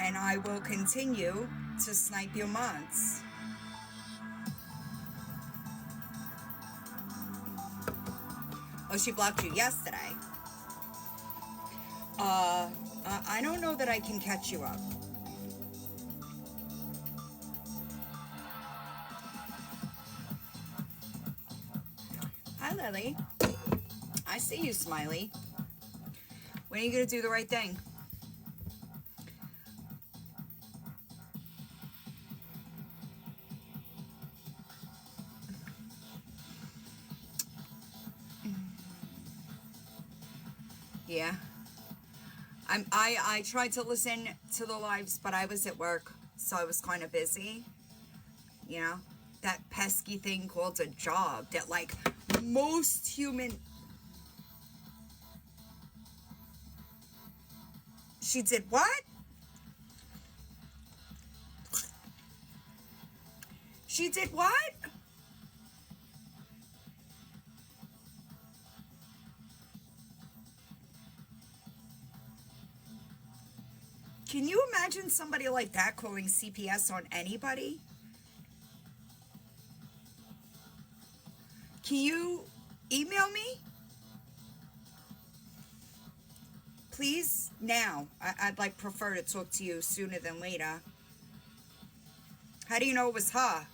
and I will continue to snipe your mods. Oh, she blocked you yesterday. I don't know that I can catch you up. Hi, Lily. I see you, Smiley. When are you going to do the right thing? Yeah. I tried to listen to the lives, but I was at work, so I was kind of busy. You know, that pesky thing called a job that, like, most human... She did what? She did what? Can you imagine somebody like that calling CPS on anybody? Can you email me? Please, now. I'd like prefer to talk to you sooner than later. How do you know it was her?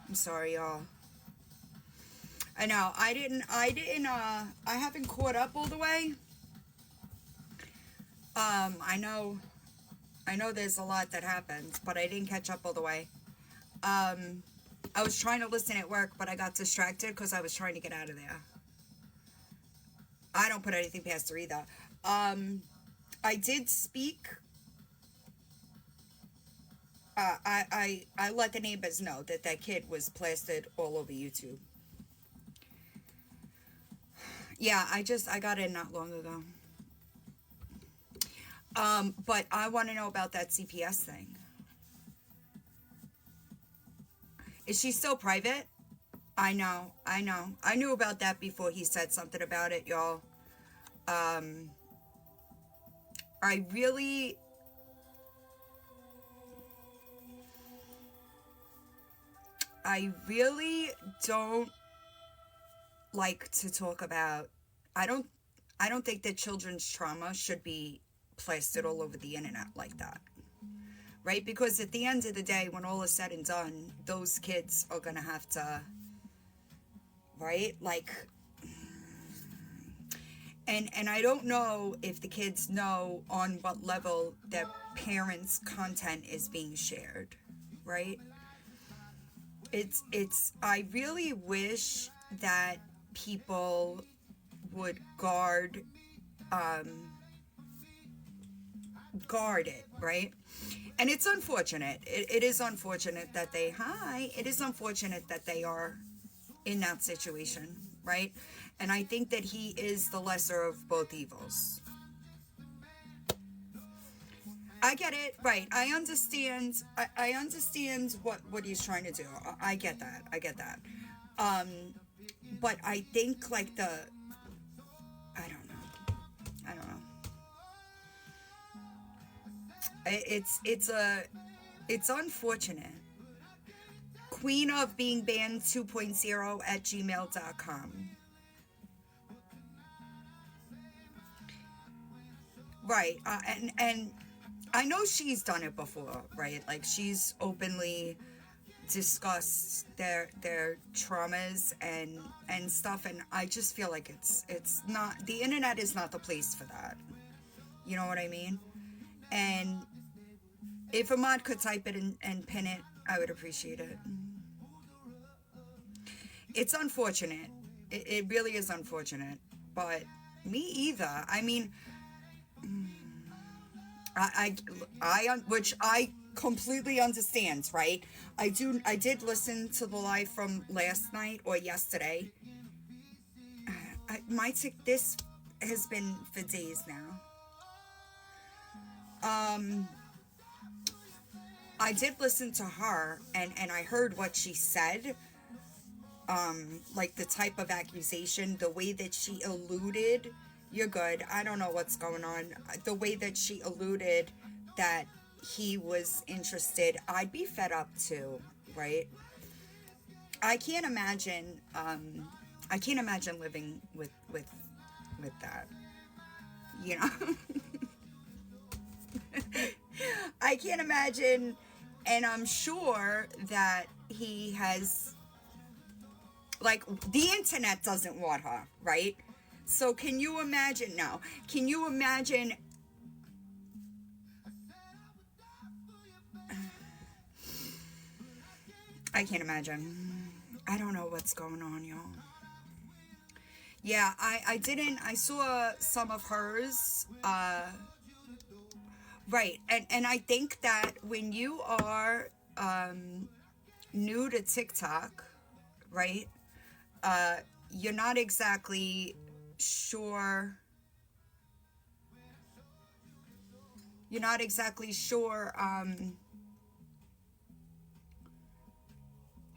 I'm sorry, y'all. I know, I haven't caught up all the way. I know there's a lot that happened, but I didn't catch up all the way. I was trying to listen at work, but I got distracted because I was trying to get out of there. I don't put anything past her either. I did speak. I let the neighbors know that kid was plastered all over YouTube. Yeah, I got in not long ago. But I want to know about that CPS thing. Is she still private? I know. I knew about that before he said something about it, y'all. I really don't like to talk about... I don't think that children's trauma should be plastered all over the internet like that. Right? Because at the end of the day, when all is said and done, those kids are going to have to... Right? Like... And I don't know if the kids know on what level their parents' content is being shared. Right? I really wish that people would guard it, right? And it's unfortunate. It is unfortunate that it is unfortunate that they are in that situation, right? And I think that he is the lesser of both evils. I get it, right? I understand. I understand what he's trying to do. I get that. But I think like I don't know. It's unfortunate. Queen of being banned 2.0 at gmail.com. Right, and I know she's done it before, right? Like, she's openly discussed their traumas and stuff, and I just feel like it's not... The internet is not the place for that. You know what I mean? And if a mod could type it and pin it, I would appreciate it. It's unfortunate. It really is unfortunate. But me either. I mean... which I completely understand, right? I did listen to the live from last night or yesterday. This has been for days now. I did listen to her and I heard what she said. Like the type of accusation, the way that she alluded You're good. I don't know what's going on. The way that she alluded that he was interested, I'd be fed up too, right? I can't imagine. I can't imagine living with that. You know, I can't imagine, and I'm sure that he has, like, the internet doesn't want her, right? So can you imagine now? Can you imagine? I can't imagine. I don't know what's going on, y'all. Yeah, I didn't. I saw some of hers. Right, and I think that when you are new to TikTok, right, you're not exactly sure. You're not exactly sure.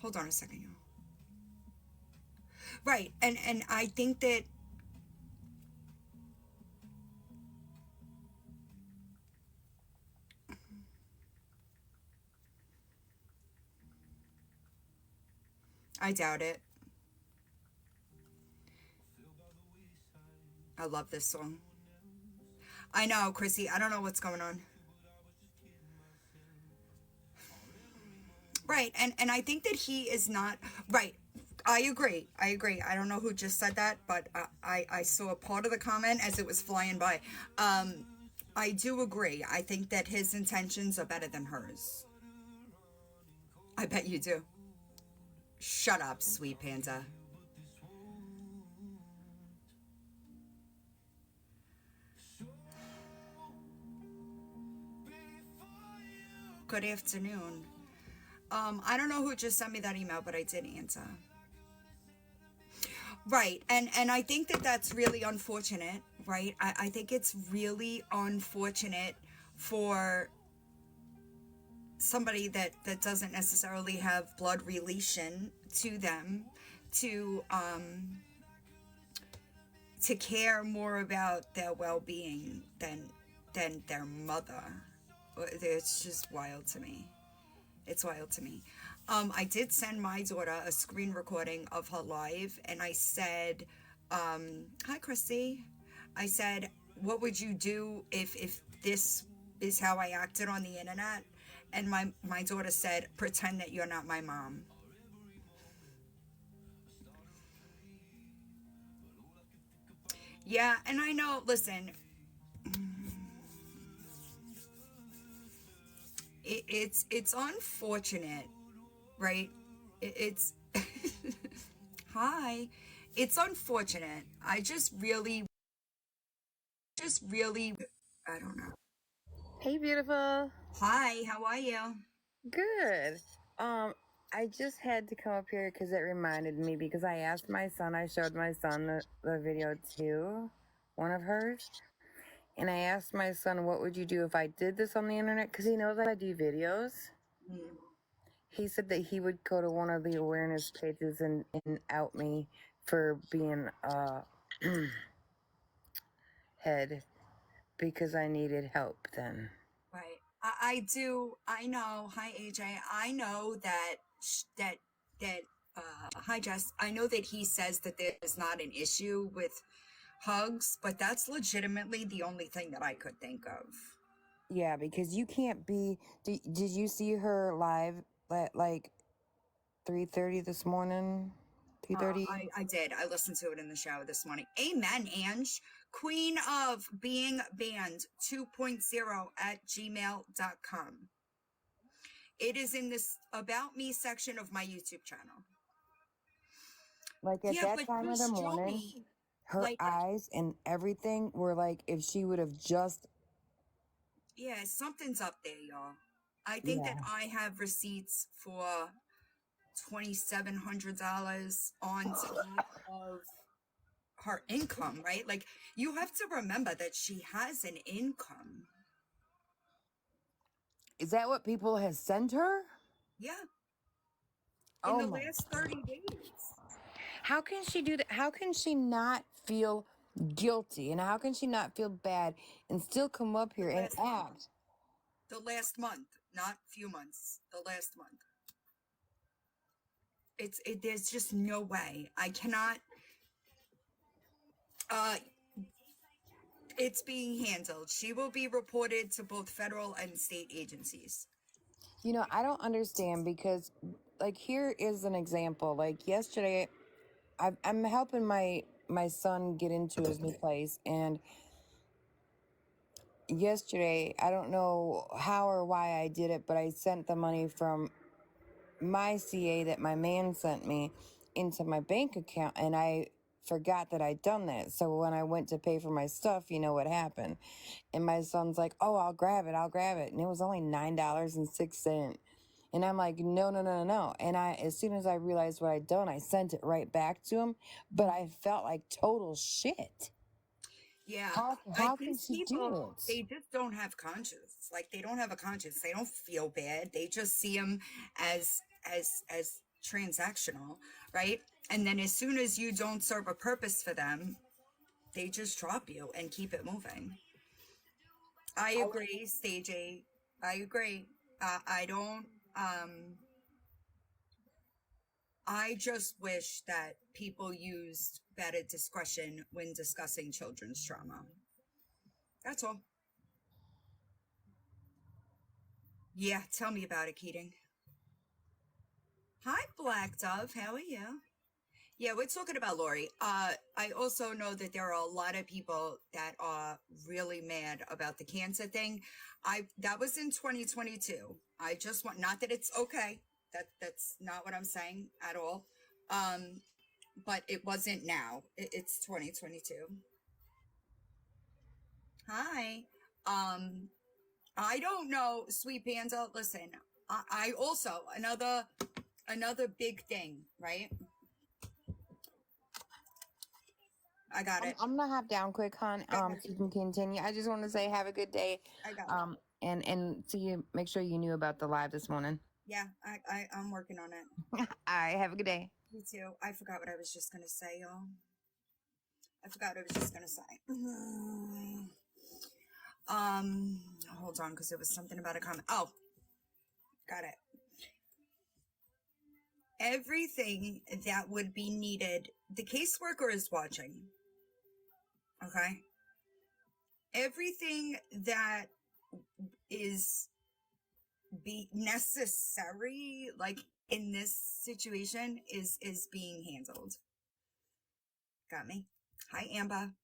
Hold on a second, y'all. Right, and I think that I doubt it. I love this song. I know, Chrissy. I don't know what's going on. Right, and I think that he is not right. I agree. I agree. I don't know who just said that, but I saw a part of the comment as it was flying by. I do agree. I think that his intentions are better than hers. I bet you do. Shut up, sweet panda. Good afternoon. I don't know who just sent me that email, but I did answer. Right, and I think that that's really unfortunate, right? I think it's really unfortunate for somebody that doesn't necessarily have blood relation to them to care more about their well-being than their mother. It's just wild to me. It's wild to me. I did send my daughter a screen recording of her live, and I said, "Hi, Christy." I said, "What would you do if this is how I acted on the internet?" And my daughter said, "Pretend that you're not my mom." Yeah, and I know. Listen, it's unfortunate, right? It's hi. It's unfortunate. I just really, I don't know. Hey, beautiful. Hi, how are you? Good. Um, I just had to come up here because it reminded me because I asked my son, I showed my son the video too, one of hers, and I asked my son, what would you do if I did this on the internet? Because he knows I do videos. Mm. He said that he would go to one of the awareness pages and out me for being a head because I needed help then. Right. I do. I know. Hi, AJ. I know that that. Hi, Jess. I know that he says that there's not an issue with hugs, but that's legitimately the only thing that I could think of. Yeah, because you can't be. Did you see her live at like 3:30 this morning? 2:30. I did. I listened to it in the shower this morning. Amen, Ange. Queen of Being Banned 2.0 at gmail.com. It is in this About Me section of my YouTube channel. Like at Yeah, that but time of the just morning, Joey, her like, eyes and everything were like if she would have just. yeah, something's up there, y'all. I think that Yeah. I have receipts for $2,700 on top of her income, right? Like, you have to remember that she has an income. Is that what people has sent her? Yeah, in Oh the my. last 30 days. How can she do that? How can she not feel guilty. And how can she not feel bad and still come up here and act? The last month, not few months. The last month. There's just no way. I cannot. It's being handled. She will be reported to both federal and state agencies. You know, I don't understand because, like, here is an example. Like yesterday, I'm helping my son get into his new place, and yesterday, I don't know how or why I did it, but I sent the money from my CA that my man sent me into my bank account, and I forgot that I'd done that. So when I went to pay for my stuff, you know what happened? And my son's like, "Oh, I'll grab it. And it was only $9.06. And I'm like, no, no, no, no, no. And as soon as I realized what I'd done, I sent it right back to him. But I felt like total shit. Yeah. How can These she do people, it? they just don't have conscience. Like, they don't have a conscience. They don't feel bad. They just see them as transactional, right? And then as soon as you don't serve a purpose for them, they just drop you and keep it moving. I agree, Stagey. I agree. I don't. I just wish that people used better discretion when discussing children's trauma. That's all. Yeah, tell me about it, Keating. Hi, Black Dove. How are you? Yeah, we're talking about Lori. I also know that there are a lot of people that are really mad about the cancer thing. That was in 2022. I just want, not that it's okay. That's not what I'm saying at all. But it wasn't now. It's 2022. Hi. I don't know, Sweet Panda. Listen, I also another big thing, right? I got it. I'm gonna hop down quick, hon. So you can continue. I just want to say have a good day. I got it. And see you. Make sure you knew about the live this morning. Yeah, I'm working on it. All right. Have a good day. Me too. I forgot what I was just gonna say, y'all. I forgot what I was just gonna say. Hold on, because it was something about a comment. Oh, got it. Everything that would be needed, the caseworker is watching. Okay. Everything that is be necessary, like in this situation, is being handled. Got me? Hi, Amber.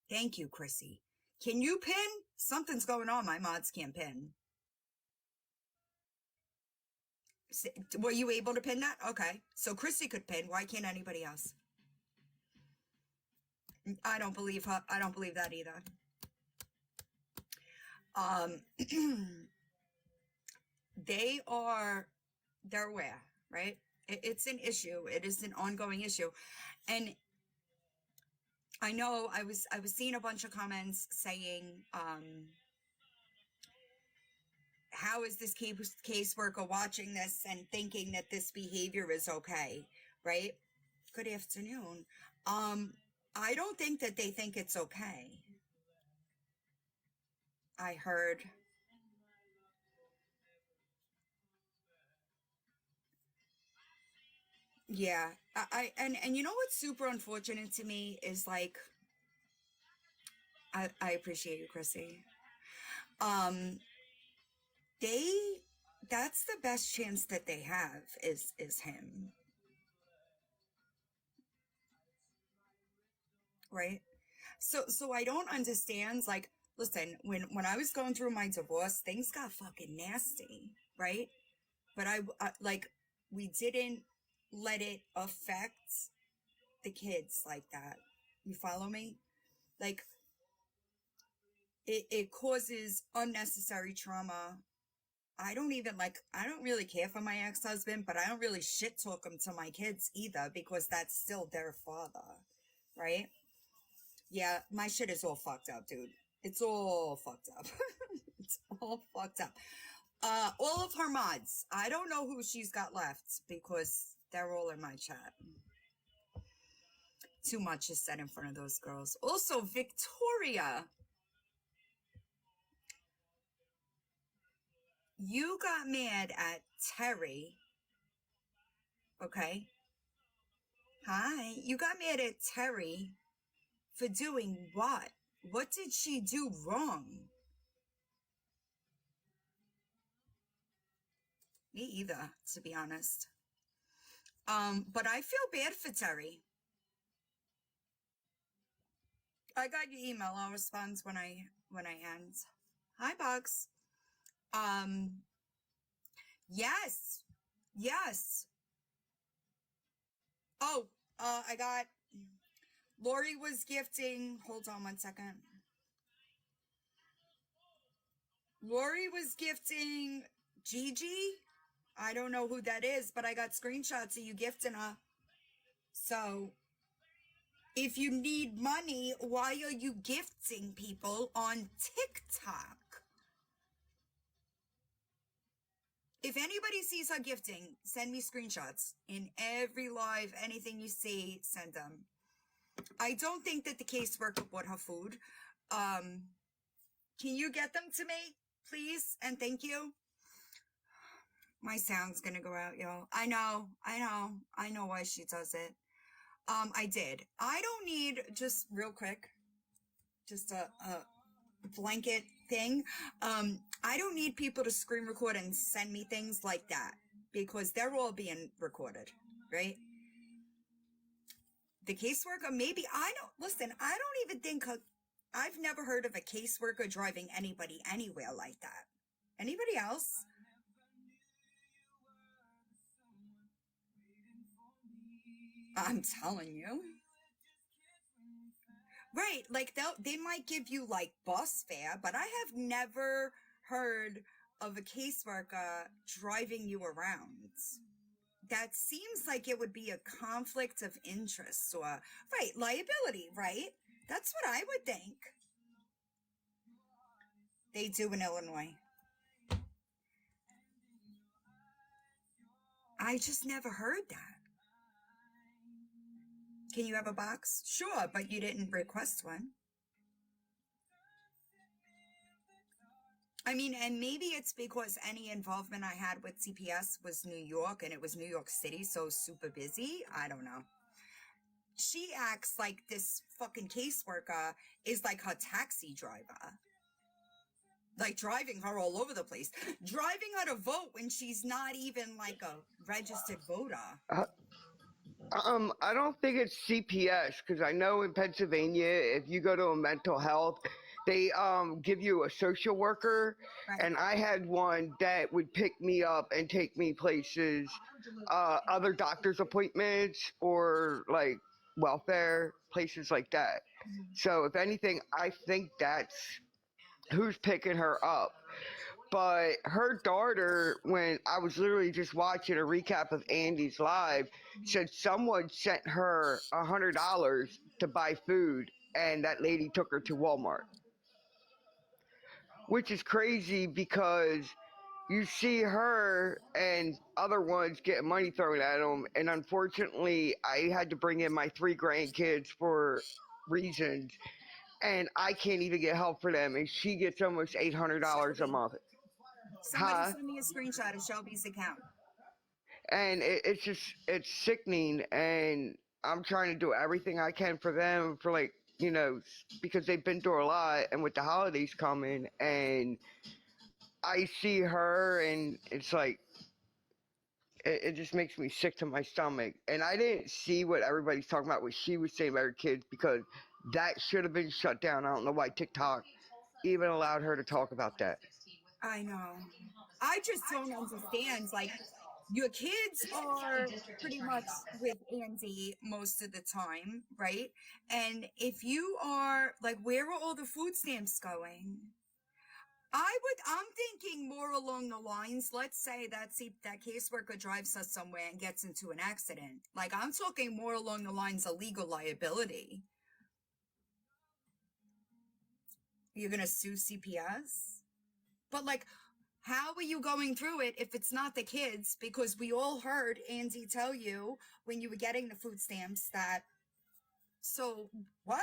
Thank you, Chrissy. Can you pin? Something's going on. My mods can't pin. Were you able to pin that? Okay. So Chrissy could pin. Why can't anybody else? I don't believe her. I don't believe that either. They're aware, right? It's an issue. It is an ongoing issue. And I know I was seeing a bunch of comments saying, how is this caseworker watching this and thinking that this behavior is okay, right? Good afternoon. I don't think that they think it's okay. I heard. Yeah, and you know what's super unfortunate to me is like, I appreciate you, Chrissy. That's the best chance that they have is him, right? So I don't understand. Like, listen, when I was going through my divorce, things got fucking nasty, right? But I like, we didn't let it affect the kids like that. You follow me? Like, it causes unnecessary trauma. I don't really care for my ex-husband, but I don't really shit talk him to my kids either, because that's still their father, right? Yeah, my shit is all fucked up, dude. It's all fucked up. It's all fucked up. All of her mods. I don't know who she's got left because they're all in my chat. Too much is said in front of those girls. Also, Victoria, you got mad at Terry. Okay. Hi. You got mad at Terry for doing what? What did she do wrong? Me either, to be honest. But I feel bad for Terry. I got your email. I'll respond when I end. Hi, Bugs. Yes. Yes. Oh, I got Lori was gifting. Hold on one second. Lori was gifting Gigi. I don't know who that is, but I got screenshots of you gifting her. So if you need money, why are you gifting people on TikTok? If anybody sees her gifting, send me screenshots. In every live, anything you see, send them. I don't think that the caseworker bought her food. Can you get them to me, please? And thank you. My sound's gonna go out, y'all. I know why she does it. I did. I don't need, just real quick, just a blanket thing. I don't need people to screen record and send me things like that because they're all being recorded, right? The caseworker, maybe, I don't even think, I've never heard of a caseworker driving anybody anywhere like that. Anybody else? I'm telling you. Right, like they might give you like bus fare, but I have never heard of a caseworker driving you around. That seems like it would be a conflict of interest or, right, liability, right? That's what I would think. They do in Illinois. I just never heard that. Can you have a box? Sure, but you didn't request one. I mean, and maybe it's because any involvement I had with CPS was New York and it was New York City, so super busy. I don't know. She acts like this fucking caseworker is like her taxi driver. Like driving her all over the place. Driving her to vote when she's not even like a registered voter. I don't think it's CPS because I know in Pennsylvania, if you go to a mental health, they give you a social worker, Right. and I had one that would pick me up and take me places, other doctor's appointments or like welfare places like that. So if anything, I think that's who's picking her up. But her daughter, when I was literally just watching a recap of Andy's live, said someone sent her $100 to buy food, and that lady took her to Walmart. Which is crazy because you see her and other ones getting money thrown at them, and unfortunately, I had to bring in my 3 grandkids for reasons, and I can't even get help for them, and she gets almost $800 a month. Somebody send me a screenshot of Shelby's account. And it's sickening, and I'm trying to do everything I can for them for, like, because they've been through a lot, and with the holidays coming, and I see her, and it's like, it just makes me sick to my stomach. And I didn't see what everybody's talking about, what she was saying about her kids, because that should have been shut down. I don't know why TikTok even allowed her to talk about that. I know. I just don't understand. Like, your kids are pretty much with Andy most of the time, right? And if you are, like, where are all the food stamps going? I'm thinking more along the lines, let's say that caseworker drives us somewhere and gets into an accident. Like, I'm talking more along the lines of legal liability. You're going to sue CPS? But, like, how are you going through it if it's not the kids? Because we all heard Andy tell you when you were getting the food stamps that So what?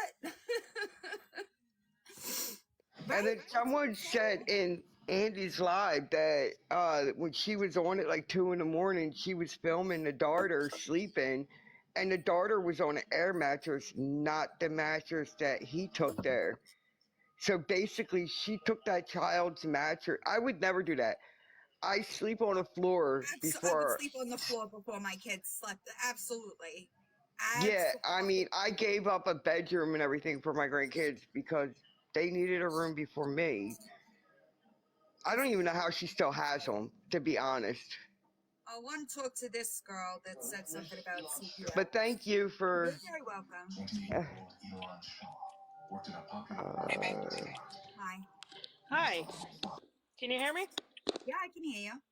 And then someone said in Andy's live that when she was on at like 2 in the morning, she was filming the daughter sleeping, and the daughter was on an air mattress, not the mattress that he took there. So basically, she took that child's mattress. I would never do that. I sleep on the floor I would before. sleep on the floor before my kids slept. Absolutely. Yeah, I mean, I gave up a bedroom and everything for my grandkids because they needed a room before me. I don't even know how she still has them, to be honest. I want to talk to this girl that said something about CPS. But thank you for. You're very welcome. Hi. Hi. Can you hear me? Yeah, I can hear you.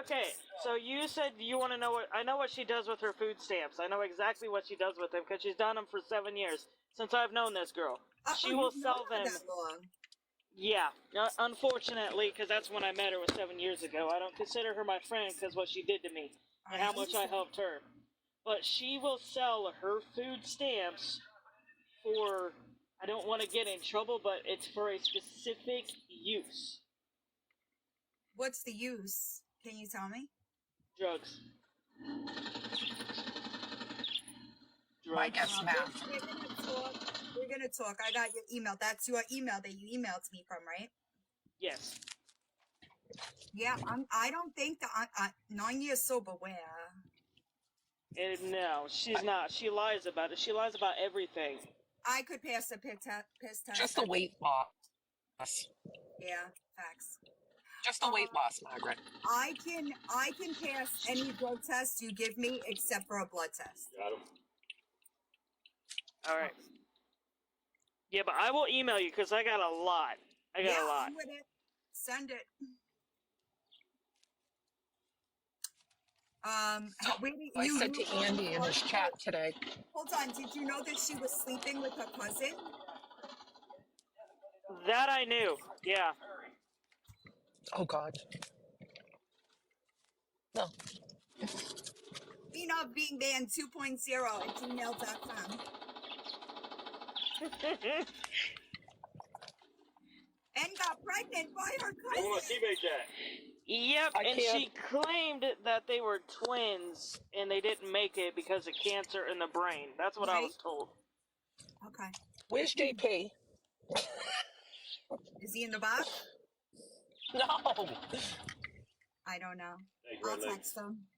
Okay, so you said you want to know what I know what she does with her food stamps. I know exactly what she does with them because she's done them for 7 years since I've known this girl. She will sell them. That long. Yeah, unfortunately, because that's when I met her was 7 years ago. I don't consider her my friend because what she did to me and how much I helped her. But she will sell her food stamps for, I don't want to get in trouble, but it's for a specific use. What's the use? Can you tell me? Drugs. I guess math. We're gonna talk. I got your email. That's your email that you emailed me from, right? Yes. Yeah, I don't think that 9 years sober. Where? No, she's not. She lies about it. She lies about everything. I could pass a piss test. Just the weight loss. Yeah, facts. Just the weight loss, Margaret. I can pass any drug test you give me except for a blood test. Got him. All right. Yeah, but I will email you because I got a lot. I got a lot. I'm with it. Send it. I said to Andy in his chat today. Hold on. Did you know that she was sleeping with her cousin? That I knew. Yeah. Oh God. No. Of being banned 2.0 at gmail.com. And got pregnant by her cousin. Yep, and she claimed that they were twins and they didn't make it because of cancer in the brain. That's what I was told. Okay. Where's JP? Is he in the box? No. I don't know. I'll text him.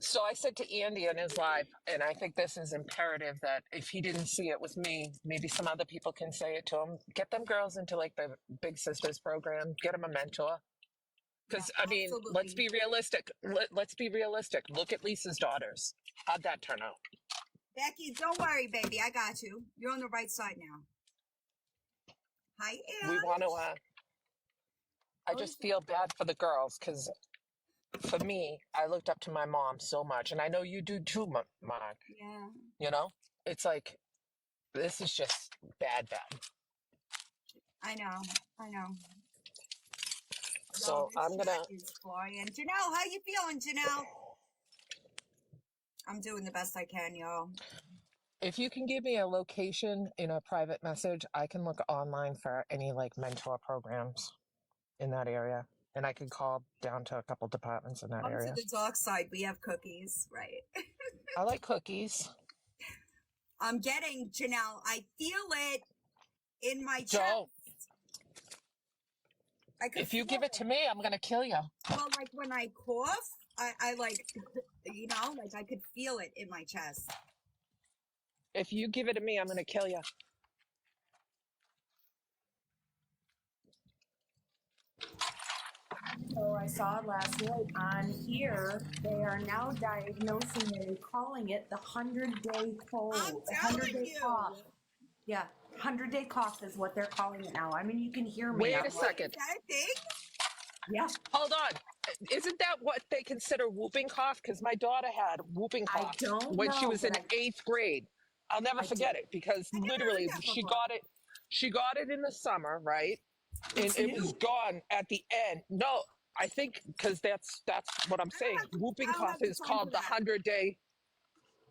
So I said to Andy in his live, and I think this is imperative that if he didn't see it with me, maybe some other people can say it to him. Get them girls into like the Big Sisters program. Get them a mentor. Because I mean, let's be realistic. Let's be realistic. Look at Lisa's daughters. How'd that turn out? Becky, don't worry, baby. I got you. You're on the right side now. Hi, Ann. We want to. I just feel bad for the girls because. For me, I looked up to my mom so much, and I know you do too, Mark. Yeah. You know, it's like this is just bad. I know. So I'm gonna. And Janelle, how you feeling, Janelle? I'm doing the best I can, y'all. If you can give me a location in a private message, I can look online for any like mentor programs in that area. And I could call down to a couple departments in that area. To the dark side, we have cookies, right? I like cookies. I'm getting, Janelle, I feel it in my chest. Joe, if you give it to me, I'm going to kill you. Well, like when I cough, I like, like I could feel it in my chest. If you give it to me, I'm going to kill you. So I saw last night on here, they are now diagnosing it and calling it the 100-day cold. I'm telling you. Cough. Yeah, 100-day cough is what they're calling it now. I mean, you can hear me. Wait a second. Is that a thing? Yeah. Hold on. Isn't that what they consider whooping cough? Because my daughter had whooping cough when she was in 8th grade. I'll never forget it because literally she got it in the summer, right? And it was gone at the end. No, I think because that's what I'm saying. Whooping cough is called the 100-day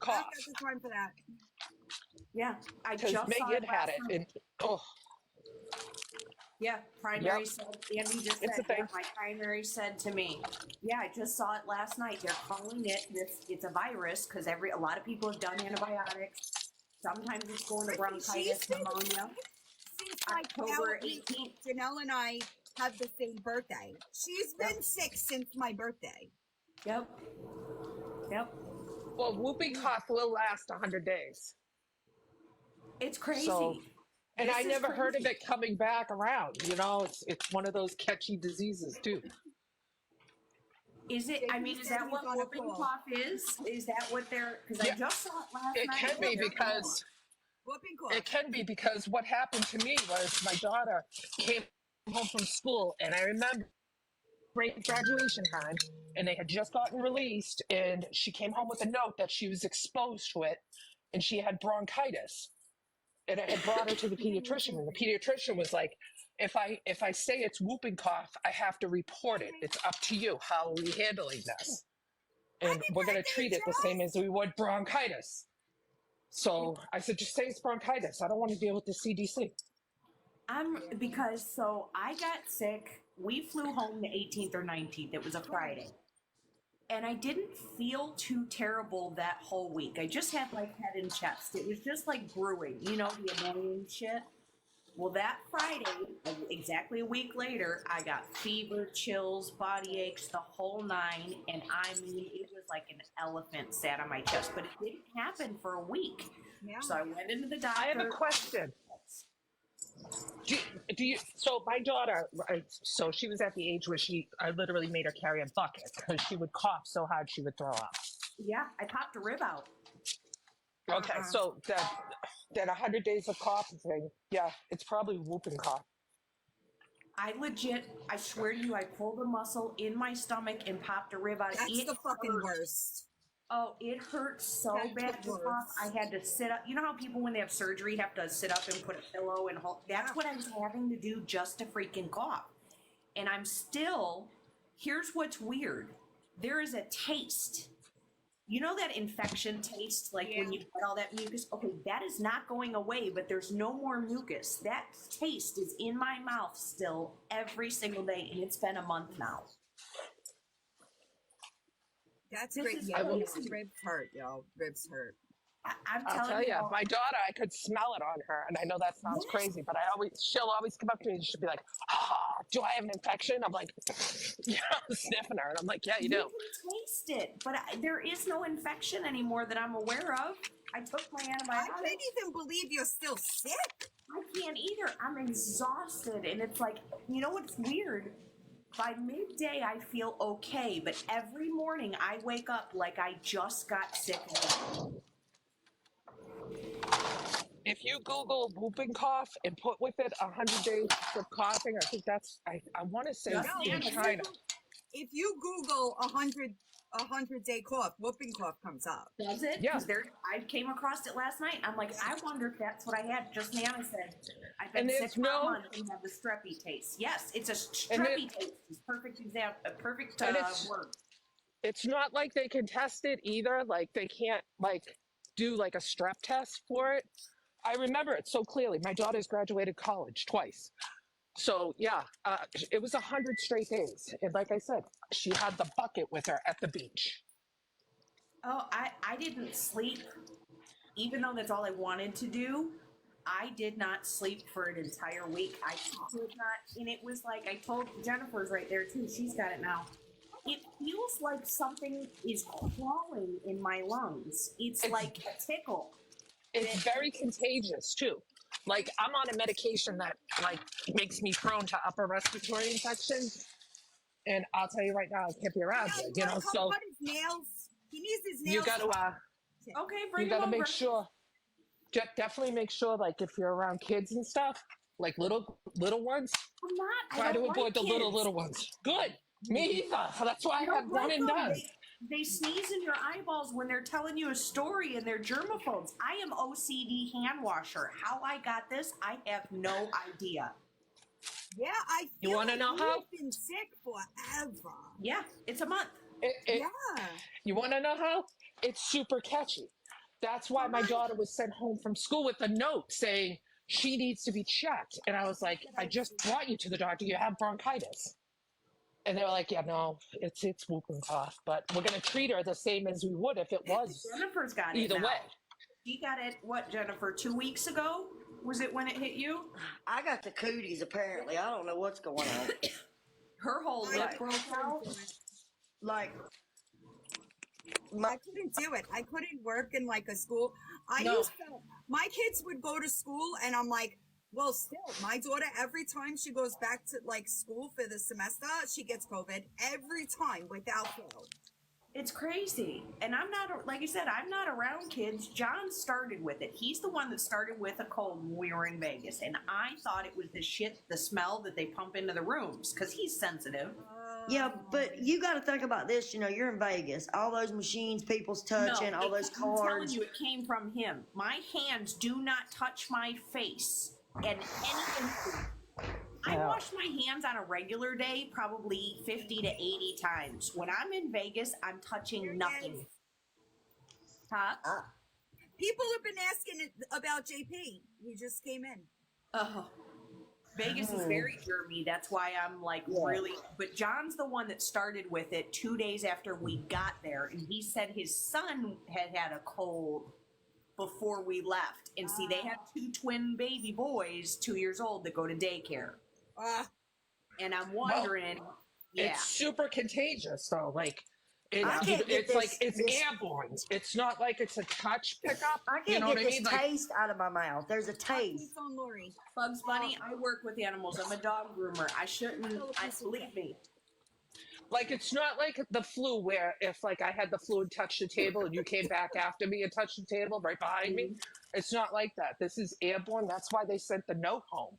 cough. That's the time for that. Yeah, I Because just saw Megan it had last it, night. and oh, Yeah, primary yep, said, Andy just it's a said, yeah, thing. my primary said to me, yeah, I just saw it last night. They're calling it this, it's a virus because a lot of people have done antibiotics. Sometimes it's going to Listen, she's bronchitis, been pneumonia. sick since like October 18th. Janelle and I have the same birthday. She's Yep. been sick since my birthday. Yep. Yep. Well, whooping cough will last 100 days. It's crazy. So, and This I is never heard of crazy. it coming back around. You know, it's one of those catchy diseases too. Is it? I mean, is that what whooping cough is? Is that what they're? Because Yeah, I just saw it last it night. can be They're calling because Whooping cough. it can be because what happened to me was my daughter came home from school, and I remember graduation time, and they had just gotten released, and she came home with a note that she was exposed to it, and she had bronchitis. And I had brought her to the pediatrician, and the pediatrician was like, if I say it's whooping cough, I have to report it. It's up to you. How are we handling this? And we're going to treat it the same as we would bronchitis. So I said, just say it's bronchitis. I don't want to deal with the CDC. Because so I got sick. We flew home the 18th or 19th. It was a Friday. And I didn't feel too terrible that whole week. I just had like head and chest. It was just like brewing, you know, the annoying shit. Well, that Friday, exactly a week later, I got fever, chills, body aches, the whole nine. And I mean, it was like an elephant sat on my chest, but it didn't happen for a week. Yeah. So I went into the doctor. I have a question. Do you, so my daughter, so she was at the age where I literally made her carry a bucket because she would cough so hard she would throw up. Yeah, I popped a rib out. Okay, so that 100 days of cough thing, yeah, it's probably whooping cough. I swear to you, I pulled a muscle in my stomach and popped a rib out. That's the fucking worst. Oh, it hurts so bad to cough. I had to sit up. You know how people, when they have surgery, have to sit up and put a pillow and hold? That's what I was having to do just to freaking cough. And I'm still, here's what's weird. There is a taste. You know that infection taste, like when you get all that mucus? Okay, that is not going away, but there's no more mucus. That taste is in my mouth still every single day, and it's been a month now. That's great. Yeah, ribs hurt, yo. Ribs hurt. I'll tell you, my daughter, I could smell it on her, and I know that sounds crazy, but she'll always come up to me and she'll be like, do I have an infection? I'm like, yeah, I'm sniffing her, and I'm like, yeah, you do. You can taste it, but there is no infection anymore that I'm aware of. I took my antibiotics. I can't even believe you're still sick. I can't either. I'm exhausted, and it's like, you know what's weird? By midday, I feel okay, but every morning I wake up like I just got sick again. If you Google whooping cough and put with it 100 days of coughing, I think that's, I want to say in China. If you Google 100-day cough, whooping cough comes up. Does it? Yeah. I came across it last night. I'm like, I wonder if that's what I had. Just Nana said, I've been sick for a month and have the streppy taste. Yes, it's a streppy taste. It's perfect example, a perfect word. It's not like they can test it either. Like they can't do like a strep test for it. I remember it so clearly. My daughter's graduated college twice. So yeah, it was 100 straight days. And like I said, she had the bucket with her at the beach. Oh, I didn't sleep, even though that's all I wanted to do. I did not sleep for an entire week. I did not, and it was like, I told Jennifer's right there too. She's got it now. It feels like something is crawling in my lungs. It's like a tickle. It's very contagious too. Like I'm on a medication that like makes me prone to upper respiratory infections. And I'll tell you right now, I can't be around it, you know, so. Cut his nails. He needs his nails. You gotta, okay, bring you gotta him make over. sure, definitely make sure, like if you're around kids and stuff, like little ones, I'm not. try to avoid the little ones. Good. Me either. That's why I had one and done. They sneeze in your eyeballs when they're telling you a story and they're germaphones. I am OCD hand washer. How I got this, I have no idea. Yeah, I feel you want to know how? You've been sick forever. Yeah, it's a month. Yeah. You want to know how? It's super catchy. That's why my daughter was sent home from school with a note saying she needs to be checked. And I was like, I just brought you to the doctor. You have bronchitis. And they were like, yeah, no, it's whooping cough, but we're going to treat her the same as we would if it was Jennifer's got it either now. way. She got it, what, Jennifer, 2 weeks ago? Was it when it hit you? I got the cooties apparently. I don't know what's going on. Her whole lip Like- broke out. Like I couldn't do it. I couldn't work in like a school. My kids would go to school and I'm like, well, still, my daughter, every time she goes back to like school for the semester, she gets COVID every time without fail. It's crazy. And I'm not, like I said, I'm not around kids. John started with it. He's the one that started with a cold when we were in Vegas. And I thought it was the smell that they pump into the rooms because he's sensitive. yeah, but you got to think about this. You know, you're in Vegas. All those machines, people's touching, all those I'm telling cards. you, it came from him. My hands do not touch my face and anything. I wash my hands on a regular day probably 50 to 80 times. When I'm in Vegas, I'm touching nothing. Huh? People have been asking about JP. He just came in. Oh, Vegas is very germy. That's why I'm like really. But John's the one that started with it 2 days after we got there, and he said his son had a cold before we left. And see, they have 2 twin baby boys, 2 years old, that go to daycare. And I'm wondering, It's super contagious though. Like I can't get it's like this- it's airborne. It's not like it's a touch pickup. I can't You know get what I this mean? Like, taste out of my mouth. There's a taste. It's on Lori. Bugs Bunny, I work with animals. I'm a dog groomer. I shouldn't. Believe me. like it's not like the flu where if like I had the flu and touched the table and you came back after me and touched the table right behind me. It's not like that. This is airborne. That's why they sent the note home.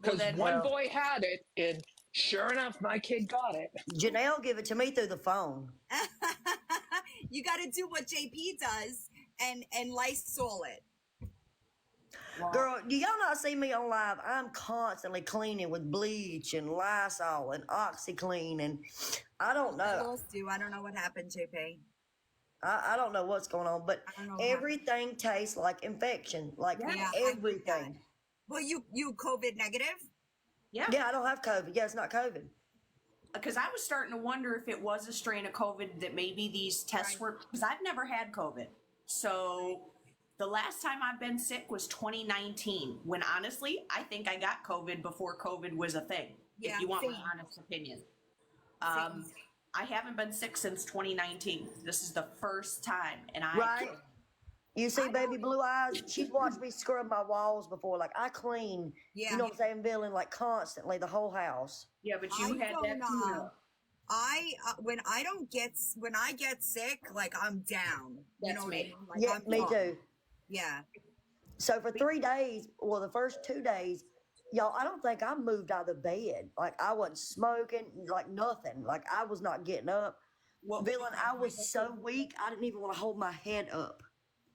Because one boy had it, and sure enough, my kid got it. Janelle give it to me through the phone. You got to do what JP does and Lysol it. Girl, do y'all not see me on live? I'm constantly cleaning with bleach and Lysol and OxyClean, and I don't What know. else do? I don't know what happened, JP. I don't know what's going on, but I don't know what everything tastes like infection, like Yeah, everything. Well, you COVID negative? Yeah. Yeah, I don't have COVID. Yeah, it's not COVID. Because I was starting to wonder if it was a strain of COVID that maybe these tests were. Because I've never had COVID. So the last time I've been sick was 2019. When honestly, I think I got COVID before COVID was a thing. Yeah, if you want same. my honest opinion. Same. I haven't been sick since 2019. This is the first time, and I Right? You see, baby blue eyes. She's watched me scrub my walls before. Like I clean. Yeah. You know what I'm saying, Villain? Like constantly, the whole house. Yeah, but you I had don't that too. know. When I get sick, like I'm down. You That's know what I me. mean? Like, Yeah, I'm me down. too. Yeah. So for 3 days, well, the first 2 days, y'all, I don't think I moved out of the bed. Like I wasn't smoking, like nothing. Like I was not getting up. Well, Villain, I was so weak, I didn't even want to hold my head up.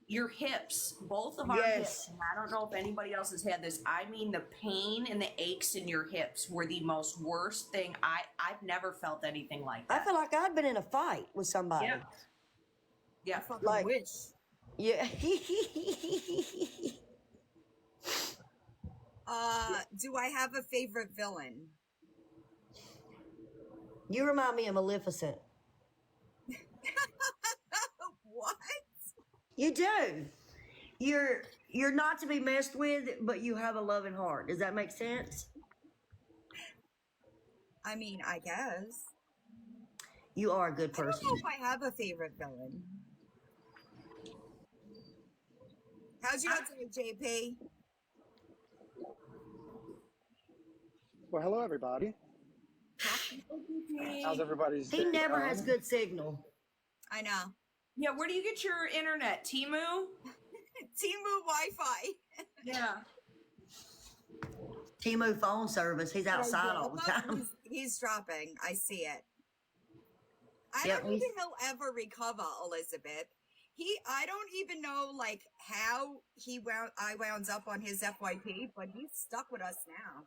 your hips, both of our Yes. hips, and I don't know if anybody else has had this. I mean, the pain and the aches in your hips were the most worst thing. I've never felt anything like I that. feel like I'd been in a fight with somebody. Yeah. Yeah. Fucking Like- wish. Yeah. Do I have a favorite villain? You remind me of Maleficent. What? You do. You're not to be messed with, but you have a loving heart. Does that make sense? I mean, I guess. You are a good I don't person. know if I have a favorite villain. How's your day, JP? Well, hello, everybody. How's everybody's He day never going? has good signal. I know. Yeah, where do you get your internet? Timu? Timu Wi-Fi. Yeah. Timu phone service. He's outside all the time. He's dropping. I see it. I Yeah, don't even know ever recover, Elizabeth. I don't even know like how I wound up on his FYP, but he's stuck with us now.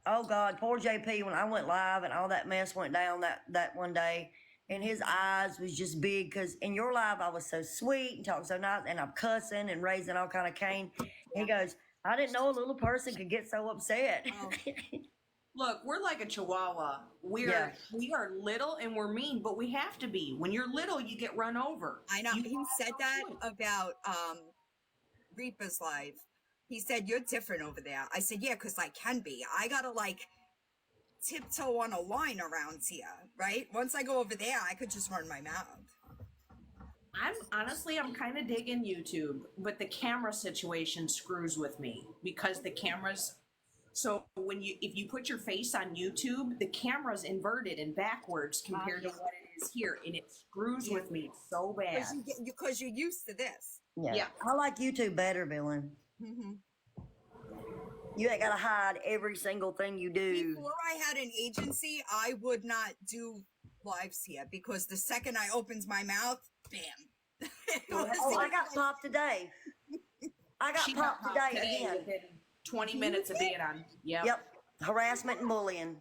Oh God, poor JP. When I went live and all that mess went down that one day, and his eyes was just big because in your live I was so sweet and talking so nice, and I'm cussing and raising all kind of cane. He goes, I didn't know a little person could get so upset. Oh. Look, we're like a chihuahua. Yeah. We are little and we're mean, but we have to be. When you're little, you get run over. I know. You He have said no that choice. about Reaper's live. He said, you're different over there. I said, yeah, because I can be. I gotta like tiptoe on a line around here, right? Once I go over there, I could just run my mouth. I'm kind of digging YouTube, but the camera situation screws with me because the cameras. So if you put your face on YouTube, the camera's inverted and backwards compared to what it is here, and it screws with me so bad. Because you're used to this. Yeah. I like YouTube better, Villain. Mm-hmm. You ain't gotta hide every single thing you do. Before I had an agency, I would not do lives here because the second I opened my mouth, bam. Oh, I got popped today. I got She popped got today today again. within 20 minutes of being on. Yep. Yep. Harassment and bullying.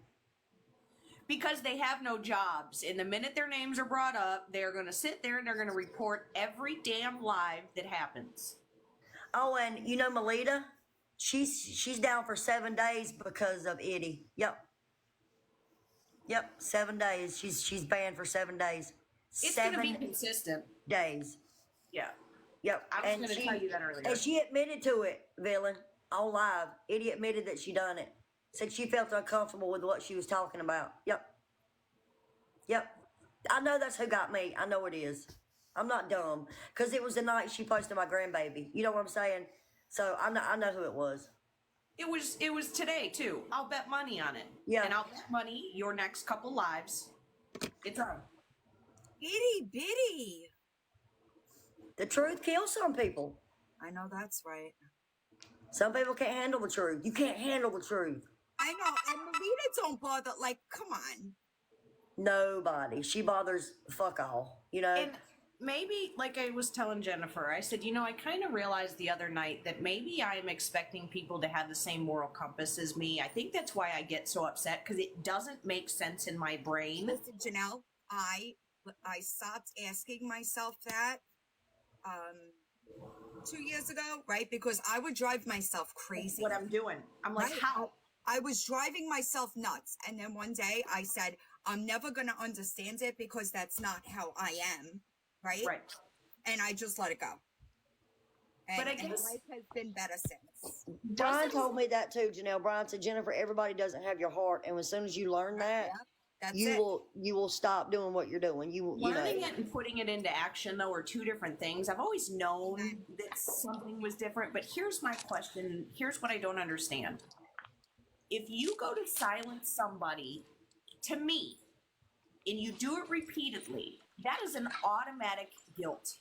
Because they have no jobs. And the minute their names are brought up, they're going to sit there and they're going to report every damn live that happens. Oh, and you know Melita? She's down for 7 days because of Eddie. Yep. 7 days. She's banned for 7 days. It's going to 7 be consistent. days. Yeah. Yep. I was going to tell you that earlier. And she admitted to it, Villain, on live. Eddie admitted that she done it. Said she felt uncomfortable with what she was talking about. Yep. I know that's who got me. I know it is. I'm not dumb. Because it was the night she posted my grandbaby. You know what I'm saying? So I know who it was. It was today too. I'll bet money on it. Yeah. And I'll bet money your next couple lives. It's on. Itty bitty. The truth kills some people. I know that's right. Some people can't handle the truth. You can't handle the truth. I know. And Melita don't bother. Like, come on. Nobody. She bothers fuck all. You know? And maybe, like I was telling Jennifer, I said, I kind of realized the other night that maybe I'm expecting people to have the same moral compass as me. I think that's why I get so upset because it doesn't make sense in my brain. Listen, Janelle, I stopped asking myself that 2 years ago, right? Because I would drive myself crazy. What I'm doing. I'm like, Right? how? I was driving myself nuts. And then one day I said, I'm never going to understand it because that's not how I am. Right? Right. And I just let it go. And, But I and guess- life has been better since. Brian told me that too, Janelle. Brian said, Jennifer, everybody doesn't have your heart. And as soon as you learn that, Yeah, that's you it. will stop doing what you're doing. You know. Learning it and putting it into action, though, are two different things. I've always known that something was different, but here's my question. Here's what I don't understand. If you go to silence somebody, to me, and you do it repeatedly, that is an automatic guilt.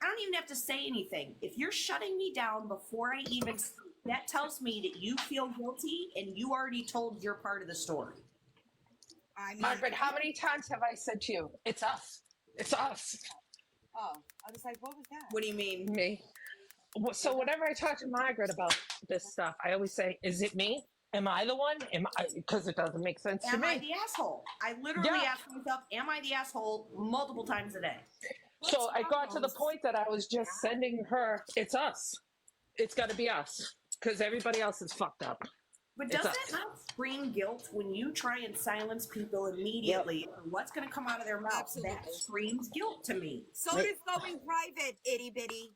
I don't even have to say anything. If you're shutting me down before I even speak, that tells me that you feel guilty and you already told your part of the story. I mean, Margaret, how many times have I said to you, it's us? It's us. Oh, I was like, what was that? What do you mean? Me. So whenever I talk to Margaret about this stuff, I always say, is it me? Am I the one? Because it doesn't make sense to Am I me. the asshole? I literally Yeah. ask myself, am I the asshole multiple times a day? So I got to the point that I was just sending her, it's us. It's got to be us. Because everybody else is fucked up. But It's does us. that not scream guilt when you try and silence people immediately? What's going to come out of their mouth? That Absolutely. screams guilt to me. So does going private, itty bitty.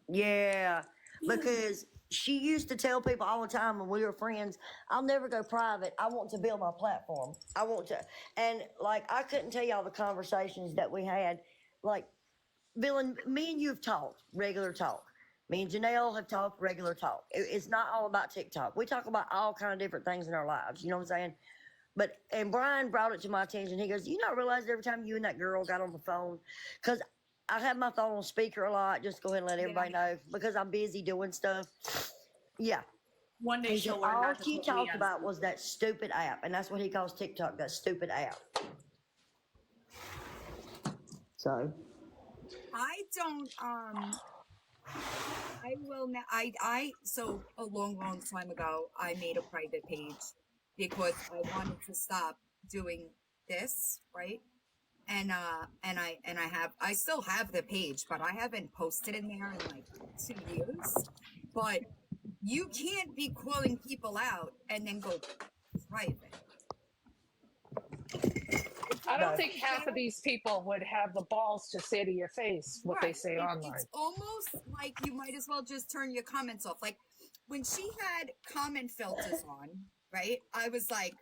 Yeah, because she used to tell people all the time when we were friends, I'll never go private. I want to build my platform. I want to. And like, I couldn't tell y'all the conversations that we had. Like, Bill and me and you have talked, regular talk. Me and Janelle have talked regular talk. It's not all about TikTok. We talk about all kind of different things in our lives. You know what I'm saying? And Brian brought it to my attention. He goes, you not realize every time you and that girl got on the phone, because I have my phone on speaker a lot. Just go ahead and let everybody know because I'm busy doing stuff. Yeah. One day He said, she'll learn all not to she put me talked on. about was that stupid app. And that's what he calls TikTok, that stupid app. So. I don't, I will not, so a long time ago, I made a private page because I wanted to stop doing this, right? I still have the page, but I haven't posted in there in like 2 years. But you can't be calling people out and then go private. I don't No. think half of these people would have the balls to say to your face what they say online. It's almost like you might as well just turn your comments off. Like when she had comment filters on, right? I was like,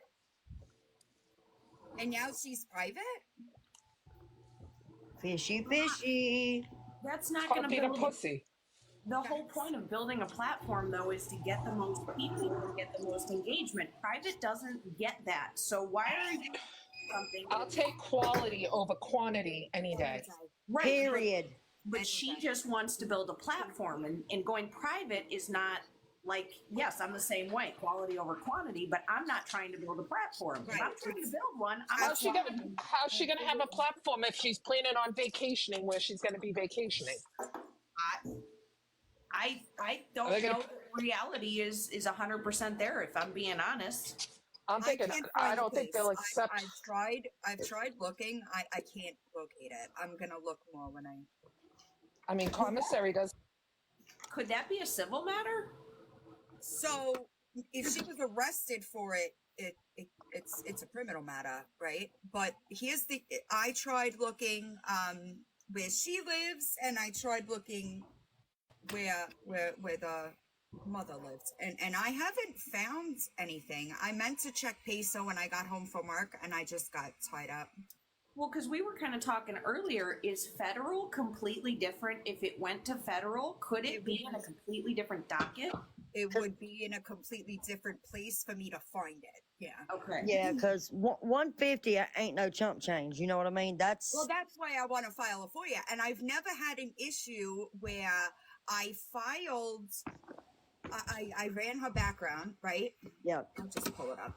and now she's private? Fishy, fishy. That's not Called going to being a build. pussy. The whole point of building a platform, though, is to get the most people and get the most engagement. Private doesn't get that. So why are you something? I'll take quality over quantity any day. Right, Period. But she just wants to build a platform, and going private is not like, yes, I'm the same way, quality over quantity, but I'm not trying to build a platform. If I'm trying to build one, How's she gonna have a platform if she's planning on vacationing where she's gonna be vacationing? I don't Are they know gonna- that reality is 100% there, if I'm being honest. I'm thinking can't I find don't the think they'll place. accept. I've tried looking. I can't locate it. I'm gonna look more when I mean, commissary does. Could that be a civil matter? So if she was arrested for it, it's a criminal matter, right? But I tried looking where she lives, and I tried looking where the mother lives, and I haven't found anything. I meant to check Peso when I got home from work, and I just got tied up. Well, because we were kind of talking earlier, is federal completely different? If it went to federal, could it be in a completely different docket? It would be in a completely different place for me to find it. Yeah. Okay. Yeah, because 150 ain't no chump change. You know what I mean? That's Well, that's why I want to file a FOIA, and I've never had an issue where I filed. I ran her background, right? yeah. I'll just pull it up.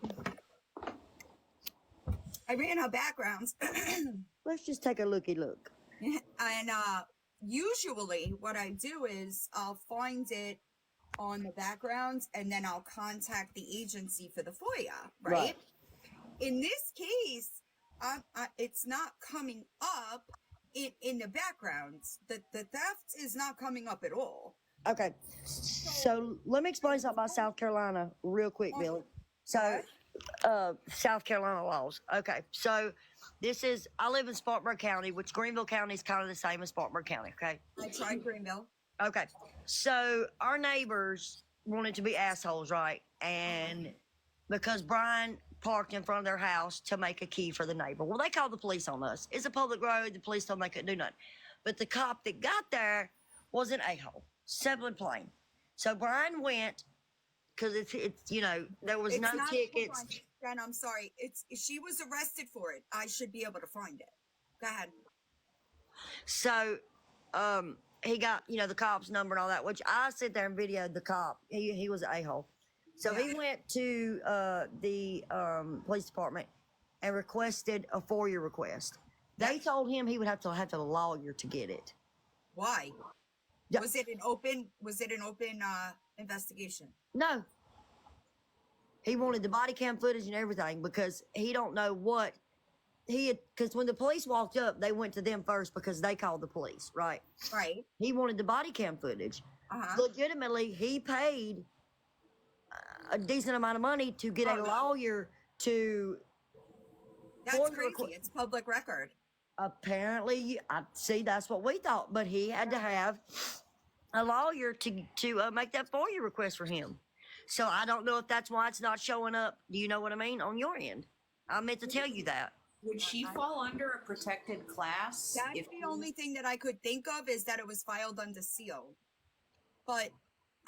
I ran her backgrounds, Let's just take a looky look. and usually what I do is I'll find it on the backgrounds, and then I'll contact the agency for the FOIA, right? Right. In this case, it's not coming up in the backgrounds. The theft is not coming up at all. Okay. So let me explain something about South Carolina real quick, Billy. So, South Carolina laws. Okay. So I live in Spartanburg County, which Greenville County is kind of the same as Spartanburg County. Okay. I tried Greenville. Okay. So our neighbors wanted to be assholes, right? And because Brian parked in front of their house to make a key for the neighbor. Well, they called the police on us. It's a public road. The police told them they couldn't do nothing. But the cop that got there was an a-hole. Simple and plain. So Brian went, because it's there was It's no not- tickets. hold on, Jen, I'm sorry. She was arrested for it. I should be able to find it. Go ahead. So, he got, the cop's number and all that, which I sit there and videoed the cop. He was an a-hole. So he went to the police department and requested a FOIA request. They told him he would have to have a lawyer to get it. Why? Yeah. Was it an open investigation? No. He wanted the body cam footage and everything because he don't know what because when the police walked up, they went to them first because they called the police, right? Right. He wanted the body cam footage. Uh-huh. Legitimately, he paid a decent amount of money to get a lawyer to. That's FOIA crazy. It's public record. Apparently, I see that's what we thought, but he had to have a lawyer to make that FOIA request for him. So I don't know if that's why it's not showing up. Do you know what I mean on your end? I meant to tell you that. Would she fall under a protected class? That's the only thing that I could think of is that it was filed under seal. But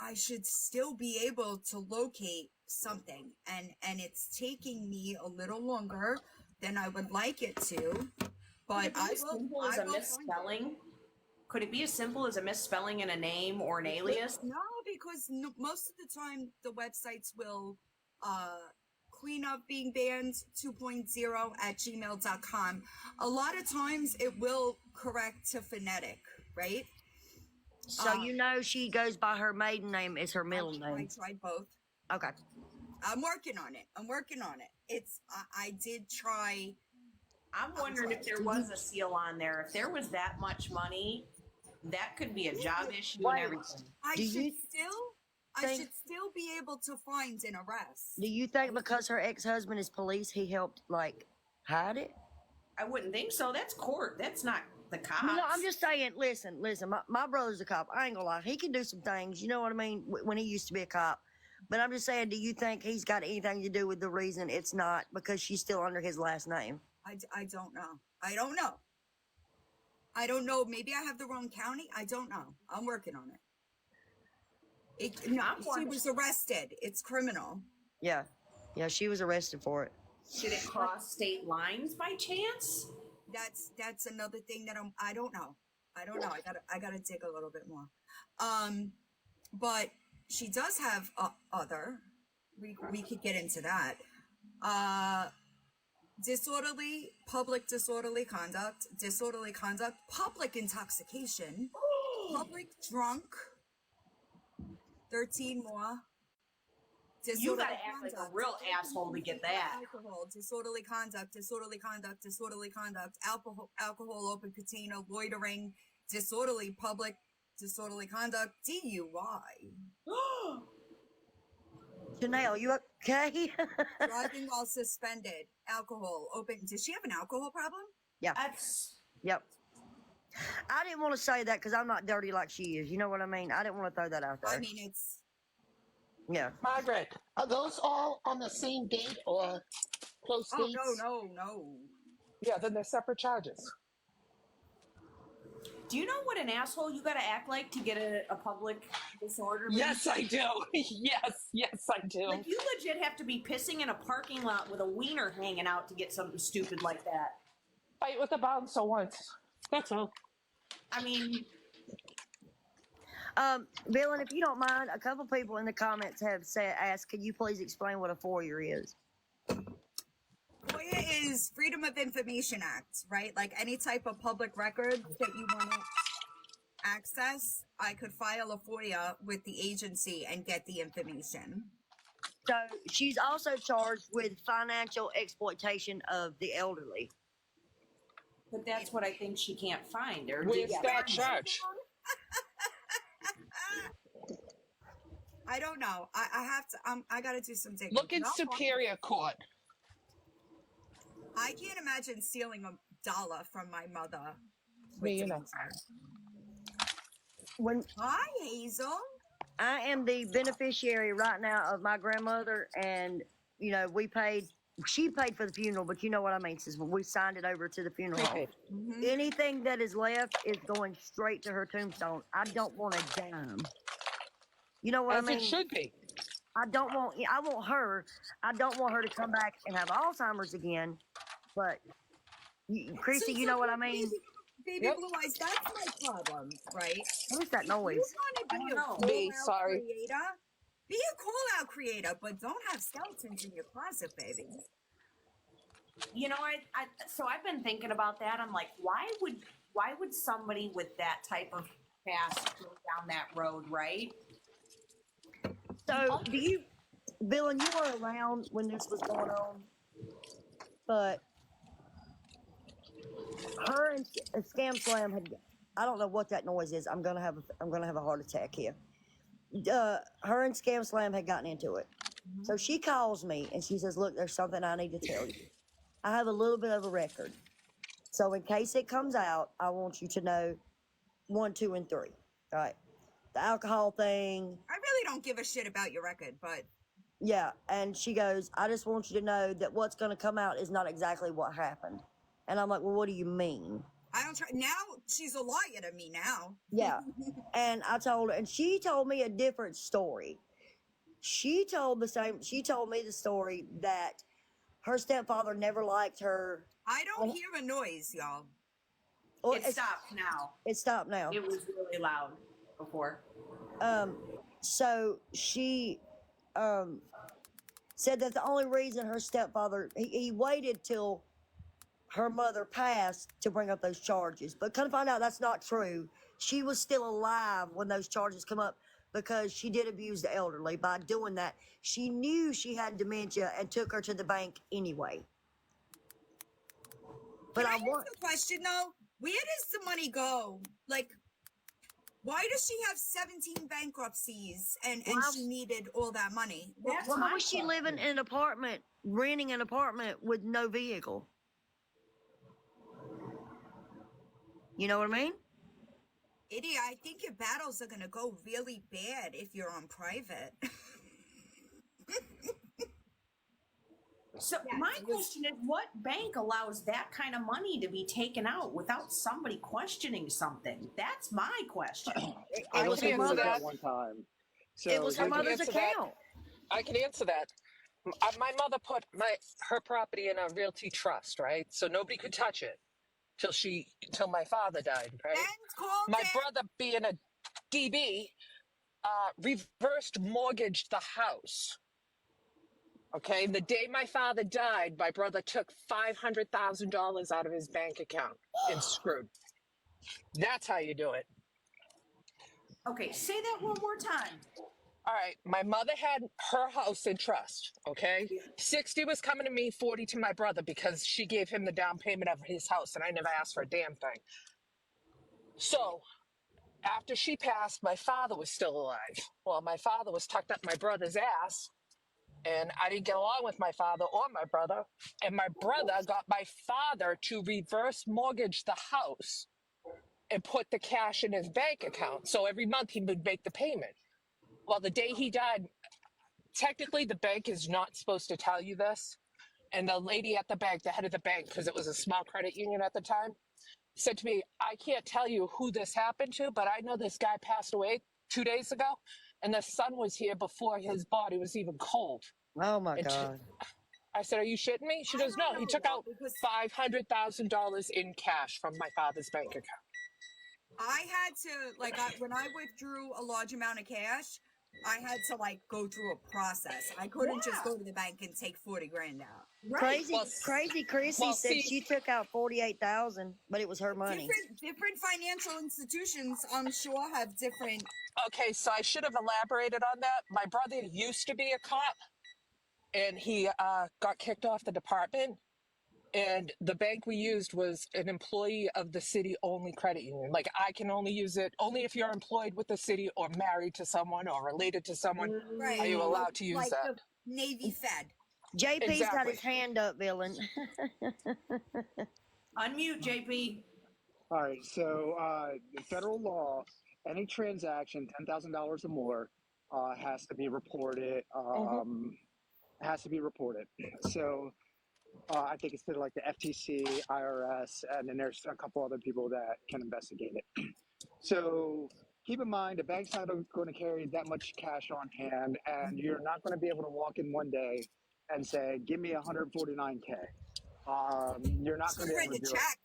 I should still be able to locate something, and it's taking me a little longer than I would like it to. But I will. Simple as I a will find it. misspelling? Could it be as simple as a misspelling in a name or an alias? No, because most of the time the websites will clean up being banned 2.0 at gmail.com. A lot of times it will correct to phonetic, right? So she goes by her maiden name is her middle I name. tried both. Okay. I'm working on it. I did try I'm wondering if there was a seal on there. If there was that much money, that could be a job issue and Wait. everything. I Do should you think- still be able to find an arrest. Do you think because her ex-husband is police, he helped like hide it? I wouldn't think so. That's court. That's not the cops. No, I'm just saying. Listen. My brother's a cop. I ain't gonna lie. He can do some things. You know what I mean? When he used to be a cop. But I'm just saying. Do you think he's got anything to do with the reason it's not because she's still under his last name? I don't know. I don't know. I don't know. Maybe I have the wrong county. I don't know. I'm working on it. She was arrested. It's criminal. Yeah. She was arrested for it. Did it cross state lines by chance? That's another thing that I don't know. I gotta dig a little bit more. But she does have other. We could get into that. Public disorderly conduct, public intoxication, public drunk. 13 more. You gotta act like a real asshole to get that. Alcohol, disorderly conduct, alcohol, open container, loitering, disorderly public, disorderly conduct, DUI. Janelle, you okay? Driving while suspended, alcohol, open. Does she have an alcohol problem? Yeah. Yep. I didn't want to say that because I'm not dirty like she is. You know what I mean? I didn't want to throw that out there. I mean, it's. Yeah. Margaret, are those all on the same date or close dates? No. Yeah, then they're separate charges. Do you know what an asshole you gotta act like to get a public disorder? Yes, I do. yes, I do. Like, you legit have to be pissing in a parking lot with a wiener hanging out to get something stupid like that. Fight with a bouncer once. That's all. I mean, Bill, and if you don't mind, a couple people in the comments have asked, can you please explain what a FOIA is? FOIA is Freedom of Information Act, right? Like any type of public record that you want to access, I could file a FOIA with the agency and get the information. So she's also charged with financial exploitation of the elderly. but that's what I think she can't find. Or Where's that charge? I don't know. I have to. I gotta do some digging. Look in Superior Court. I can't imagine stealing $1 from my mother. Me, you know. Hi, Hazel. I am the beneficiary right now of my grandmother, and you know she paid for the funeral, but you know what I mean, since we signed it over to the funeral home. Mm-hmm. Anything that is left is going straight to her tombstone. I don't want a dime. You know what As I mean? it should be. I don't want her to come back and have Alzheimer's again. But Chrissy, you know what I mean? Baby Yep. Blue Eyes, that's my problem, right? What is that noise? You want to be a call-out creator? Be a call-out creator, but don't have skeletons in your closet, baby. You know, so I've been thinking about that. I'm like, why would somebody with that type of past go down that road, right? So Bill, and you were around when this was going on, but her and Scam Slam I don't know what that noise is. I'm gonna have a heart attack here. Her and Scam Slam had gotten into it. Mm-hmm. So she calls me and she says, look, there's something I need to tell you. I have a little bit of a record. So in case it comes out, I want you to know 1, 2, and 3. All right. The alcohol thing. I really don't give a shit about your record, but Yeah. And she goes, I just want you to know that what's going to come out is not exactly what happened. And I'm like, well, what do you mean? I don't try. Now she's a liar to me now. Yeah. And I told her, and she told me a different story. She told me the story that her stepfather never liked her. I don't hear a noise, y'all. Well, It stopped now. It stopped now. It was really loud before. So she said that the only reason her stepfather, he waited till her mother passed to bring up those charges. But come to find out that's not true. She was still alive when those charges come up because she did abuse the elderly. By doing that, she knew she had dementia and took her to the bank anyway. But Can I I want. ask a question though? Where does the money go? Like, why does she have 17 bankruptcies and Why, she needed all that money? That's why my was she living question. in an apartment, renting an apartment with no vehicle? You know what I mean? Idiot, I think your battles are gonna go really bad if you're on private. So my question is, what bank allows that kind of money to be taken out without somebody questioning something? That's my question. I It was can her answer Approved mother. at that. one time. It So was her I here's can mother's answer that. account. I can answer that. My mother put her property in a realty trust, right? So nobody could touch it till my father died, right? And called My it. brother, being a DB, reversed mortgaged the house. Okay, the day my father died, my brother took $500,000 out of his bank account and screwed. That's how you do it. Okay, say that one more time. All right, my mother had her house in trust, okay? 60 was coming to me, 40 to my brother because she gave him the down payment of his house and I never asked for a damn thing. So after she passed, my father was still alive. Well, my father was tucked up my brother's ass and I didn't get along with my father or my brother. And my brother got my father to reverse mortgage the house and put the cash in his bank account. So every month he would make the payment. Well, the day he died, technically the bank is not supposed to tell you this. And the lady at the bank, the head of the bank, because it was a small credit union at the time, said to me, I can't tell you who this happened to, but I know this guy passed away 2 days ago. And the son was here before his body was even cold. Oh my And God. I said, are you shitting me? She I goes, no, don't he know took though, out because $500,000 in cash from my father's bank account. I had to when I withdrew a large amount of cash, I had to go through a process. I couldn't just go to the bank and take 40 grand out. Right. Crazy, Well, crazy Chrissy well, said see, she took out 48,000, but it was her money. Different financial institutions, I'm sure, have different. okay, so I should have elaborated on that. My brother used to be a cop and he got kicked off the department. And the bank we used was an employee of the city only credit union. Like I can only use it only if you're employed with the city or married to someone or related to someone. Right, Are you Mm, allowed to use like that? the Navy Fed. JP's got Exactly. his hand up, villain. Unmute, JP. all right. So federal law, any transaction $10,000 or more has to be reported. Mhm. Has to be reported. So I think it's like the FTC, IRS, and then there's a couple other people that can investigate it. So keep in mind, the bank's not going to carry that much cash on hand, and you're not going to be able to walk in one day and say, "Give me 149K." You're not going Should to be able write to a do it. check.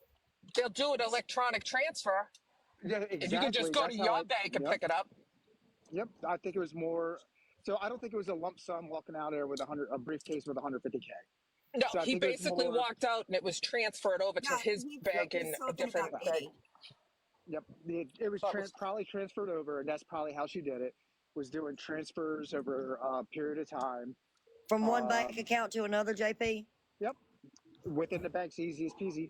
They'll do an electronic transfer. Yeah, If you could just exactly. go to That's how your I. bank and Yep. pick it up. Yep. I think it was more. So I don't think it was a lump sum walking out there with a briefcase with 150K. No, So I he think it was basically more. walked out and it was transferred over No, to his Yep. bank he's in a talking different about bank. Kitty. Yep. It was So it was, probably transferred over, and that's probably how she did it. Was doing transfers over a period of time. From one bank Um, account to another, JP. yep. Within the bank's easy as peasy.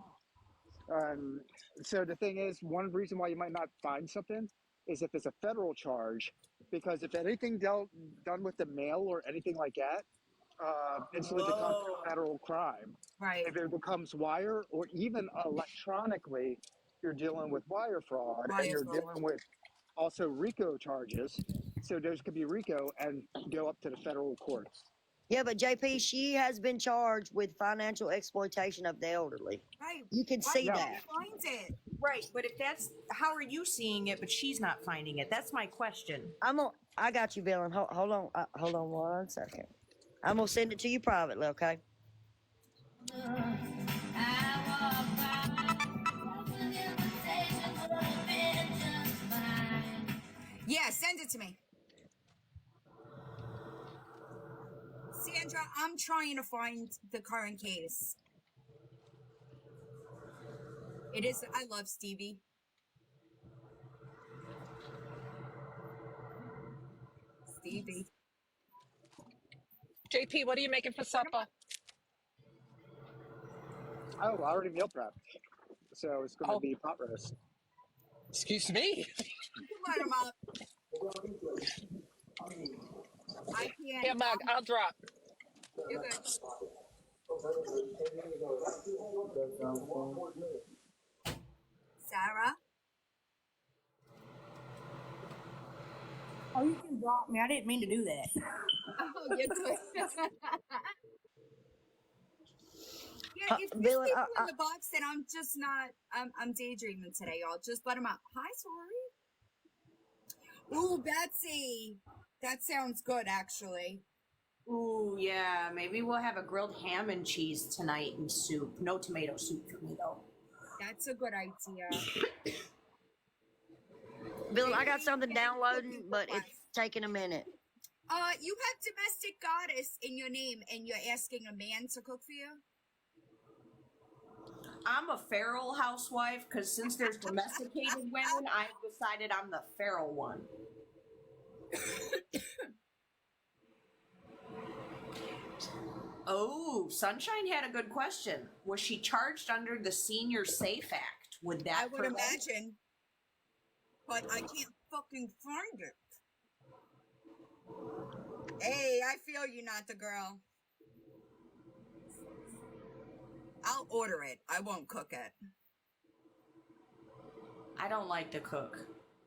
Um, so the thing is, one reason why you might not find something is if it's a federal charge, because if anything done with the mail or anything like that, instantly becomes Whoa. a federal crime. Right. If it becomes wire or even electronically, you're dealing with wire fraud and Wire you're fraud. dealing with also RICO charges. So those could be RICO and go up to the federal courts. Yeah, but JP, she has been charged with financial exploitation of the elderly. Right. You can Why see Yeah. can't that. you find it? Right, but if that's how are you seeing it, but she's not finding it? That's my question. I got you, villain. Hold on. Hold on 1 second. I'm gonna send it to you privately, okay? Yeah, send it to me. Sandra, I'm trying to find the current case. It is, I love Stevie. Stevie. JP, what are you making for supper? Oh, I already meal prepped. So it's going to Oh, be pot roast. excuse me. You can let him up. I can't. Here, Mug, I'll drop. You're good. Sarah? Oh, you can drop me. I didn't mean to do that. Oh, you're good. Yeah, if there's Dylan, people in the box, then I'm just not. I'm daydreaming today, y'all. Just let them up. Hi, Tori. Ooh, Betsy. That sounds good, actually. Ooh, yeah. Maybe we'll have a grilled ham and cheese tonight and soup. No tomato soup for me, though. That's a good idea. Dylan, I got something downloading, but it's taking a minute. You have domestic goddess in your name, and you're asking a man to cook for you? I'm a feral housewife because since there's domesticated women, I've decided I'm the feral one. Oh, Sunshine had a good question. Was she charged under the Senior Safe Act? Would that I would prevent- imagine. But I can't fucking find it. Hey, I feel you, not the girl. I'll order it. I won't cook it. I don't like to cook.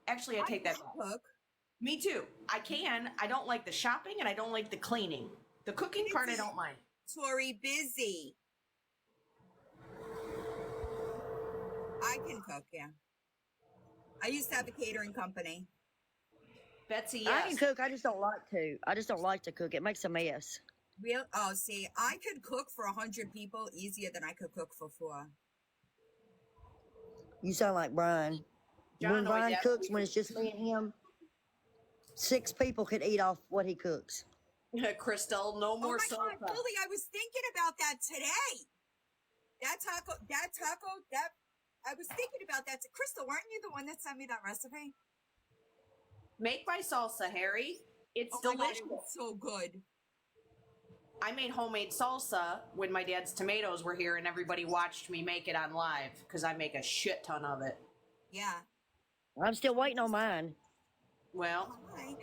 Actually, I take that back. Cook. Me too. I can. I don't like the shopping and I don't like the cleaning. The cooking part I don't mind. Tori, busy. I can cook, yeah. I used to have a catering company. Betsy, I yes. can cook. I just don't like to. I just don't like to cook. It makes a mess. Real? Oh, see, I could cook for 100 people easier than I could cook for 4. You sound like Brian. John When Brian always cooks, asks when it's just me and him, 6 people could eat off what he cooks. Crystal, no Oh more my sofa. God, Lily, I was thinking about that today. I was thinking about that. Crystal, weren't you the one that sent me that recipe? Make my salsa, Harry. It's Oh my God, delicious. it was so good. I made homemade salsa when my dad's tomatoes were here and everybody watched me make it on live because I make a shit ton of it. Yeah. I'm still waiting on mine. Well, Hi.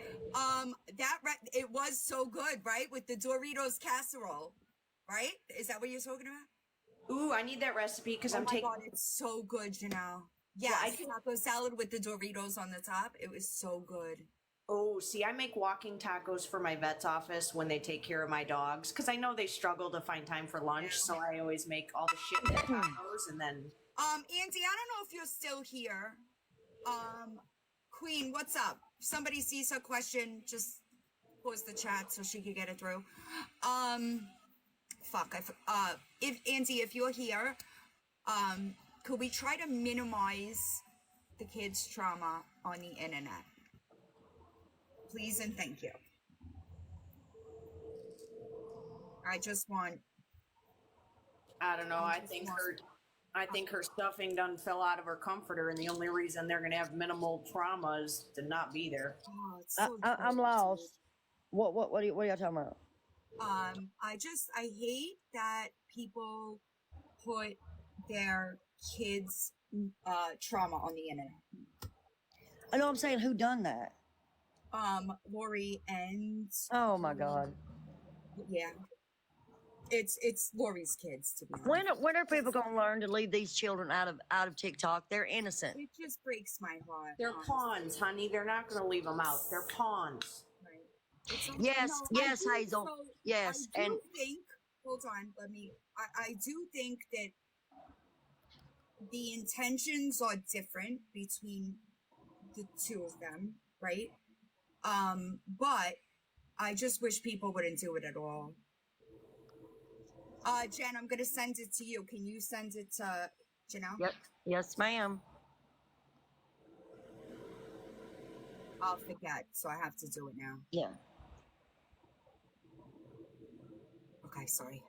It was so good, right? With the Doritos casserole, right? Is that what you're talking about? ooh, I need that recipe because Oh I'm my taking. God, it's so good, you know. Yeah, Yeah, I I can- taco salad with the Doritos on the top. It was so good. Oh, see, I make walking tacos for my vet's office when they take care of my dogs because I know they struggle to find time for lunch. Yeah. So I always make all the shit tacos and then. Andy, I don't know if you're still here. Queen, what's up? If somebody sees her question, just pause the chat so she could get it through. If Andy, if you're here, could we try to minimize the kids' trauma on the internet? Please and thank you. I just want. I don't know. I think her stuffing done fell out of her comforter, and the only reason they're gonna have minimal trauma is to not be there. Oh, it's so I'm good. lost. What are y'all talking about? I hate that people put their kids' trauma on the internet. I know I'm saying who done that. Lori and Oh my God. yeah, it's Lori's kids, to be honest. When are people gonna learn to leave these children out of TikTok? They're innocent. It just breaks my heart. They're honestly. pawns, honey. They're not gonna leave them out. They're pawns. Right. It's okay. Yes, No, I yes, do- Hazel. so Yes, I do and think. Hold on, I do think that the intentions are different between the two of them, right? But I just wish people wouldn't do it at all. Jen, I'm gonna send it to you. Can you send it to Janelle? yep, yes, ma'am. I'll forget, so I have to do it now. Yeah. Okay, sorry.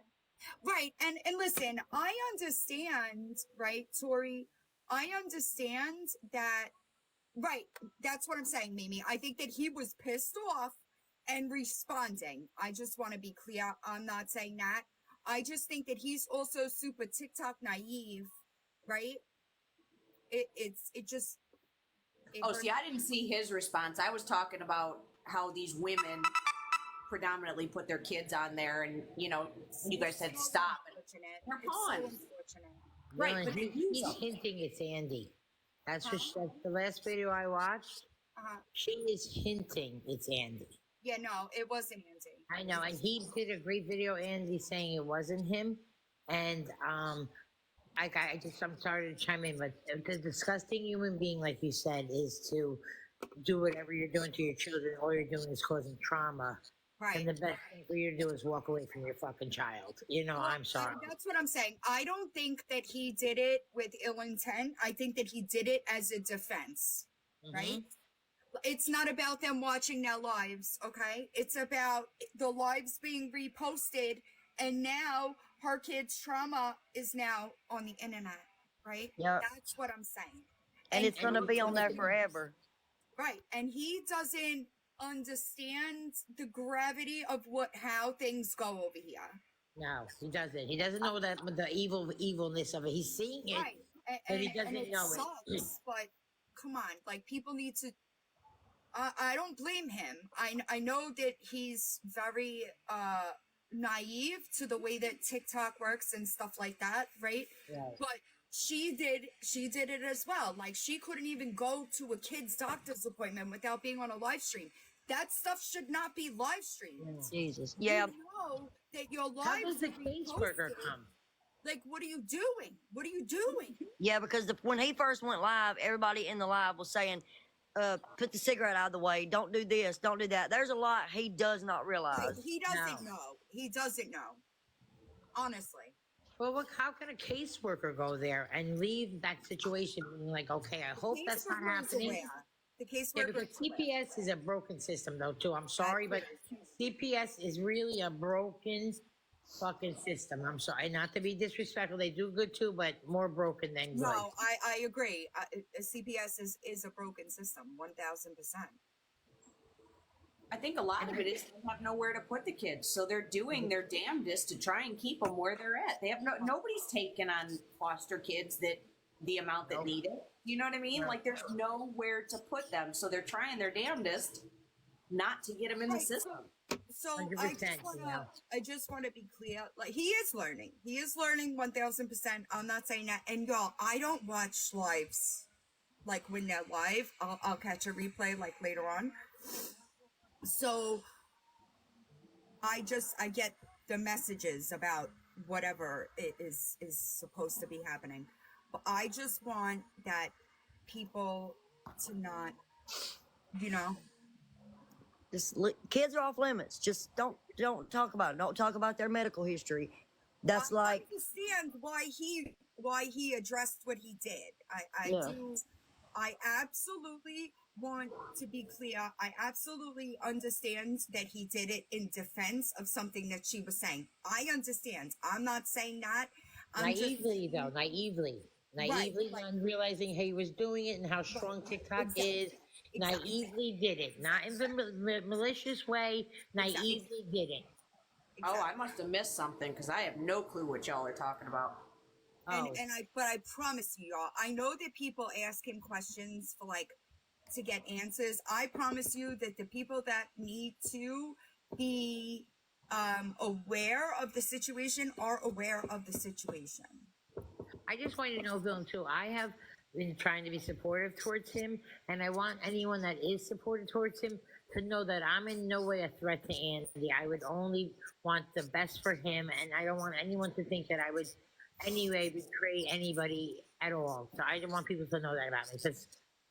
Right, and listen, I understand, right, Tori? I understand that, right, that's what I'm saying, Mimi. I think that he was pissed off and responding. I just want to be clear. I'm not saying that. I just think that he's also super TikTok naive, right? It just it Oh, hurts. see, I didn't see his response. I was talking about how these women predominantly put their kids on there, and you know, you guys said stop. Unfortunate. They're It's so pawns. unfortunate. Right, No, but and they use he's them. hinting it's Andy. That's Huh? what the last video I watched. Uh-huh. She is hinting it's Andy. Yeah, no, it wasn't Andy. I know, and he did a great video, Andy, saying it wasn't him. And I'm sorry to chime in, but the disgusting human being, like you said, is to do whatever you're doing to your children. All you're doing is causing trauma. Right. And the best thing for you to do is walk away from your fucking child. You know, Well, I'm sorry. That's what I'm saying. I don't think that he did it with ill intent. I think that he did it as a defense, right? It's not about them watching their lives, okay? It's about the lives being reposted, and now her kid's trauma is now on the internet, right? Yep. That's what I'm saying. And it's going to be on there forever. Right. And he doesn't understand the gravity of how things go over here. No, he doesn't. He doesn't know that the evilness of it. He's seeing it, Right. but he doesn't it know it. sucks, but come on, like people need to. I don't blame him. I know that he's very naive to the way that TikTok works and stuff like that, right? Right. But she did it as well. Like she couldn't even go to a kid's doctor's appointment without being on a live stream. That stuff should not be live streamed. Jesus. Yeah. You know that your live. How does the caseworker come? Like, what are you doing? What are you doing? Yeah, because when he first went live, everybody in the live was saying, put the cigarette out of the way. Don't do this. Don't do that. There's a lot he does not realize. He doesn't know. He doesn't know. Honestly. Well, how can a caseworker go there and leave that situation being like, okay, I hope that's not happening? The caseworker. Yeah, because CPS is a broken system, though, too. I'm sorry, but CPS is really a broken fucking system. I'm sorry, not to be disrespectful. They do good, too, but more broken than good. No, I agree. CPS is a broken system, 1,000%. I think a lot of it is they have nowhere to put the kids, so they're doing their damnedest to try and keep them where they're at. They have nobody's taken on foster kids that the amount that need it. You know what I mean? Like there's nowhere to put them, so they're trying their damnedest not to get them in the system. So 100%, I just want to be clear. Like he is learning. He is learning 1,000%. I'm not saying that. And y'all, I don't watch lives like when they're live. I'll catch a replay like later on. So I get the messages about whatever it is supposed to be happening. But I just want that people to not, Kids are off limits. Just don't talk about it. Don't talk about their medical history. That's I understand why he addressed what he did. I do. I absolutely want to be clear. I absolutely understand that he did it in defense of something that she was saying. I understand. I'm not saying that. Naively, Right. not realizing he was doing it and how strong TikTok is. Naively did it, not in the malicious way. Naively did it. Oh, I must have missed something because I have no clue what y'all are talking about. But I promise you, y'all, I know that people ask him questions for to get answers. I promise you that the people that need to be aware of the situation are aware of the situation. I just want you to know, Bill, too, I have been trying to be supportive towards him, and I want anyone that is supportive towards him to know that I'm in no way a threat to Andy. I would only want the best for him, and I don't want anyone to think that I would anyway betray anybody at all. So I don't want people to know that about me, because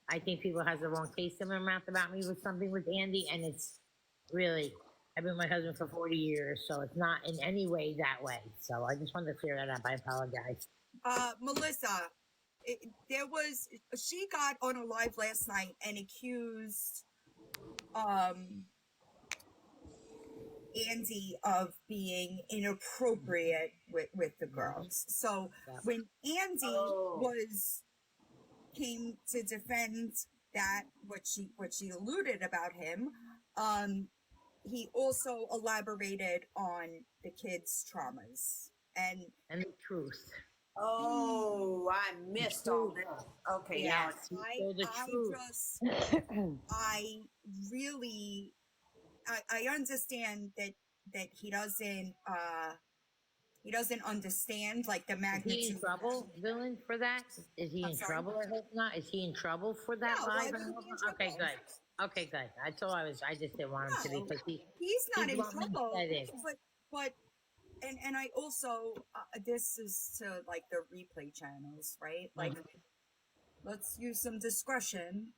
I think people have the wrong taste in their mouth about me with something with Andy, and it's really, I've been with my husband for 40 years, so it's not in any way that way. So I just wanted to clear that up. I apologize. Melissa, she got on a live last night and accused Andy of being inappropriate with the girls. So when Andy came to defend that, what she alluded about him, he also elaborated on the kids' traumas and And the truth. Oh, I missed all that. Okay, now yes, it's The truth. I really, I understand that he doesn't understand like the Is he magnitude. in trouble, villain, for that? Is he I'm in sorry? trouble? I hope not. Is he in trouble for that No, why live? would he be in Okay, trouble? good. Okay, good. That's all I just didn't want him to be, No, because he's not he's in what Minnie trouble. said is. But and I also this is to like the replay channels, right? Like, let's use some discretion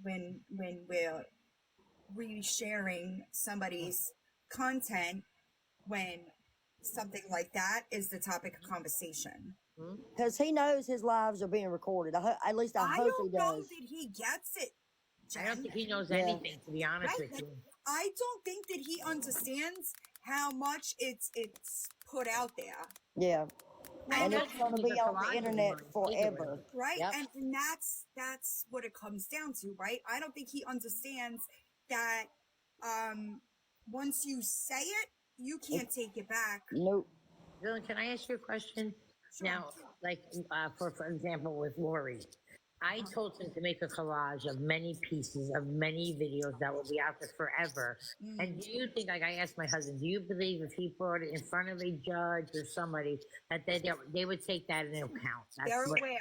when we're resharing somebody's content when something like that is the topic of conversation. Because he knows his lives are being recorded. At least I hope he don't know does. that he gets it, I don't Jen. think he knows Yeah. anything, to be honest Right? with you. I don't think that he understands how much it's put out there. Yeah. And Well, it's going to he's be a on the collage internet designer, forever. Right? Yep. And that's what it comes down to, right? I don't think he understands that once you say it, you can't take it back. Nope. Dylan, can I ask you a question? Sure. Now, like, for example, with Lori, I told him to make a collage of many pieces of many videos that will be out there forever. And do you think, like I asked my husband, do you believe if he brought it in front of a judge or somebody that they would take that into account? They're what- aware.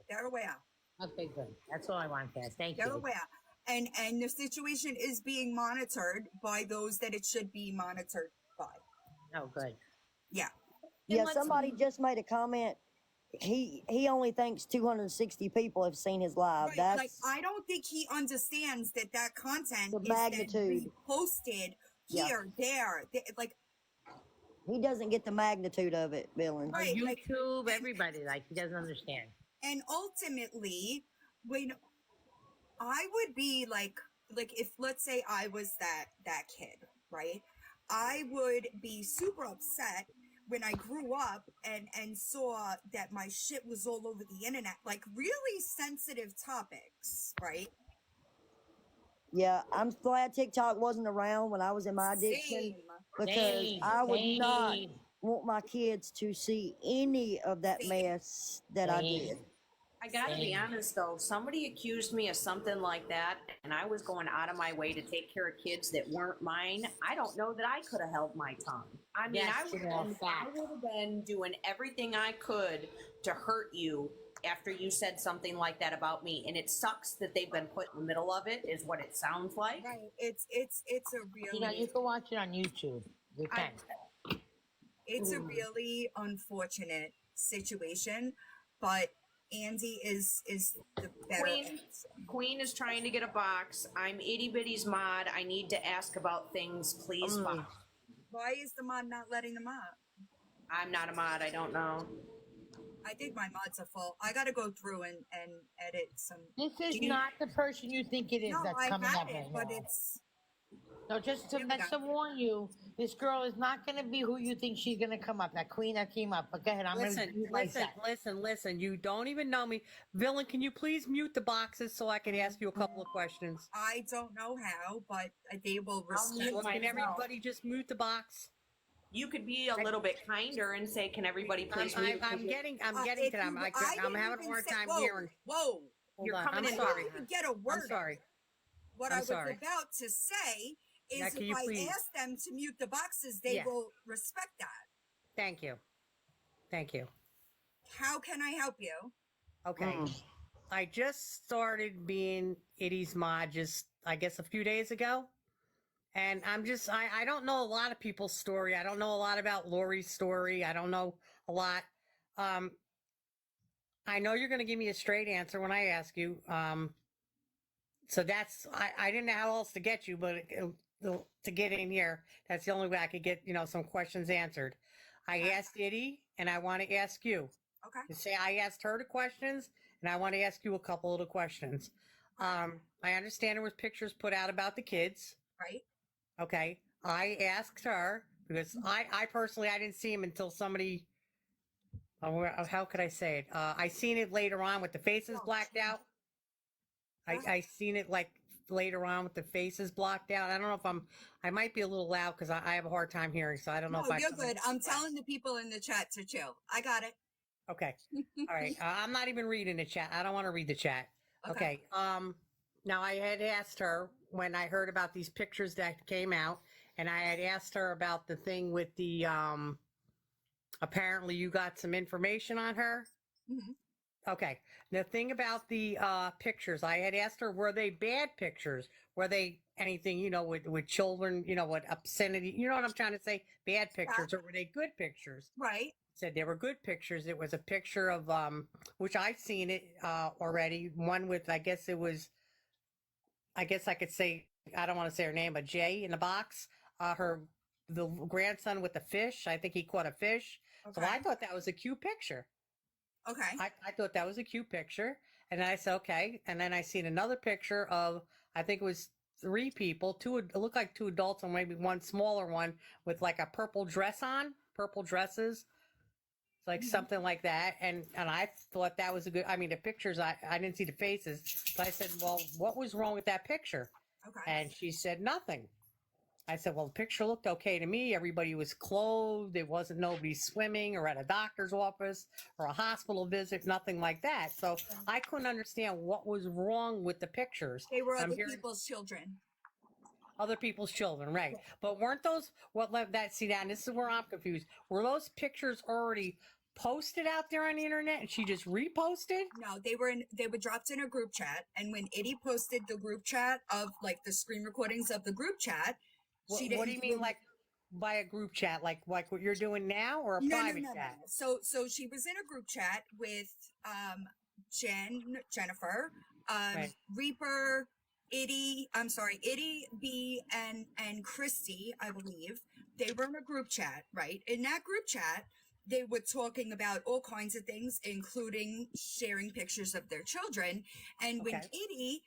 They're aware. Okay, good. That's all I want to ask. Thank They're you. aware. And the situation is being monitored by those that it should be monitored by. Oh, good. Yeah. Yeah, let's- somebody just made a comment. He only thinks 260 people have seen his live. Right. That's Like, I don't think he understands that content The is then magnitude. posted Yeah. here, there. Like, he doesn't get the magnitude of it, Villain. On Right, like- YouTube, everybody, like, he doesn't understand. and ultimately, when I would be like if, let's say, I was that kid, right? I would be super upset when I grew up and saw that my shit was all over the internet, like really sensitive topics, right? Yeah, I'm glad TikTok wasn't around when I was in my addiction Same. because Same, I would not same. want my kids to see any of that Same. mess that I Same. did. I gotta be Same. honest though, somebody accused me of something like that, and I was going out of my way to take care of kids that weren't mine. I don't know that I could have held my tongue. I mean, Yes, I would Janelle, have fact. been doing everything I could to hurt you after you said something like that about me, and it sucks that they've been put in the middle of it. Is what it sounds like. Right. It's a You know, really you can watch it on YouTube. You can. it's a really unfortunate situation, but Andy is the better Queen is trying to get a box. I'm itty bitty's mod. I need to ask about things, please. Box. Why is the mod not letting them up? I'm not a mod. I don't know. I think my mods are full. I gotta go through and edit some. This is not the person you think it is No, that's I coming had up it, right but now. it's No, just Here we that's go. to warn you, this girl is not going to be who you think she's going to come up. That queen that came up. But go ahead, I'm going to Listen, mute myself. listen. You don't even know me. Villain, can you please mute the boxes so I can ask you a couple of questions? I don't know how, but they will I'll respect. mute Well, can myself. everybody just mute the box? You could be a little bit kinder and say, "Can everybody please mute?" I'm getting If to them. you- I'm didn't having a even hard say- time whoa, hearing. Whoa! Hold You're on. coming I'm in I sorry. didn't even get a word. I'm sorry. What I'm I was sorry. about to say is, Yeah, can if you I please- ask them to mute the boxes, they Yeah. will respect that. Thank you. Thank you. How can I help you? Okay. I just started being Itty's mod just, I guess, a few days ago. And I don't know a lot of people's story. I don't know a lot about Lori's story. I don't know a lot. I know you're going to give me a straight answer when I ask you. So I didn't know how else to get you, but to get in here, that's the only way I could get, some questions answered. I asked Itty and I want to ask you. Okay. You say I asked her the questions and I want to ask you a couple of the questions. I understand there was pictures put out about the kids. Right. Okay. I asked her because I personally, I didn't see him until somebody, how could I say it? I seen it later on with the faces blacked out. I seen it like later on with the faces blocked out. I don't know if I might be a little loud because I have a hard time hearing, so I don't know No, if you're good. I'm telling the people in the chat to chill. I got it. Okay. All right. I'm not even reading the chat. I don't want to read the chat. Okay. Now I had asked her when I heard about these pictures that came out, and I had asked her about the thing with the, apparently you got some information on her. Mhm. Okay. The thing about the pictures, I had asked her, were they bad pictures? Were they anything, with children, with obscenity? You know what I'm trying to say? Bad pictures, or were they good pictures? Right. Said they were good pictures. It was a picture of, which I've seen it already. One with, I guess I could say, I don't want to say her name, but Jay in the box. The grandson with the fish. I think he caught a fish. So Okay. I thought that was a cute picture. Okay. I thought that was a cute picture. And then I said, okay. And then I seen another picture of, I think it was 3 people, it looked like 2 adults and maybe one smaller one with like a purple dress on, purple dresses, like something like that. And I thought that was a good, I mean, the pictures, I didn't see the faces, but I said, well, what was wrong with that picture? Okay. And she said, nothing. I said, well, the picture looked okay to me. Everybody was clothed. There wasn't nobody swimming or at a doctor's office or a hospital visit, nothing like that. So I couldn't understand what was wrong with the pictures. They were I'm other hearing people's children. other people's children, right? But weren't those what led that? See, now this is where I'm confused. Were those pictures already posted out there on the internet and she just reposted? No, they were dropped in a group chat, and when Itty posted the group chat of like the screen recordings of the group chat, What, she didn't. what do you mean, like by a group chat, like what you're doing now, or a private chat? So she was in a group chat with Jennifer, Right. Reaper, Itty B, and Christy, I believe. They were in a group chat, right? In that group chat, they were talking about all kinds of things, including sharing pictures of their children. And when Okay. Itty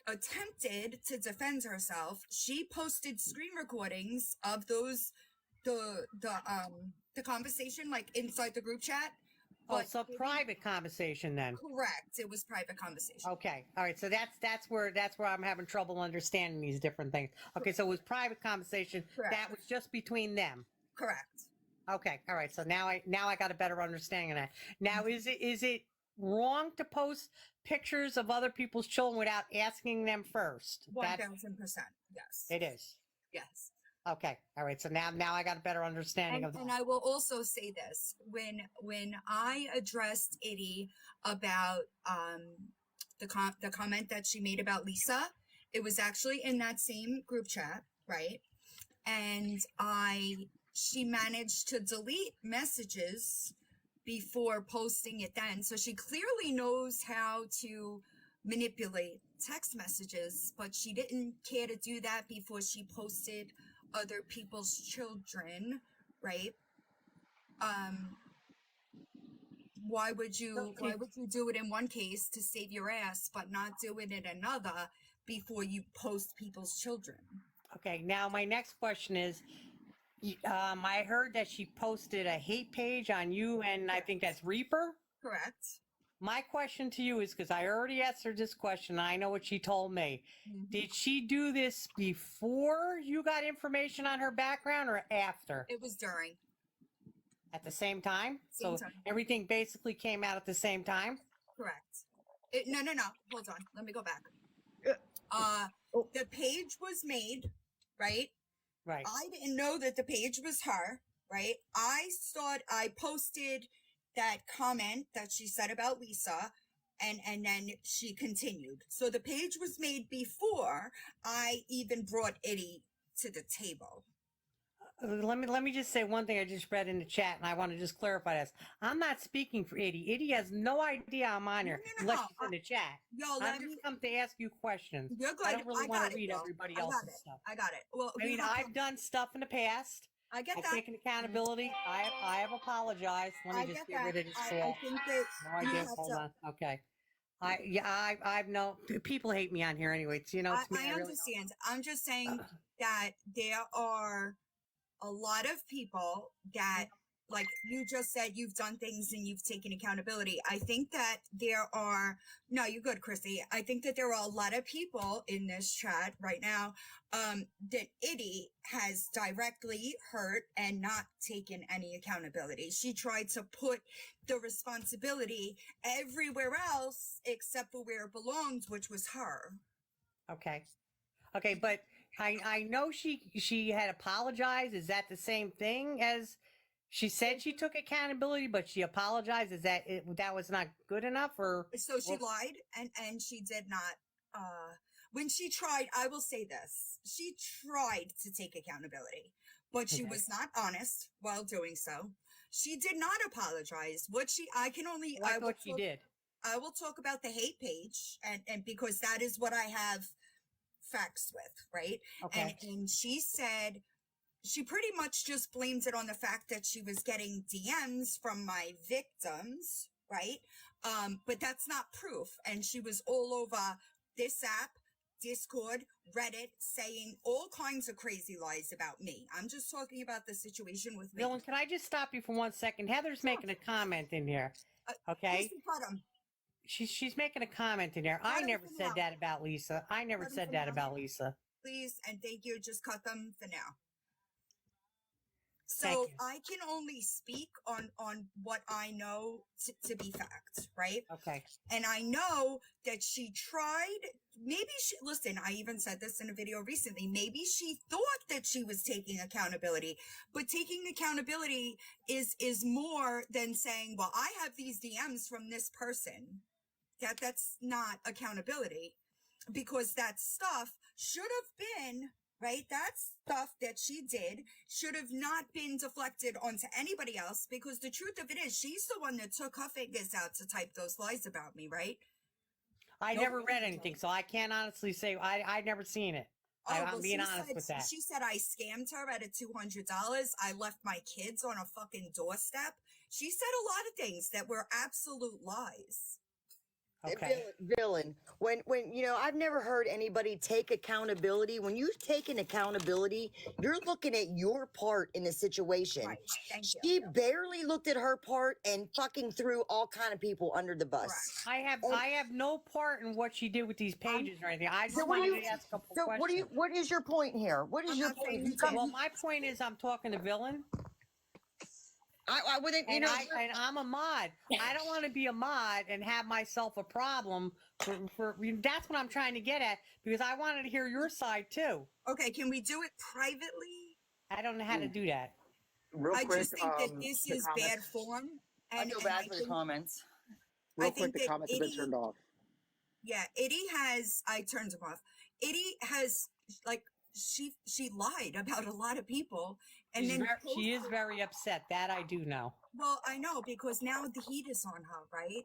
attempted to defend herself, she posted screen recordings of those the conversation like inside the group chat. Oh, But so private conversation then. correct, it was private conversation. Okay. All right. So that's where I'm having trouble understanding these different things. Okay. So it was private conversation. Correct. That was just between them. Correct. Okay. All right. So now I got a better understanding of that. Now, is it wrong to post pictures of other people's children without asking them first? 1000%. Yes. It is. Yes. Okay. All right. So now I got a better understanding of that. And I will also say this: when I addressed Itty about the comment that she made about Lisa, it was actually in that same group chat, right? And she managed to delete messages before posting it then, so she clearly knows how to manipulate text messages, but she didn't care to do that before she posted other people's children, right? Why would you do it in one case to save your ass, but not do it in another before you post people's children? Okay. Now my next question is, I heard that she posted a hate page on you, and I think that's Reaper. Correct. My question to you is, because I already asked her this question, I know what she told me. Did she do this before you got information on her background or after? It was during. At the same time? Same So time. everything basically came out at the same time? Correct. No. Hold on. Let me go back. The page was made, right? Right. I didn't know that the page was her, right? I posted that comment that she said about Lisa, and then she continued. So the page was made before I even brought Itty to the table. Let me just say one thing I just read in the chat, and I want to just clarify this. I'm not speaking for Itty. Itty has no idea I'm on here unless she's in the chat. I'm just come to ask you questions. You're good. I don't really want got to it, read Will. everybody I got else's it. stuff. I got it. Well, I mean, I've done stuff in the past. I get I've that. taken accountability. I have apologized. Let me I just get get rid of this that. call. I think that No, I you did. have Hold to- on. Okay. I've no people hate me on here anyway. It's, it's me. I really understand. I'm just saying that there are a lot of people that like you just said, you've done things and you've taken accountability. I think that there are, no, you're good, Chrissy. I think that there are a lot of people in this chat right now that Itty has directly hurt and not taken any accountability. She tried to put the responsibility everywhere else except for where it belonged, which was her. Okay. Okay, but I know she had apologized. Is that the same thing as she said she took accountability, but she apologized? Is that that was not good enough, or So she lied and she did not when she tried, I will say this, she tried to take accountability, but she was not honest while doing so. She did not apologize. I thought she did. I will talk about the hate page and because that is what I have facts with, right? Okay. And she said she pretty much just blames it on the fact that she was getting DMs from my victims, right? But that's not proof. And she was all over this app, Discord, Reddit, saying all kinds of crazy lies about me. I'm just talking about the situation with me. Dylan, can I just stop you for 1 second? Heather's making a comment in here. Okay. She's making a comment in there. I never said that about Lisa. I never said that about Lisa. Please and thank you. Just cut them for now. So I can only speak on what I know to be fact, right? Okay. And I know that she tried, listen, I even said this in a video recently, maybe she thought that she was taking accountability, but taking accountability is more than saying, well, I have these DMs from this person. That's not accountability, because that stuff should have been, right? That stuff that she did should have not been deflected onto anybody else, because the truth of it is she's the one that took her fingers out to type those lies about me, right? I never read anything, so I can't honestly say I've never seen it. I'm being honest with that. She said I scammed her out of $200. I left my kids on a fucking doorstep. She said a lot of things that were absolute lies. Okay. Villain, when I've never heard anybody take accountability. When you've taken accountability, you're looking at your part in the situation. Right. Thank you. She barely looked at her part and fucking threw all kind of people under the bus. Correct. I have no part in what she did with these pages or anything. I just wanted to ask a couple questions. What is your point here? What is your point? Well, my point is I'm talking to Villain. I wouldn't, and I'm a mod. I don't want to be a mod and have myself a problem for that's what I'm trying to get at, because I wanted to hear your side too. Okay, can we do it privately? I don't know how to do that. I just think that this is bad form. I feel bad for the comments. Real quick, the comments have been turned off. Yeah, I turned them off. Itty has, like, she lied about a lot of people, and she is very upset. That I do know. Well, I know, because now the heat is on her, right?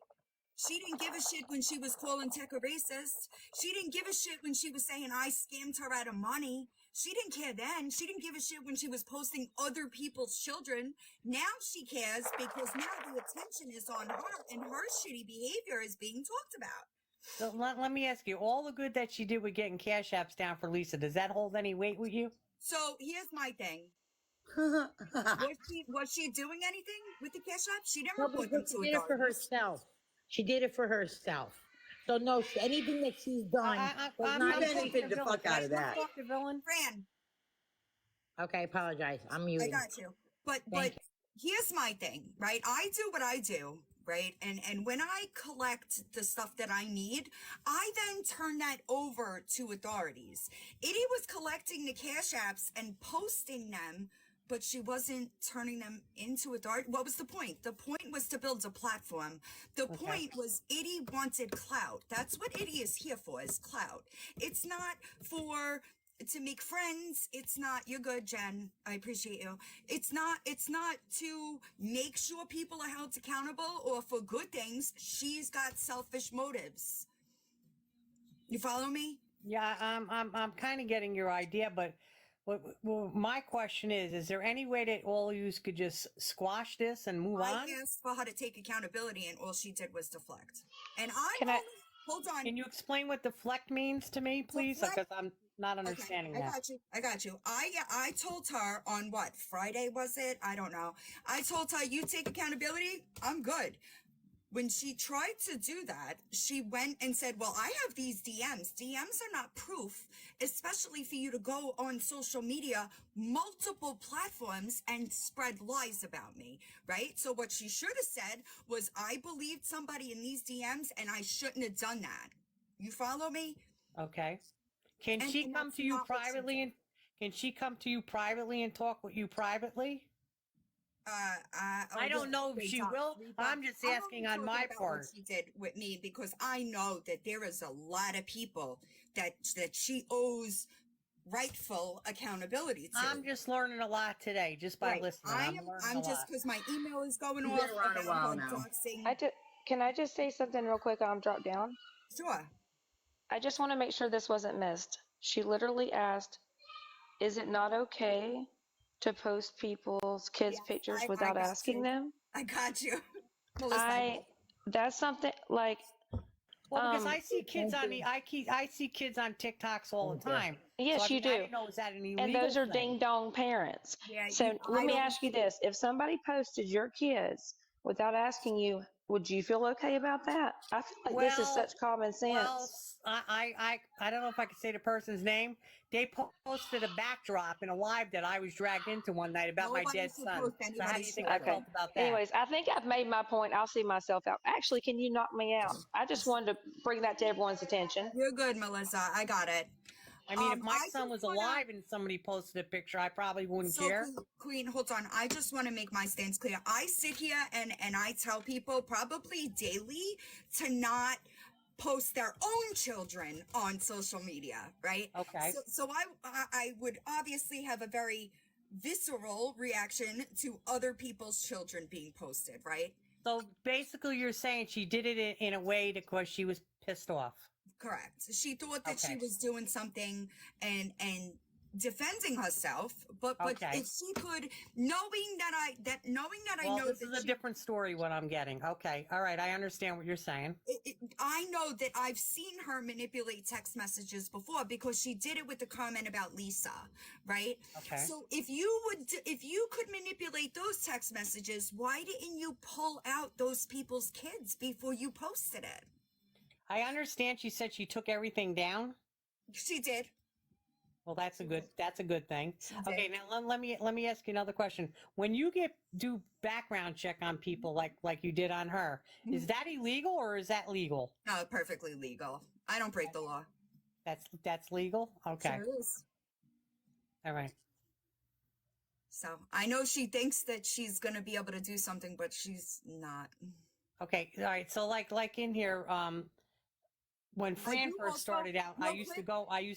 She didn't give a shit when she was calling Tech a racist. She didn't give a shit when she was saying I scammed her out of money. She didn't care then. She didn't give a shit when she was posting other people's children. Now she cares, because now the attention is on her and her shitty behavior is being talked about. So let me ask you, all the good that she did with getting cash apps down for Lisa, does that hold any weight with you? So here's my thing. was she doing anything with the cash app? She never put them to She did it for herself. She did it for herself. So no, anything that she's done. I'm benefiting the fuck out of that. Fran. Okay, I apologize. I'm muting. I got you. But here's my thing, right? I do what I do, right? And when I collect the stuff that I need, I then turn that over to authorities. Itty was collecting the cash apps and posting them, but she wasn't turning them into authority. What was the point? The point was to build a platform. The point was Itty wanted clout. That's what Itty is here for, is clout. It's not to make friends. It's not, you're good, Jen. I appreciate you. It's not to make sure people are held accountable or for good things. She's got selfish motives. You follow me? Yeah, I'm kind of getting your idea, but well, my question is there any way that all of you could just squash this and move on? I asked for her to take accountability, and all she did was deflect. And hold on. Can you explain what deflect means to me, please? Because not Okay, understanding I that. got you. I got you. I told her on what Friday was it? I don't know. I told her you take accountability. I'm good. When she tried to do that, she went and said, well, I have these DMs. DMs are not proof, especially for you to go on social media, multiple platforms, and spread lies about me, right? So what she should have said was, I believed somebody in these DMs and I shouldn't have done that. You follow me? Okay. Can she come That's to you not what she privately did. and can she come to you privately and talk with you privately? I don't know if she will. I'm just I'm asking only on my talking about what part. she did with me because I know that there is a lot of people that she owes rightful accountability to. I'm just learning a lot today just by Right. listening. I'm learning a I'm just lot. because my email is going You've off been around a about while her now. doxing. Can I just say something real quick? I'm dropped down. Sure. I just want to make sure this wasn't missed. She literally asked, "Is it not okay to post people's kids' Yes, pictures I without got asking you. them?" I got you. Melissa. That's something like, Well, because I see kids on I see kids on TikToks all the time. yes, So I you mean, I do. didn't know, is that an illegal And those are thing? ding dong parents. Yeah, So let me ask you this. If somebody posted your kids without asking you, would you feel okay about that? I feel like this is such common sense. I don't know if I could say the person's name. They posted a backdrop in a live that I was dragged into one night about my Nobody dead should son. post So how do you anybody's think I children. felt about that? Anyways, I think I've made my point. I'll see myself out. Actually, can you knock me out? I just wanted to bring that to everyone's attention. You're good, Melissa. I got it. I mean, if my I son just was alive and somebody posted a picture, I probably wouldn't So care. Queen, hold on. I just want to make my stance clear. I sit here and I tell people probably daily to not post their own children on social media, right? Okay. So I would obviously have a very visceral reaction to other people's children being posted, right? So basically, you're saying she did it in a way because she was pissed off. Correct. She thought that she Okay. was doing something and defending herself, but Okay. if she could, knowing that I Well, know this that is a she, different story. What I'm getting. Okay. All right. I understand what you're saying. I know that I've seen her manipulate text messages before because she did it with the comment about Lisa, right? Okay. So if you could manipulate those text messages, why didn't you pull out those people's kids before you posted it? I understand. She said she took everything down. She did. Well, that's a good thing. Okay, now let me ask you another question. When you do background check on people like you did on her, is that illegal or is that legal? No, perfectly legal. I don't break the law. That's legal? Okay. Sure is. All right. So I know she thinks that she's gonna be able to do something, but she's not. Okay. All right. So like in here, when Fran do first also- started out, I real used quick-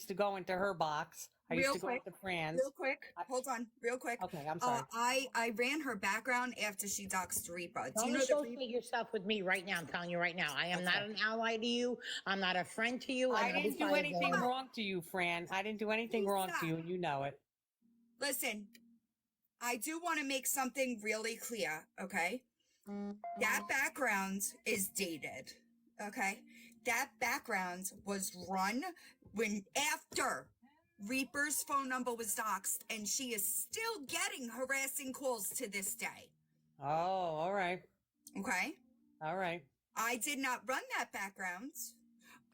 to go into her box. I used Real to go quick, into Fran's. real quick. Hold on, real quick. Okay, I'm sorry. I ran her background after she doxed Reaper. Do Don't you know that associate yourself with me right now. I'm telling you right now. I am not an ally to you. I'm not a friend to you. I I'm not didn't do beside anything you. wrong to you, Fran. I didn't do anything wrong to you, and you know it. Listen, I do want to make something really clear, okay? That background is dated, okay? That background was run after Reaper's phone number was doxed, and she is still getting harassing calls to this day, Oh, all right. okay? All right. I did not run that background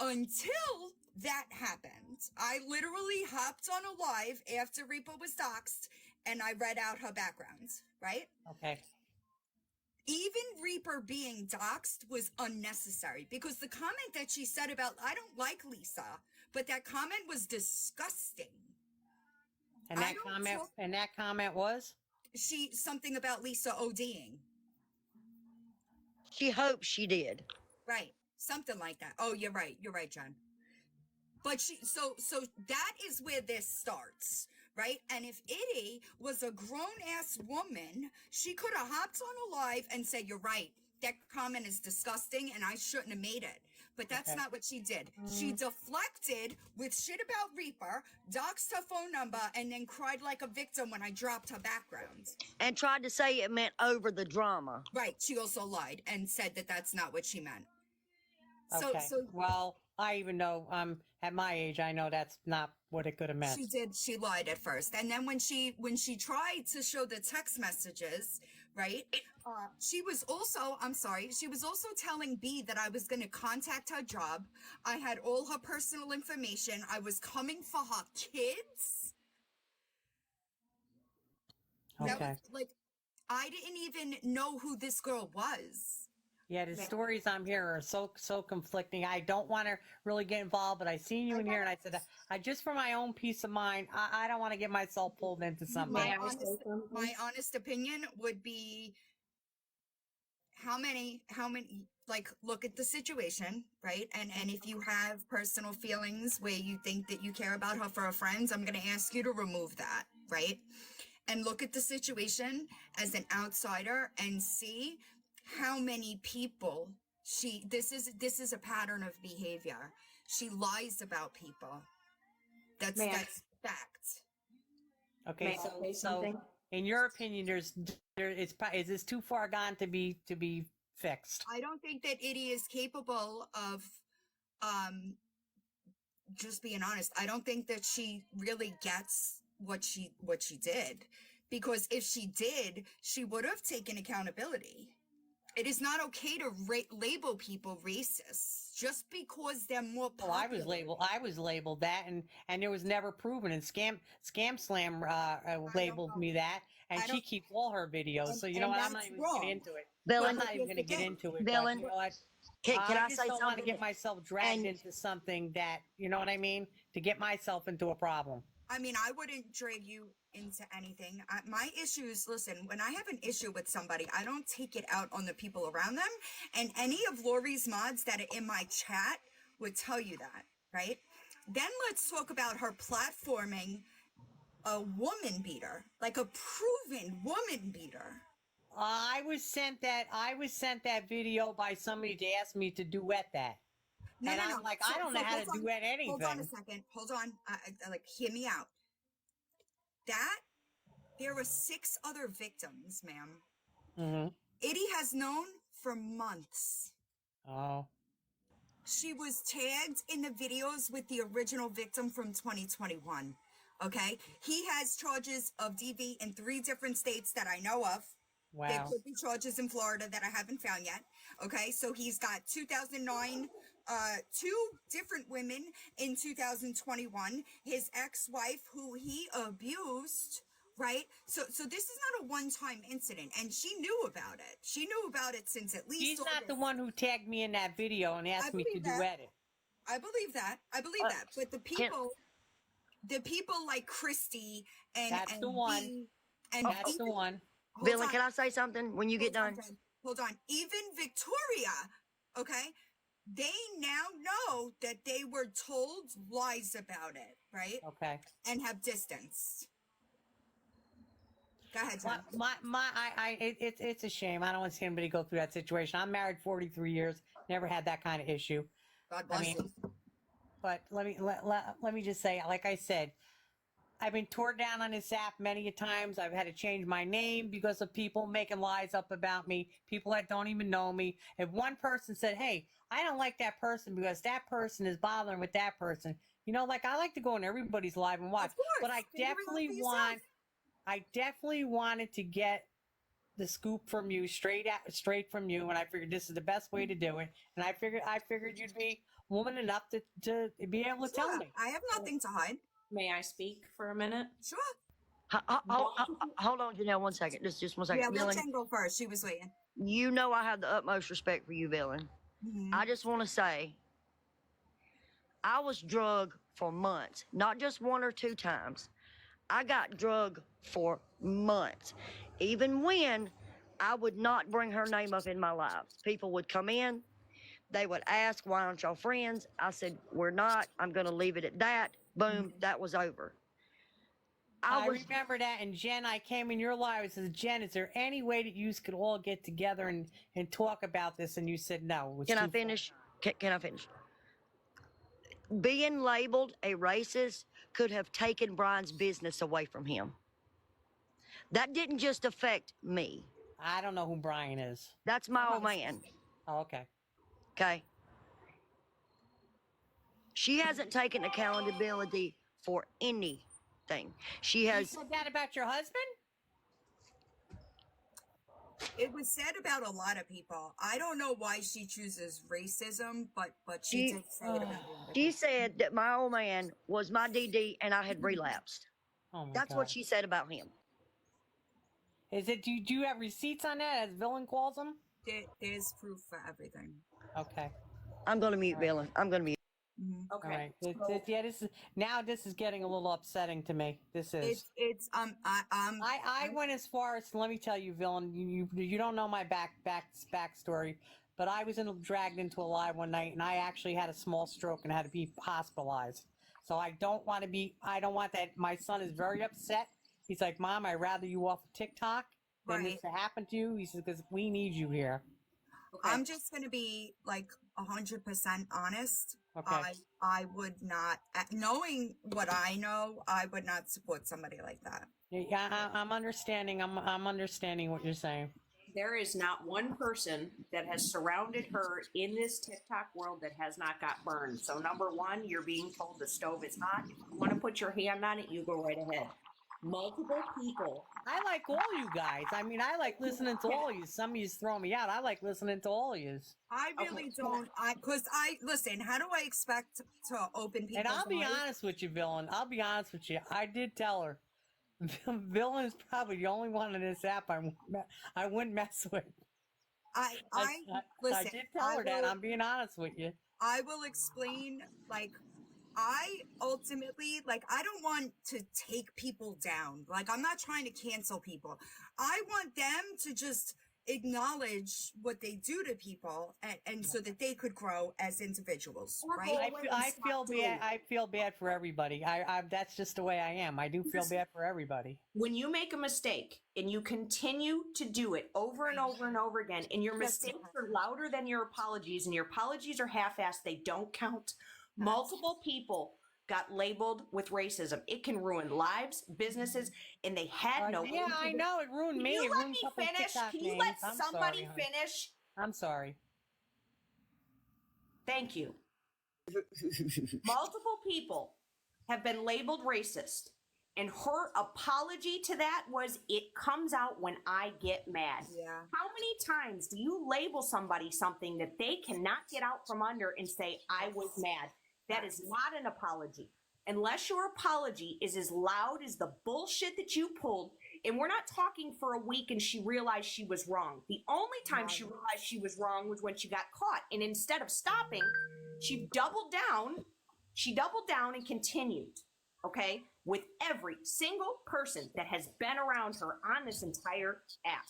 until that happened. I literally hopped on a live after Reaper was doxed and I read out her background, right? Okay. Even Reaper being doxed was unnecessary because the comment that she said about, I don't like Lisa, but that comment was disgusting. And I that comment was? Something about Lisa ODing. She hopes she did. Right. Something like that. Oh, you're right. You're right, John. But so that is where this starts, right? And if Itty was a grown-ass woman, she could have hopped on a live and said, you're right, that comment is disgusting and I shouldn't have made it. But that's not what she did. She deflected with shit about Reaper, doxed her phone number, and then cried like a victim when I dropped her background. And tried to say it meant over the drama. Right. She also lied and said that that's not what she meant. Okay. Well, I even know at my age, I know that's not what it could have meant. She did. She lied at first, and then when she tried to show the text messages, right? She was also, I'm sorry, she was also telling B that I was going to contact her job. I had all her personal information. I was coming for her kids. That Okay. was like, I didn't even know who this girl was. Yeah, the stories I'm hearing are so conflicting. I don't want to really get involved, but I seen you in here, and I said, I just for my own peace of mind, I don't want to get myself pulled into something. My honest opinion would be how many, like, look at the situation, right? And if you have personal feelings where you think that you care about her for her friends, I'm going to ask you to remove that, right? And look at the situation as an outsider and see how many people this is a pattern of behavior. She lies about people. That's fact. Okay, so in your opinion, is this too far gone to be fixed? I don't think that Itty is capable of just being honest. I don't think that she really gets what she did, because if she did, she would have taken accountability. It is not okay to label people racist just because they're more popular. I was labeled that, and it was never proven. And Scam Slam labeled me that, and she keeps all her videos. So you know what? I'm not even going to get into it. Dylan, I'm not even going to get into it. Dylan, but you know what? can I just say don't want to something? get myself dragged into something that, you know what I mean? To get myself into a problem. I mean, I wouldn't drag you into anything. My issues, listen, when I have an issue with somebody, I don't take it out on the people around them. And any of Lori's mods that are in my chat would tell you that, right? Then let's talk about her platforming a woman beater, like a proven woman beater. I was sent that video by somebody to ask me to duet that. No. I'm like, I don't know how to duet anything. Hold on a second. Hold on. Like, hear me out. There were 6 other victims, ma'am. Mm-hmm. Itty has known for months. Oh. She was tagged in the videos with the original victim from 2021. Okay? He has charges of DV in 3 different states that I know of. Wow. There could be charges in Florida that I haven't found yet. Okay? So he's got 2009, 2 different women in 2021. His ex-wife who he abused. Right? So this is not a one-time incident, and she knew about it. She knew about it since at least. She's not the one who tagged me in that video and asked me to duet it. I believe that. But the people like Christy and that's the one. That's the one. Billy, can I say something when you get done? Hold on. Even Victoria, okay? They now know that they were told lies about it, right? Okay. And have distanced. Go ahead, John. It's a shame. I don't want to see anybody go through that situation. I'm married 43 years, never had that kind of issue. God bless you. But let me just say, like I said, I've been torn down on this app many a times. I've had to change my name because of people making lies up about me, people that don't even know me. If one person said, hey, I don't like that person because that person is bothering with that person, you know, like I like to go in everybody's live and watch. But I definitely wanted to get the scoop from you, straight from you, and I figured this is the best way to do it. And I figured you'd be woman enough to be able to tell me. I have nothing to hide. May I speak for a minute? Sure. Hold on, Janelle, 1 second. Just 1 second. Yeah, let Jen go first. She was waiting. You know I have the utmost respect for you, Villain. Mm-hmm. I just want to say, I was drugged for months, not just 1 or 2 times. I got drugged for months. Even when I would not bring her name up in my lives. People would come in, they would ask, why aren't y'all friends? I said, we're not. I'm going to leave it at that. Boom, that was over. I remember that, and Jen, I came in your live and said, Jen, is there any way that you could all get together and talk about this? And you said no. Can I finish? Can I finish? Being labeled a racist could have taken Brian's business away from him. That didn't just affect me. I don't know who Brian is. That's my old man. Oh, okay. Okay. She hasn't taken accountability for anything. She You has. said that about your husband? It was said about a lot of people. I don't know why she chooses racism, but she She did say it about him. she said that my old man was my DD and I had relapsed. Oh my That's God. what she said about him. Is it? Do you have receipts on that, as Villain calls them? There's proof for everything. Okay. I'm gonna mute Villain. I'm gonna mute. Mm-hmm. All right. Yeah. This is getting a little upsetting to me. This is. I went as far as, let me tell you, Villain. You don't know my backstory, but I was dragged into a lie one night, and I actually had a small stroke and had to be hospitalized. So I don't want that. My son is very upset. He's like, Mom, I'd rather you off of TikTok than this to happen to you. He says, because we need you here. I'm just gonna be like 100% honest. Okay. I would not, knowing what I know, I would not support somebody like that. Yeah, I'm understanding. I'm understanding what you're saying. There is not one person that has surrounded her in this TikTok world that has not got burned. So number one, you're being told the stove is hot. If you want to put your hand on it, you go right ahead. Multiple people. I like all you guys. I mean, I like listening to all of you. Some of you throw me out. I like listening to all of you. I really don't. Listen. How do I expect to open people's And I'll be eyes? honest with you, Villain. I'll be honest with you. I did tell her. Villain is probably the only one in this app I wouldn't mess with. I did tell her that. I'm being honest with you. I will explain, like, I ultimately, like, I don't want to take people down. Like, I'm not trying to cancel people. I want them to just acknowledge what they do to people and so that they could grow as individuals, right? I feel bad for everybody. I that's just the way I am. I do feel bad for everybody. When you make a mistake and you continue to do it over and over and over again, and your mistakes are louder than your apologies, and your apologies are half-assed, they don't count. Multiple people got labeled with racism. It can ruin lives, businesses, and they had no. Yeah, I know it ruined me. Can you It let ruined me a couple of finish? TikTok Can you names. let I'm somebody sorry, honey. finish? I'm sorry. Thank you. Multiple people have been labeled racist, and her apology to that was, "It comes out when I get mad." Yeah. How many times do you label somebody something that they cannot get out from under and say, "I was mad"? That is not an apology. Unless your apology is as loud as the bullshit that you pulled, and we're not talking for a week and she realized she was wrong. The only time she realized she was wrong was when she got caught. And instead of stopping, she doubled down. She doubled down and continued, okay, with every single person that has been around her on this entire app.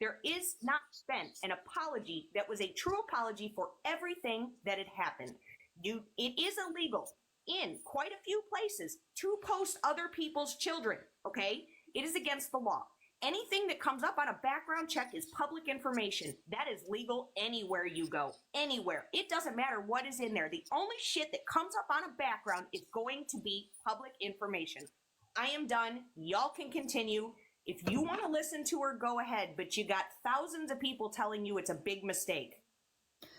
There is not been an apology that was a true apology for everything that had happened. It is illegal in quite a few places to post other people's children, okay? It is against the law. Anything that comes up on a background check is public information. That is legal anywhere you go, anywhere. It doesn't matter what is in there. The only shit that comes up on a background is going to be public information. I am done. Y'all can continue. If you want to listen to her, go ahead, but you got thousands of people telling you it's a big mistake.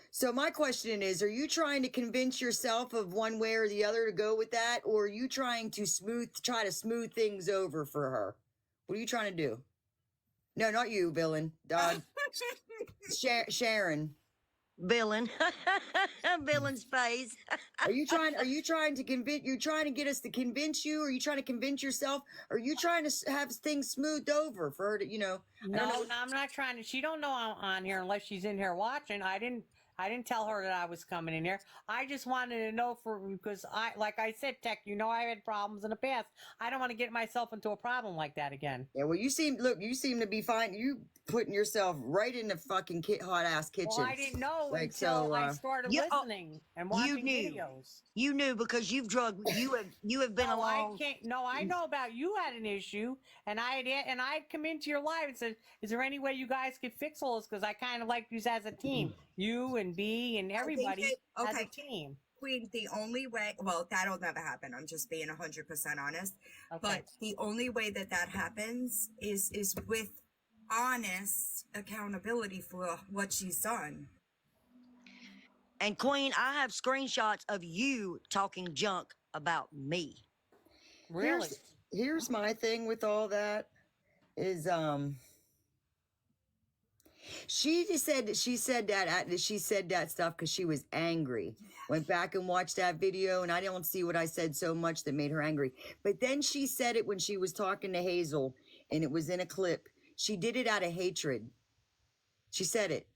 So my question is, are you trying to convince yourself of one way or the other to go with that? Or are you trying to try to smooth things over for her? What are you trying to do? No, not you, Villain. Sharon. Villain. Villain's face. Are you trying to convince, you're trying to get us to convince you? Or are you trying to convince yourself? Or are you trying to have things smoothed over for her to, you know? No, I'm not trying to. She don't know I'm on here unless she's in here watching. I didn't tell her that I was coming in here. I just wanted to know because like I said, Tech, you know I had problems in the past. I don't want to get myself into a problem like that again. Yeah, well, you seem to be fine. You putting yourself right in the fucking hot ass kitchen. Well, I didn't know until I started listening and watching videos. You knew because you have been along. I know about you had an issue, and I'd come into your live and said, "Is there any way you guys could fix all this?" Because I kind of like you as a team, you and B and everybody as a team. Queen, the only way, well, that'll never happen. I'm just being 100% honest. Okay. But the only way that happens is with honest accountability for what she's done. And Queen, I have screenshots of you talking junk about me. Really? Here's my thing with all that is she said that stuff because she was angry. Went back and watched that video, and I don't see what I said so much that made her angry. But then she said it when she was talking to Hazel, and it was in a clip. She did it out of hatred. She said it.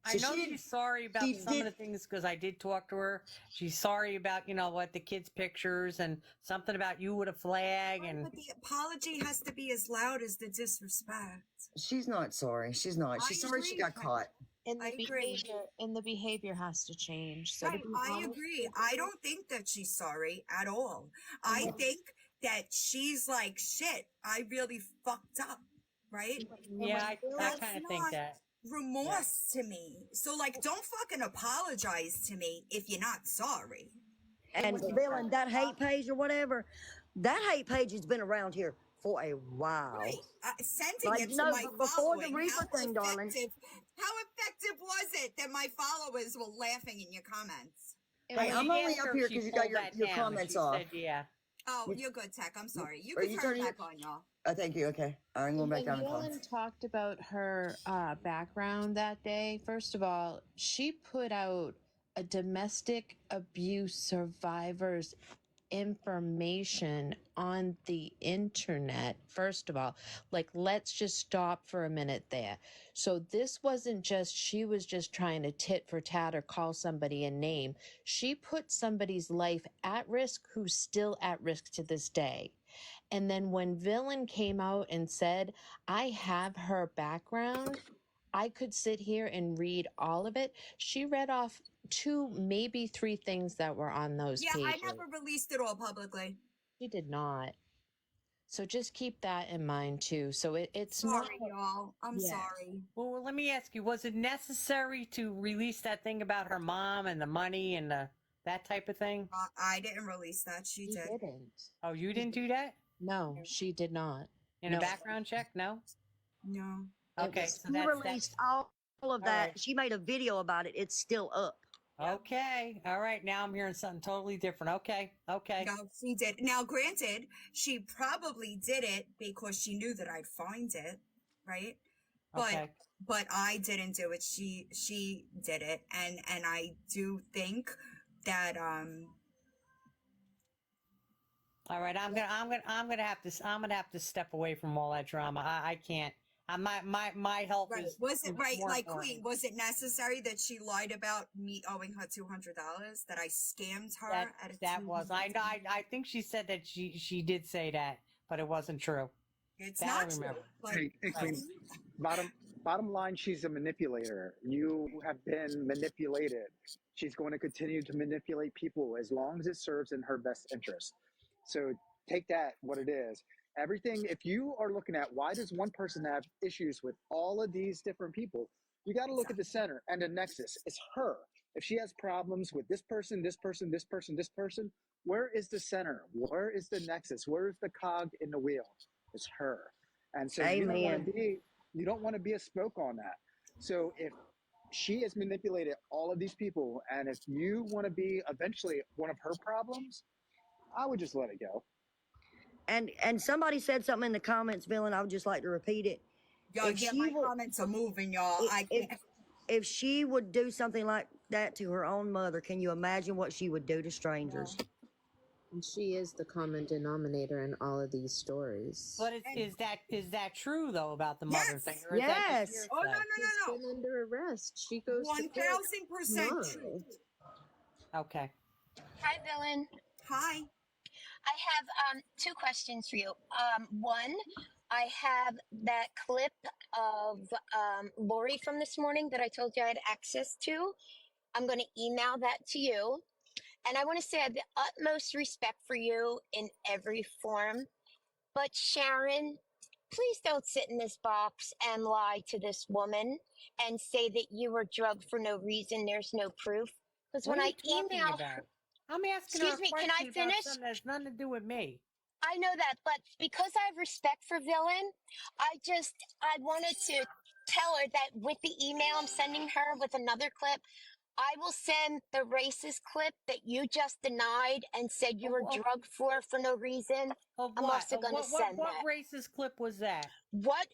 I know she's sorry about some of the things because I did talk to her. She's sorry about, the kids' pictures and something about you with a flag. And But the apology has to be as loud as the disrespect. She's not sorry. She's not. She's sorry she got caught. And the I agree. behavior has to change. So Right, I agree. I don't think that she's sorry at all. I think that she's like, shit, I really fucked up, right? yeah, I That's kind of not think that. remorse to me. So, like, don't fucking apologize to me if you're not sorry. And Villain, that hate page or whatever, that hate page has been around here for a while. Right. Sending Like, it to no, my before the following, Reaper thing, darling. How effective was it that my followers were laughing in your comments? Hey, I'm only up here because you got your comments off. Yeah. Oh, you're good, Tech. I'm sorry. You Are can you turn turning back on, y'all. Thank you. Okay. I'm going back down the When comments. Villain talked about her background that day, first of all, she put out a domestic abuse survivor's information on the internet. First of all, like, let's just stop for a minute there. So this wasn't just she was just trying to tit for tat or call somebody a name. She put somebody's life at risk who's still at risk to this day. And then when Villain came out and said, I have her background, I could sit here and read all of it. She read off 2, maybe 3 things that were on those Yeah, pages. I never released it all publicly. She did not. So just keep that in mind too. So it's Sorry, not, y'all. I'm Yeah. sorry. Well, let me ask you: was it necessary to release that thing about her mom and the money and that type of thing? I didn't release that. She did. didn't. Oh, you didn't do that No, she did not. in a No. background check? No. No. Okay, so She that's released all of that. right. She made a video about it. It's still up. Okay. All right. Now I'm hearing something totally different. Okay. Okay. No, she did. Now, granted, she probably did it because she knew that I'd find it, right? But Okay. but I didn't do it. She did it, and I do think that All right. I'm gonna have to step away from all that drama. I can't. My health right. is. Was it right? more Like, important. Queen, was it necessary that she lied about me owing her $200? That I scammed her at a That was. I know. I think she said that she did say that, but it wasn't true. It's That I not true. remember. But Hey, Queen, bottom line, she's a manipulator. You have been manipulated. She's going to continue to manipulate people as long as it serves in her best interest. So take that what it is. Everything, if you are looking at why does one person have issues with all of these different people, you got to look at the center and the nexus. It's her. If she has problems with this person, this person, this person, this person, where is the center? Where is the nexus? Where is the cog in the wheel? It's her. And so you don't want to be a spoke on that. So if she has manipulated all of these people, and if you want to be eventually one of her problems, I would just let it go. And somebody said something in the comments, Villain. I would just like to repeat it. Yo, If yeah, she my would- comments are moving, y'all. I can't. If she would do something like that to her own mother, can you imagine what she would do to strangers? And she is the common denominator in all of these stories. But is that true though about the mother thing? Or is that Yes. just Oh, no, hearsay? no, no, no. Been under arrest. She goes to court 1000% tomorrow. true. Okay. Hi, Villain. Hi. I have 2 questions for you. One, I have that clip of Lori from this morning that I told you I had access to. I'm going to email that to you. And I want to say I have the utmost respect for you in every form. But Sharon, please don't sit in this box and lie to this woman and say that you were drugged for no reason. There's no proof. Because What when are I you talking email about? her, I'm asking her a excuse me, question can I about finish? something that has nothing to do with me. I know that, but because I have respect for Villain, I wanted to tell her that with the email I'm sending her with another clip, I will send the racist clip that you just denied and said you were drugged for no reason. Of I'm what? also Of going to send what that. racist clip was that? What?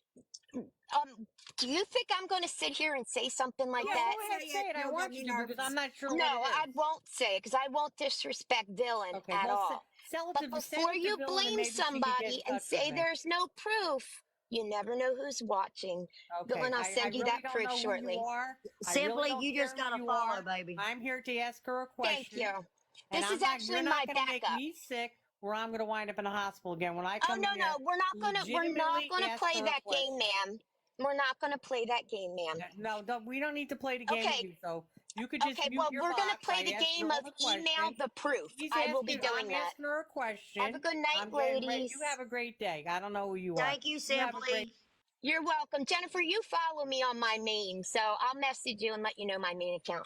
Do you think I'm going to sit here and say something like Yeah, that? go ahead, say it. I You'll get want me you to because I'm nervous. not sure No, what it I is. won't say it because I won't disrespect Villain Okay, at well, all. send But it before to you Villain and blame maybe she can get somebody in and touch with say me. there's no proof, you never know who's watching. Okay, Villain, I'll I send you really that don't proof know who shortly. you are. I really Simply, don't you care just who gotta you follow, are. baby. I'm here to ask her a question. Thank you. And This is you're actually not my going to make backup. me sick where I'm going to wind up in a hospital again when I Oh come no, in here. we're not Legitimately gonna ask play her a that game, question. ma'am. We're not gonna play that game, ma'am. No, we don't need to play the game with Okay. you. So you could just Okay, mute well, your we're gonna box. play I the asked game Joel of the email question. the proof. He's I will be asking. doing I'm that. asking her a question. Have a good night, I'm getting ready. ladies. You have a great day. I don't know who you are. Thank you, You have a great. Simply. You're welcome. Jennifer, you follow me on my meme, so I'll message you and let you know my main account.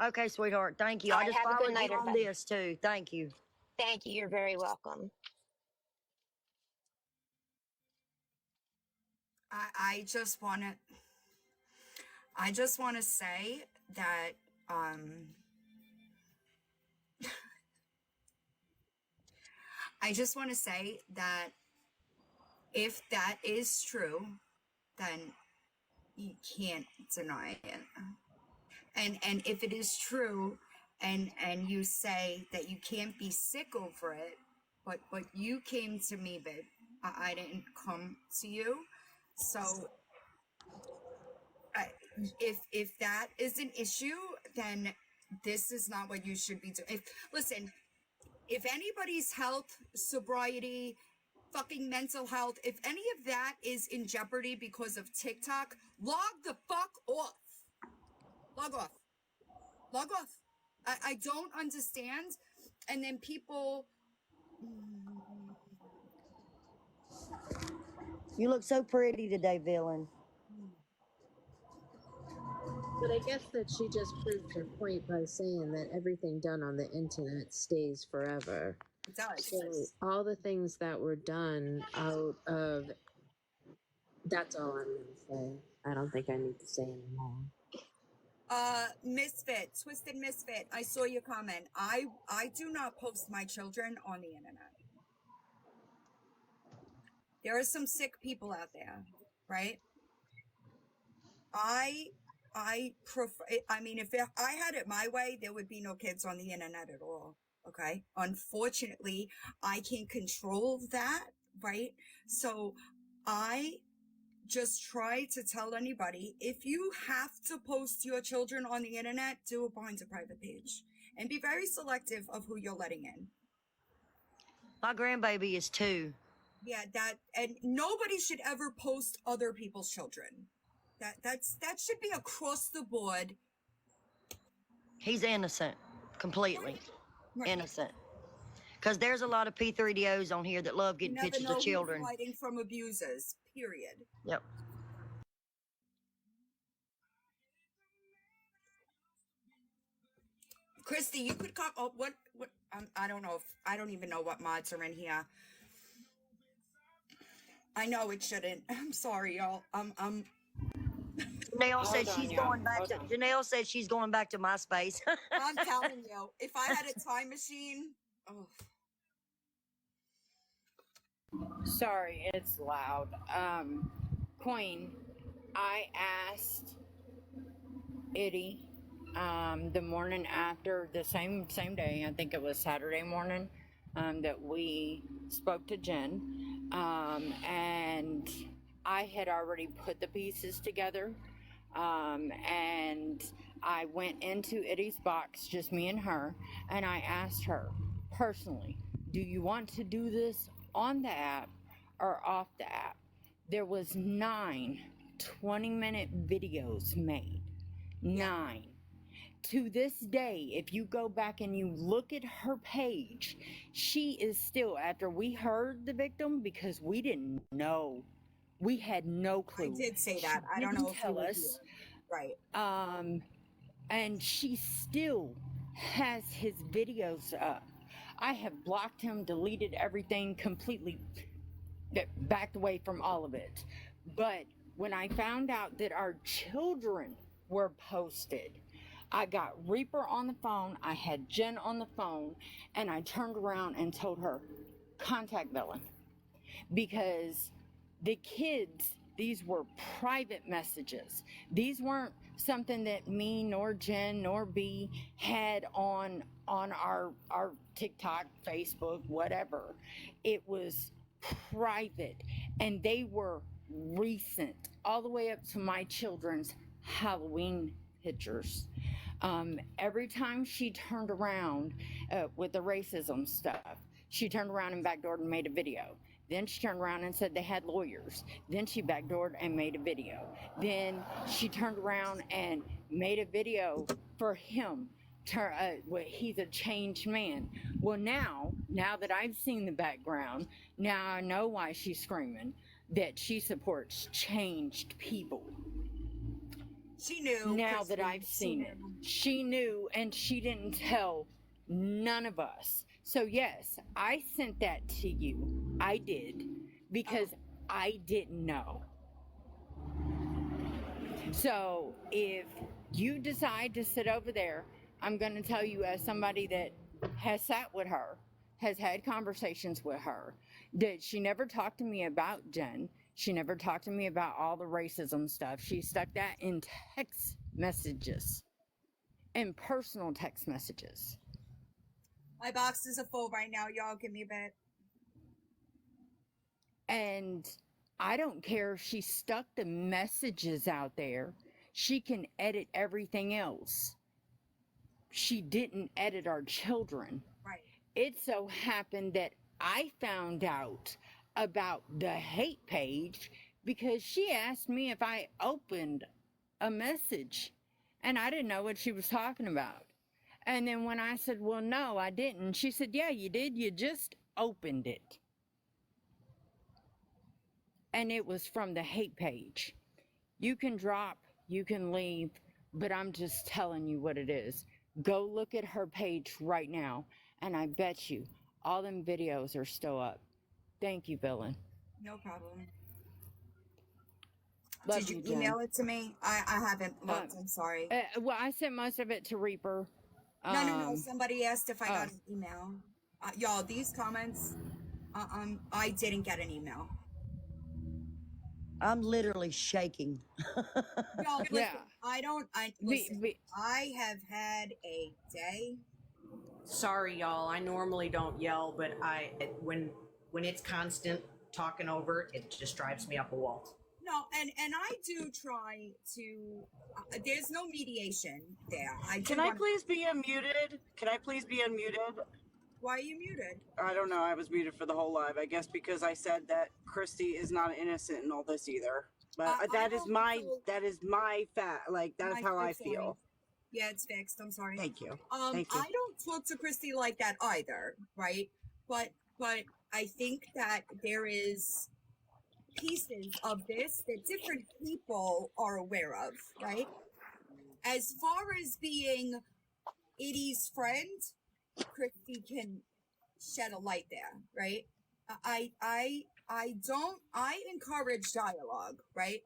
Okay, sweetheart. Thank you. All I right, just have a good followed night, you on everybody. this too. Thank you. Thank you. You're very welcome. I just want to say that I just want to say that if that is true, then you can't deny it. And if it is true, and you say that you can't be sick over it, but you came to me, babe. I didn't come to you. So if that is an issue, then this is not what you should be doing. Listen, if anybody's health, sobriety, fucking mental health, if any of that is in jeopardy because of TikTok, log the fuck off. Log off. Log off. I don't understand. And then people. You look so pretty today, Villain. But I guess that she just proved her point by saying that everything done on the internet stays forever. It does. So all the things that were done out of, that's all I'm gonna say. I don't think I need to say anymore. Misfit, Twisted Misfit, I saw your comment. I do not post my children on the internet. There are some sick people out there, right? I prefer, I mean, if I had it my way, there would be no kids on the internet at all. Okay. Unfortunately, I can't control that, right? So I just try to tell anybody, if you have to post your children on the internet, do it behind a private page and be very selective of who you're letting in. My grandbaby is 2. Yeah, and nobody should ever post other people's children. That should be across the board. He's innocent. Completely. Right. Innocent. Because there's a lot of P3DOs on here that love getting You never pictures know of children. who's fighting from abusers, period. Yep. Christy, you could come. Oh, what? I don't know. I don't even know what mods are in here. I know it shouldn't. I'm sorry, y'all. Janelle said she's going back to. Janelle said she's going back to MySpace. I'm telling you, if I had a time machine, oh. Sorry, it's loud. Queen, I asked Itty the morning after, the same day, I think it was Saturday morning, that we spoke to Jen, and I had already put the pieces together, and I went into Itty's box, just me and her, and I asked her personally, do you want to do this on the app or off the app? There was 9 20-minute videos made. 9. To this day, if you go back and you look at her page, she is still, after we heard the victim, because we didn't know, we had no clue. I did say that. I don't know if you were here. Right. And she still has his videos up. I have blocked him, deleted everything, completely backed away from all of it. But when I found out that our children were posted, I got Reaper on the phone, I had Jen on the phone, and I turned around and told her, contact Villain. Because the kids, these were private messages. These weren't something that me nor Jen nor B had on our TikTok, Facebook, whatever. It was private, and they were recent, all the way up to my children's Halloween pictures. Every time she turned around with the racism stuff, she turned around and backdoored and made a video. Then she turned around and said they had lawyers. Then she backdoored and made a video. Then she turned around and made a video for him. He's a changed man. Well, now that I've seen the background, now I know why she's screaming that she supports changed people. She knew. Now that I've seen it, she knew, and she didn't tell none of us. So yes, I sent that to you. I did, because I didn't know. So if you decide to sit over there, I'm going to tell you, as somebody that has sat with her, has had conversations with her, that she never talked to me about Jen. She never talked to me about all the racism stuff. She stuck that in text messages, in personal text messages. My box is a full right now, y'all. Give me a bit. And I don't care if she stuck the messages out there. She can edit everything else. She didn't edit our children. Right. It so happened that I found out about the hate page because she asked me if I opened a message, and I didn't know what she was talking about. And then when I said, well, no, I didn't, she said, yeah, you did. You just opened it. And it was from the hate page. You can drop, you can leave, but I'm just telling you what it is. Go look at her page right now, and I bet you all them videos are still up. Thank you, Villain. No problem. Love Did you Jen. email it to me? I haven't looked. I'm sorry. Well, I sent most of it to Reaper. No. Somebody asked if I got an email. Y'all, these comments, I didn't get an email. I'm literally shaking. Y'all, listen, Yeah. Listen, I have had a day. Sorry, y'all. I normally don't yell, but when it's constant talking over, it just drives me up a wall. No, and I do try to. There's no mediation there. Can I please be unmuted? Can I please be unmuted? Why are you muted? I don't know. I was muted for the whole live. I guess because I said that Christy is not innocent in all this either. But that is my fact. Like that's how I feel. Yeah, it's fixed. I'm sorry. Thank you. Thank you. I don't talk to Christy like that either, right? But I think that there is pieces of this that different people are aware of, right? As far as being Edie's friend, Christy can shed a light there, right? I encourage dialogue, right?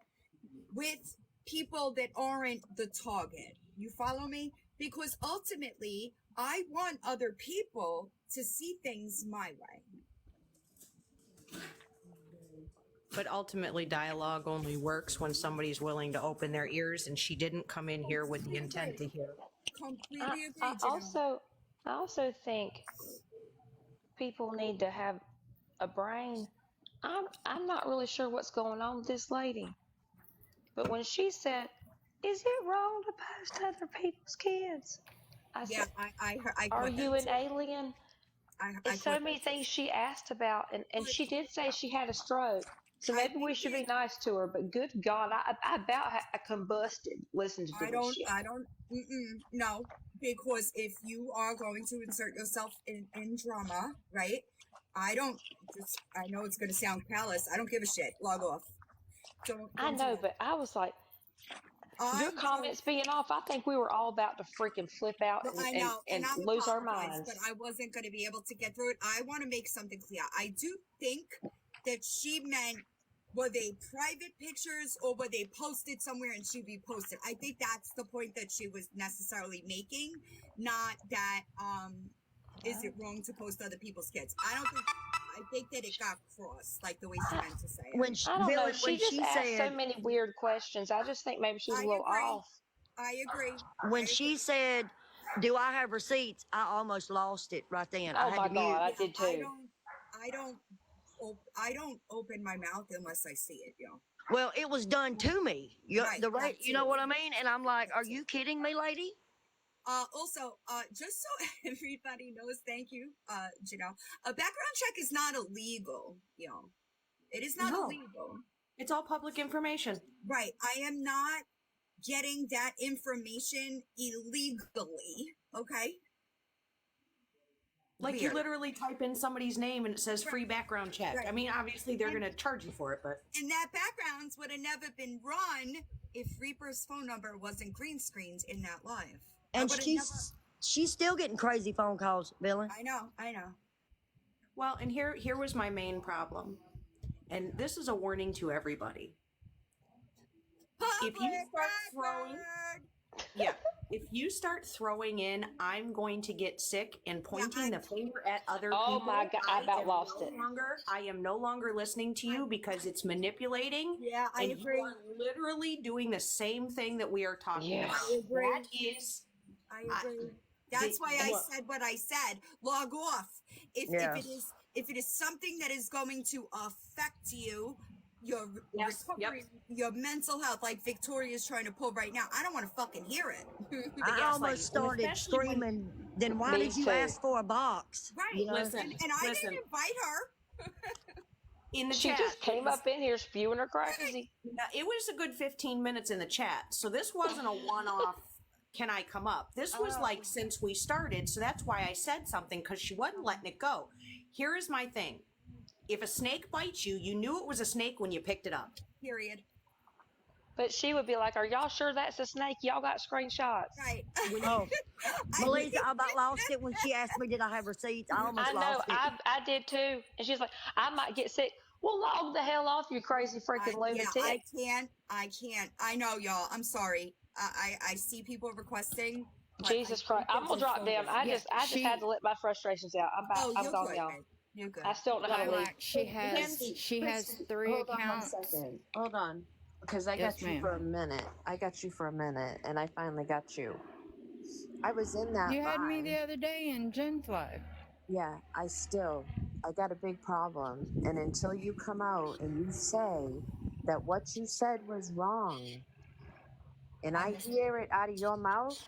With people that aren't the target. You follow me? Because ultimately, I want other people to see things my way. But ultimately, dialogue only works when somebody's willing to open their ears, and she didn't come in here with the intent to hear. Completely agree. I also think people need to have a brain. I'm not really sure what's going on with this lady, but when she said, "Is it wrong to post other people's kids?" I said, I "Are you an alien?" There's so many things she asked about, and she did say she had a stroke. So maybe we should be nice to her. But good God, I about combusted listening to this shit. No, because if you are going to insert yourself in drama, right? I know it's going to sound callous. I don't give a shit. Log off. I know, but I was like, your comments being off, I think we were all about to freaking flip out and lose our minds. But I wasn't going to be able to get through it. I want to make something clear. I do think that she meant were they private pictures or were they posted somewhere and she reposted? I think that's the point that she was necessarily making, not that is it wrong to post other people's kids? I think that it got crossed, like the way she meant to say it. When she, I don't know. Billy, She when just she asked so said, many weird questions. I just think maybe she's a I little agree. off. I agree. when she said, "Do I have receipts?" I almost lost it right then. I Oh had my to mute. God, I did too. I don't open my mouth unless I see it, yo. Well, it was done to me. Right, that You know too. what I mean? And I'm like, That "Are too. you kidding me, lady?" Also, just so everybody knows, thank you, Janelle. A background check is not illegal, yo. It is not No. illegal. It's all public information. Right. I am not getting that information illegally. Okay. Like you Weird. literally type in somebody's name and it says free background check. Right. I mean, obviously they're And- going to charge you for it, but And that backgrounds would have never been run if Reaper's phone number wasn't green screened in that live. And she's still getting crazy phone calls, Billy. I know. well, and here was my main problem. And this is a warning to everybody. If you start throwing if you start throwing in, I'm going to get sick and pointing the finger at other Oh people. my God, I about am lost no it. Longer, I am no longer listening to you because it's manipulating. Yeah, I and agree. you are literally doing the same thing that we are talking Yeah. about. I agree. That is I agree. That's why I said what I said. Log off. If it is something that is going to affect you, your recovery, your mental health, like Victoria's trying to pull right now, I don't want to fucking hear it. I almost started screaming. Then why Me did you too. ask for a box? Right. You know? Listen, and I didn't invite her. in the She chat. just came up in here spewing her crazy. Now, it was a good 15 minutes in the chat. So this wasn't a one-off, can I come up? This was like since we started. So that's why I said something, because she wasn't letting it go. Here is my thing. If a snake bites you, you knew it was a snake when you picked it up. Period. But she would be like, "Are y'all sure that's a snake? Y'all got screenshots." Right. Oh, Melissa, I about lost it when she asked me, "Did I have receipts?" I almost I know, lost it. I did too. And she's like, "I might get sick." Well, log the hell off, you crazy freaking lunatic. Yeah, I can't. I know, y'all. I'm sorry. I see people requesting. but Jesus I Christ. think I'm gonna this is drop so them. good. I just had to let my frustrations out. I'm you're gone, good, y'all. babe. You're good. I still don't know how to leave. Lilac, she has 3 Hold on one accounts. second. Hold on. Because I Yes, got you ma'am. for a minute. And I finally got you. I was in that You had me line. the other day in Jen's live. Yeah, I got a big problem. And until you come out and you say that what you said was wrong, and I hear it out of your mouth,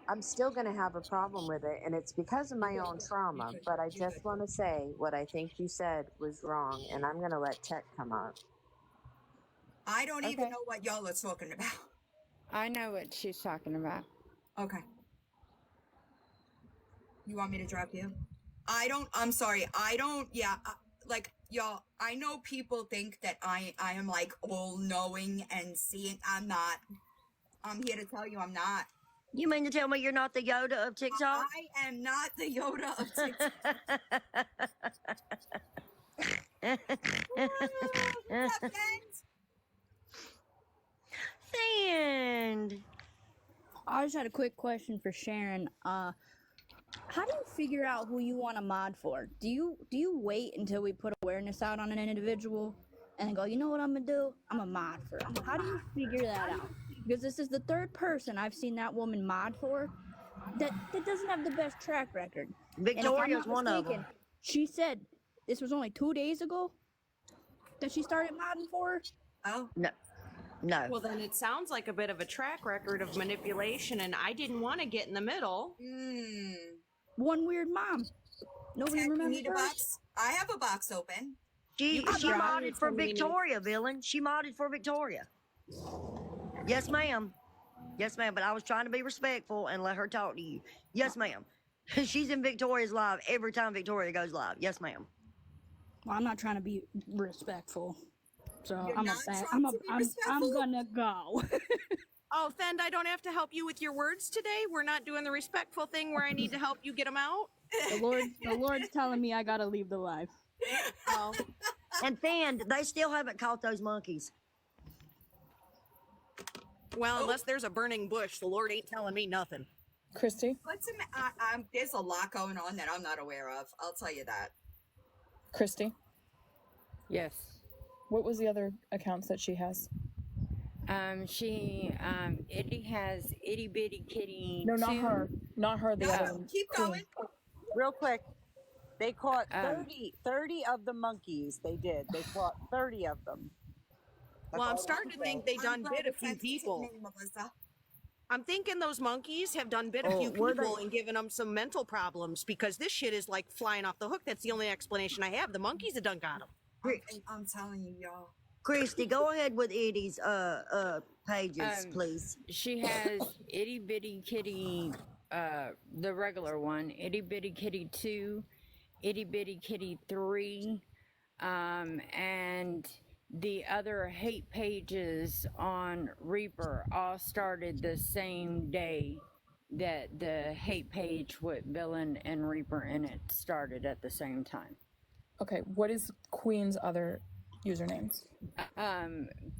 I'm still going to have a problem with it. And it's because of my own trauma. But I just want to say what I think you said was wrong. And I'm going to let Tech come up. I don't even know what y'all are talking about. I know what she's talking about. Okay. You want me to drop you? I'm sorry. Like, y'all, I know people think that I am like all knowing and seeing. I'm not. I'm here to tell you I'm not. You mean to tell me you're not the Yoda of TikTok? I am not the Yoda of TikTok. What's up, Sand. I just had a quick question for Sharon. How do you figure out who you want to mod for? Do you wait until we put awareness out on an individual and then go, you know what I'm gonna do? I'm a mod for him. How do you figure that out? Because this is the third person I've seen that woman mod for that doesn't have the best track record. Victoria's one of them. She said this was only 2 days ago that she started modding for her. Oh. No. Well, then it sounds like a bit of a track record of manipulation, and I didn't want to get in the middle. One weird mom. Nobody Tech, you remembers need a her. box? I have a box open. She modded for Victoria, Villain. She modded for Victoria. Yes, ma'am. Yes, ma'am. But I was trying to be respectful and let her talk to you. Yes, ma'am. She's in Victoria's live every time Victoria goes live. Yes, ma'am. Well, I'm not trying to be respectful, so You're I'm not I'm respectful? gonna go. Oh, Fend, I don't have to help you with your words today. We're not doing the respectful thing where I need to help you get them out. The Lord's telling me I gotta leave the live. Oh, and thinned. They still haven't caught those monkeys. Well, unless there's a burning bush, the Lord ain't telling me nothing. Christy? There's a lot going on that I'm not aware of. I'll tell you that. Christy? Yes. What was the other accounts that she has? Eddie has Itty Bitty Kitty. No, not 2. her. Not her, the other one. Keep Queen. going. Real quick, they caught 30 of the monkeys. They did. They caught 30 of them. Well, I'm starting to think they done bit a few people. I'm thinking those monkeys have done bit a few were people they- and given them some mental problems because this shit is like flying off the hook. That's the only explanation I have. The monkeys have done got them. I'm telling you, y'all. Christy, go ahead with Eddie's pages, please. She has Itty Bitty Kitty, the regular one, Itty Bitty Kitty 2, Itty Bitty Kitty 3, and the other hate pages on Reaper all started the same day that the hate page with Villain and Reaper in it started at the same time. Okay, what is Queen's other usernames?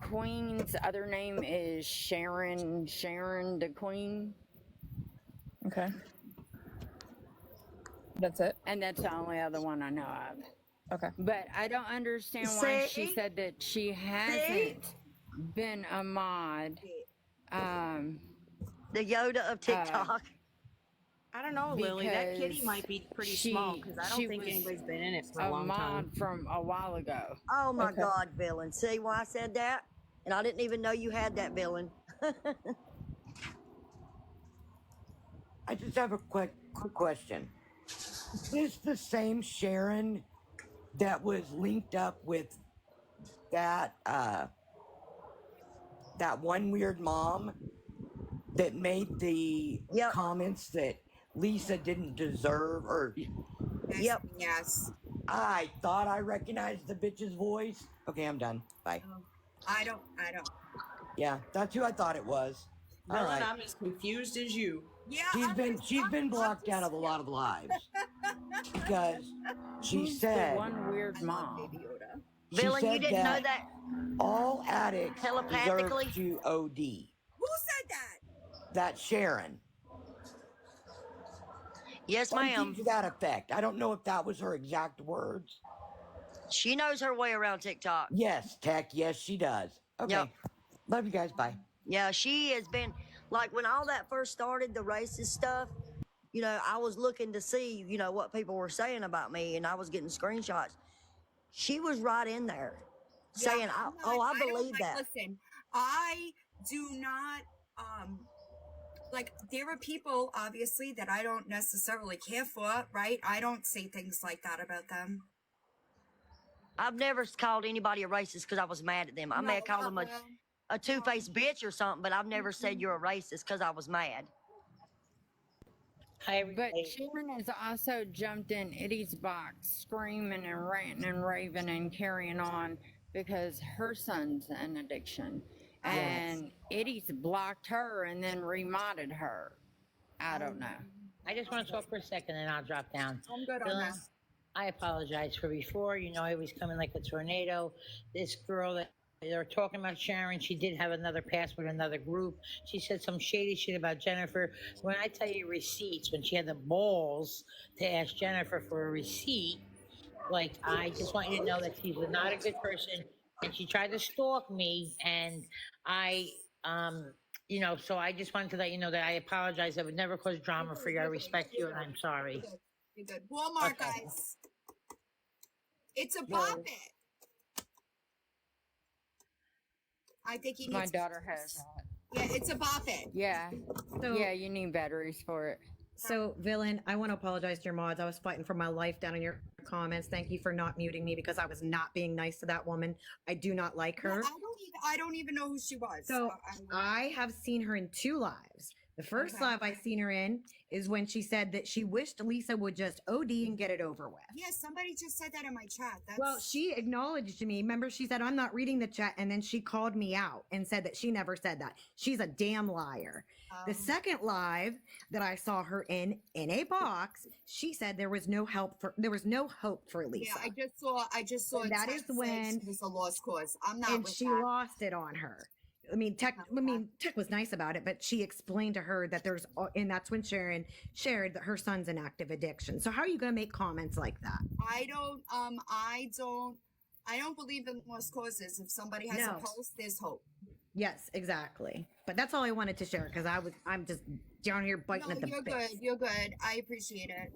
Queen's other name is Sharon the Queen. Okay. That's it? And that's the only other one I know of. Okay. But I don't understand why she See? said that she hasn't been a mod. The Yoda of TikTok. I don't know, Lily. That kitty because might be pretty small because I she don't think was anybody's been in it for a long mod time. from a while ago. Oh my God, Villain. See why I said that? And I didn't even know you had that, Villain. I just have a quick question. Is this the same Sharon that was linked up with that that one weird mom that made the comments that Lisa didn't deserve? Or Yep. Yes. I thought I recognized the bitch's voice. Okay, I'm done. Bye. I don't. Yeah, that's who I thought it was. All Villain, right. I'm as confused as you. Yeah. She's been blocked out of a lot of lives because she Who's the said one weird mom. she Villain, you said didn't know that all addicts telepathically? deserve to OD. Who said that? That's Sharon. Yes, Something ma'am. to that effect. I don't know if that was her exact words. She knows her way around TikTok. Yes, Tech. Yes, she does. Okay. Yep. Love you guys. Bye. Yeah, she has been, like, when all that first started, the racist stuff, you know, I was looking to see, you know, what people were saying about me, and I was getting screenshots. She was right in there saying, I don't believe that. Listen, I do not, like, there are people, obviously, that I don't necessarily care for, right? I don't say things like that about them. I've never called anybody a racist because I was mad at them. I may have called them a two-faced bitch or something, but I've never said you're a racist because I was mad. But Sharon has also jumped in Eddie's box, screaming and ranting and raving and carrying on because her son's an addiction. And Eddie's blocked her and then remodded her. I don't know. I just want to talk for a second and I'll drop down. I'm good on Dylan, that. I apologize for before. You know, I was coming like a tornado. This girl that they were talking about Sharon, she did have another pass with another group. She said some shady shit about Jennifer. When I tell you receipts, when she had the balls to ask Jennifer for a receipt, like, I just want you to know that she's not a good person. And she tried to stalk me, and I, you know, so I just wanted to let you know that I apologize. I would never cause drama for you. I respect you, and I'm sorry. You're good. Walmart, Okay. guys. It's a bop it. I think you need My to- daughter has that. Yeah, it's a bop it. Yeah. So- Yeah, you need batteries for it. So, Villain, I want to apologize to your mods. I was fighting for my life down in your comments. Thank you for not muting me because I was not being nice to that woman. I do not like her. I don't even know who she was. So I have seen her in 2 lives. The first Okay. live I seen her in is when she said that she wished Lisa would just OD and get it over with. Yeah, somebody just said that in my chat. That's Well, she acknowledged me. Remember, she said, I'm not reading the chat. And then she called me out and said that she never said that. She's a damn liar. The second live that I saw her in a box, she said there was no hope for Lisa. yeah. I just saw. And that Tech is say when she was a lost cause. I'm not and with she that. lost it on her. Tech was nice about it, but she explained to her that and that's when Sharon shared that her son's in active addiction. So how are you going to make comments like that? I don't believe in lost causes. If somebody has a No. post, there's hope. Yes, exactly. But that's all I wanted to share because I'm just down here biting No, at the you're bit. good. You're good. I appreciate it.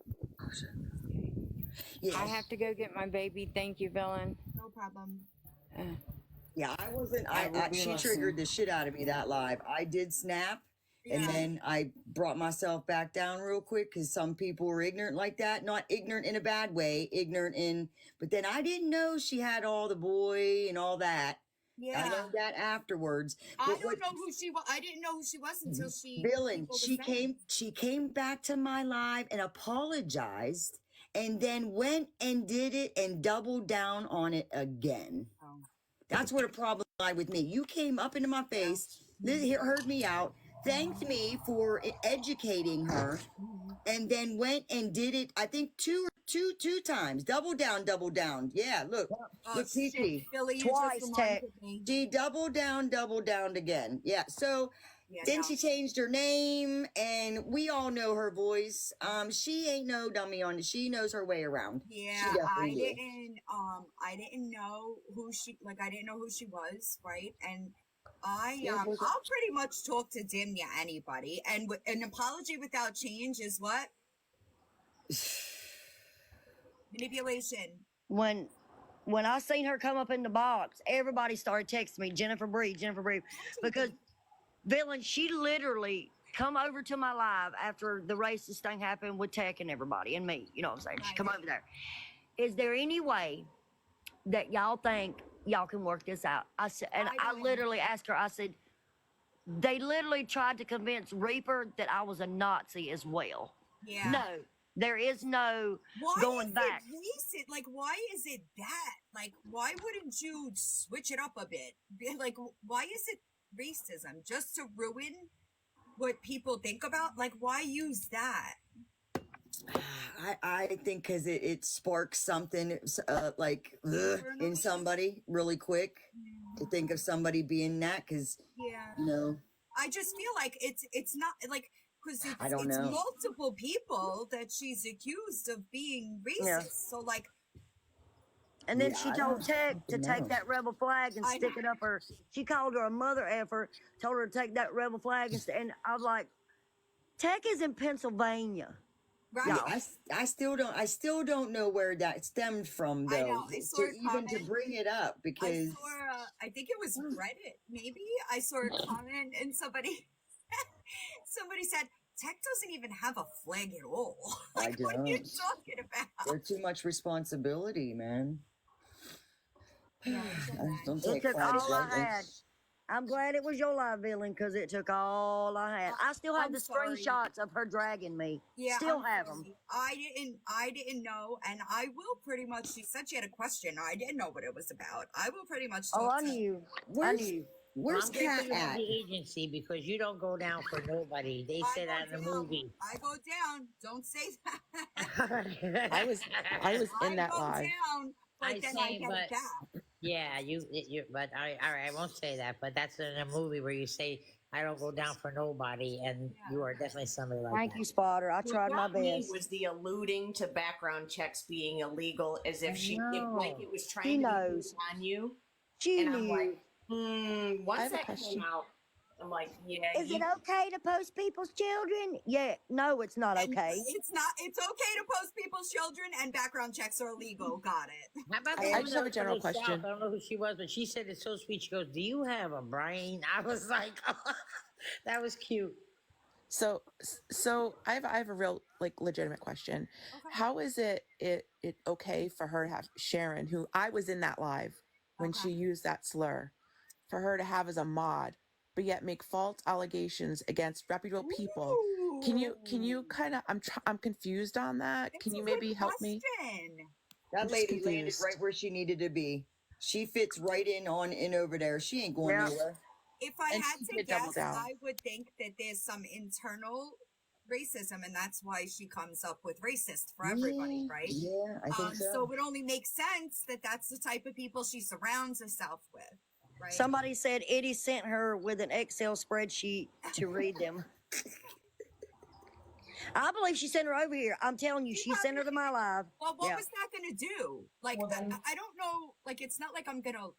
I have to go get my baby. Thank you, Villain. No problem. Yeah, I wasn't. I will be She listening. triggered the shit out of me that live. I did snap, and Yeah. then I brought myself back down real quick because some people were ignorant like that. Not ignorant in a bad way, ignorant in. But then I didn't know she had all the boy and all that. Yeah. I know that afterwards. I But don't know who she was. I didn't know who she was until she. Villain, people she were saying. came back to my live and apologized, and then went and did it and doubled down on it again. Oh. That's where the problem lied with me. You came up into my face, heard me out, thanked me for educating her, and then went and did it. I think two times. Double down. Yeah, look, look, shit, Kiki. Billy, you Twice, just Tech. reminded me. She doubled down again. Yeah. So Yeah, then no. she changed her name, and we all know her voice. She ain't no dummy on it. She knows her way around. Yeah, She definitely do. I didn't know who she I didn't know who she was, right? And Yeah, I'll was it- pretty much talk to Dimya anybody, and an apology without change is what manipulation. When I seen her come up in the box, everybody started texting me, Jennifer Bree, because Villain, she literally come over to my live after the racist thing happened with Tech and everybody and me. You know what I'm saying? She come over there. Is there any way that y'all think y'all can work this out? I said, and I literally asked her. I said, they literally tried to convince Reaper that I was a Nazi as well. Yeah. No, there is no Why going is back. it racist? Like, why is it that? Like, why wouldn't you switch it up a bit? Like, why is it racism? Just to ruin what people think about? Like, why use that? I think because it sparks something in somebody really quick to think of somebody being that because Yeah. I just feel like it's not like because I don't it's know. multiple people that she's accused of being racist. Yeah. So like, And then Yeah, she I told don't Tech to know. take that rebel flag and I stick it up her. She called her a mother effer, told her to take that rebel flag and I was like, Tech is in Pennsylvania. right? Yeah, I still don't know where that stemmed from I though. know. I saw a Even to comment. bring it up I because saw. I think it was Reddit. Maybe I saw a comment and somebody said Tech doesn't even have a flag at all. I Like, what are you don't. talking about? There's too much responsibility, man. Yeah, I don't It take took flags all I lightly. had. I'm glad it was your live, Villain, because it took all I had. I still have I'm the sorry. screenshots of her dragging me. Yeah, Still I'm have them. sorry. I didn't know, and I will pretty much. She said she had a question. I didn't know what it was about. I will pretty much. Oh, talk I to knew. I Where's knew. Where's I'm grateful Cat you have at? the agency because you don't go down for nobody. They I say go that in the down. movie. I go down. Don't say that. I was I in that go live. down, but I then I say, get but it back. yeah, but all right, I won't say that. But that's in a movie where you say I don't go down for nobody, and you are definitely somebody like Thank that. you, Spotter. I What tried my got me best. was the alluding to background checks being illegal, as if like it was She trying to be knows. on you. She And I'm knew. like, I once have a that question. came out, I'm like, yeah, Is it okay to post people's children? Yeah. No, it's not And okay. it's not. It's okay to post people's children, and background checks are illegal. Got it. How about the I woman just have a that was from general the South? question. I don't know who she was, but she said it's so sweet. She goes, "Do you have a brain?" I was like, that was cute. So I have a real legitimate question. How is it okay for her to have Sharon, who I was in that live when she used that slur, for her to have as a mod but yet make false allegations against reputable people. Can you kind of, I'm confused on that. Can you maybe help me? That I'm just lady landed confused. right where she needed to be. She fits right in over there. She ain't going Yeah. nowhere. If I And had she to did double guess, down. I would think that there's some internal racism, and that's why she comes up with racist for everybody, right? Yeah, I think so. So it only makes sense that that's the type of people she surrounds herself with, right? Somebody said Eddie sent her with an Excel spreadsheet to read them. I believe she sent her over here. I'm telling you, she sent her to my live. Well, what Yeah. was that going to do? Like, I don't know. Like, it's not like I'm going to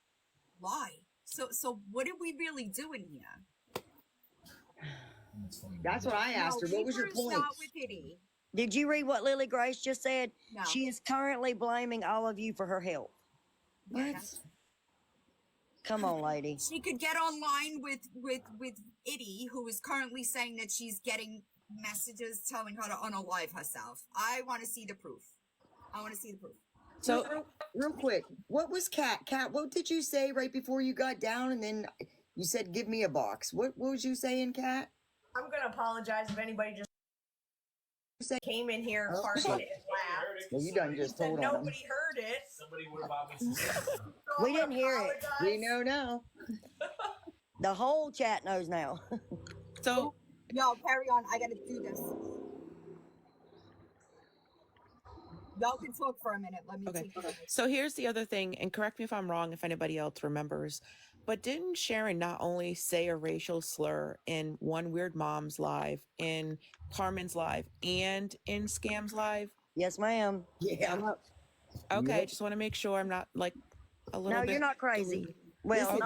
lie. So what are we really doing here? That's what I asked her. What was your point? Not with Diddy. Did you read what Lily Grace just said? No. She is currently blaming all of you for her health. What? Come on, lady. She could get online with Itty, who is currently saying that she's getting messages telling her to unalive herself. I want to see the proof. So real quick, what was Kat? What did you say right before you got down? And then you said, "Give me a box." What was you saying, Kat? I'm gonna apologize if anybody just came in here, Oh, farted, shit. and laughed. Well, you done just Said told on them. nobody heard it. Somebody would have obviously We didn't hear it. We know now. The whole chat knows now. So no, carry on. I got to do this. Y'all can talk for a minute. Let me take it. So here's the other thing, and correct me if I'm wrong, if anybody else remembers, but didn't Sharon not only say a racial slur in One Weird Mom's live, in Carmen's live, and in Scam's live? Yes, ma'am. Yeah. Okay, Yep. just want to make sure I'm not like a little No, bit. you're not crazy. Well,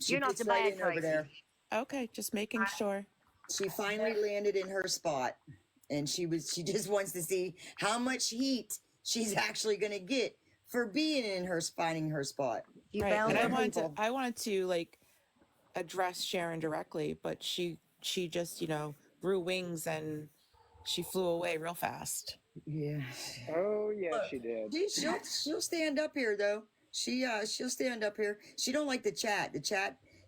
you're not the bad crazy. Okay, just making sure. She finally landed in her spot, and she just wants to see how much heat she's actually going to get for being in her finding her spot. Right. And I wanted to like address Sharon directly, but she just, grew wings and she flew away real fast. Yeah. Oh yeah, she did. She'll stand up here though. She'll stand up here. She don't like the chat.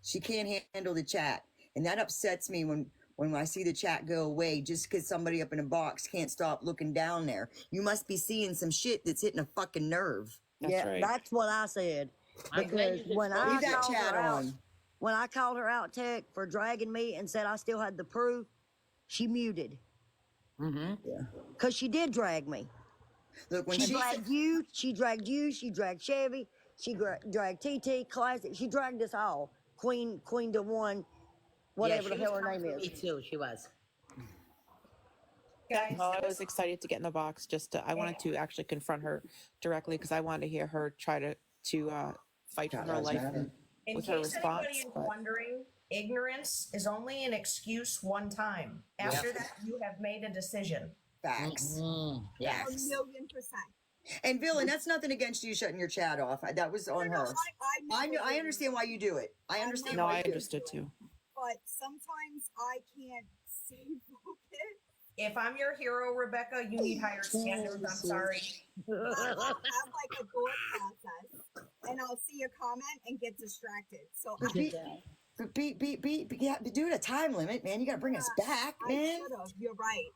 She can't handle the chat, and that upsets me when I see the chat go away just because somebody up in a box can't stop looking down there. You must be seeing some shit that's hitting a fucking nerve. That's what I said. Because when I leave that called chat her out, on. when I called her out, Tech, for dragging me and said I still had the proof, she muted. Mm-hmm. Yeah. Because she did drag me. Look, when she dragged you, she dragged Chevy, she dragged TT, Classic, she dragged us all. Queen to one, whatever the hell her name is. Me too, she was. Well, I was excited to get in the box. I wanted to actually confront her directly because I wanted to hear her try to fight for her life In with her case response. anybody is but- wondering, ignorance is only an excuse one time. After that, you have made a decision. Facts. Yes. Facts. 1,000,000%. And Bill, and that's nothing against you shutting your chat off. That was on her. I understand why you do it. I understand No, why I you do it. understood too. But sometimes I can't see focus. If I'm your hero, Rebecca, you need higher standards. I'm sorry. I'll have like a thought process, and I'll see a comment and get distracted. So Do it a time limit, man. You got to bring us back, man. You're right.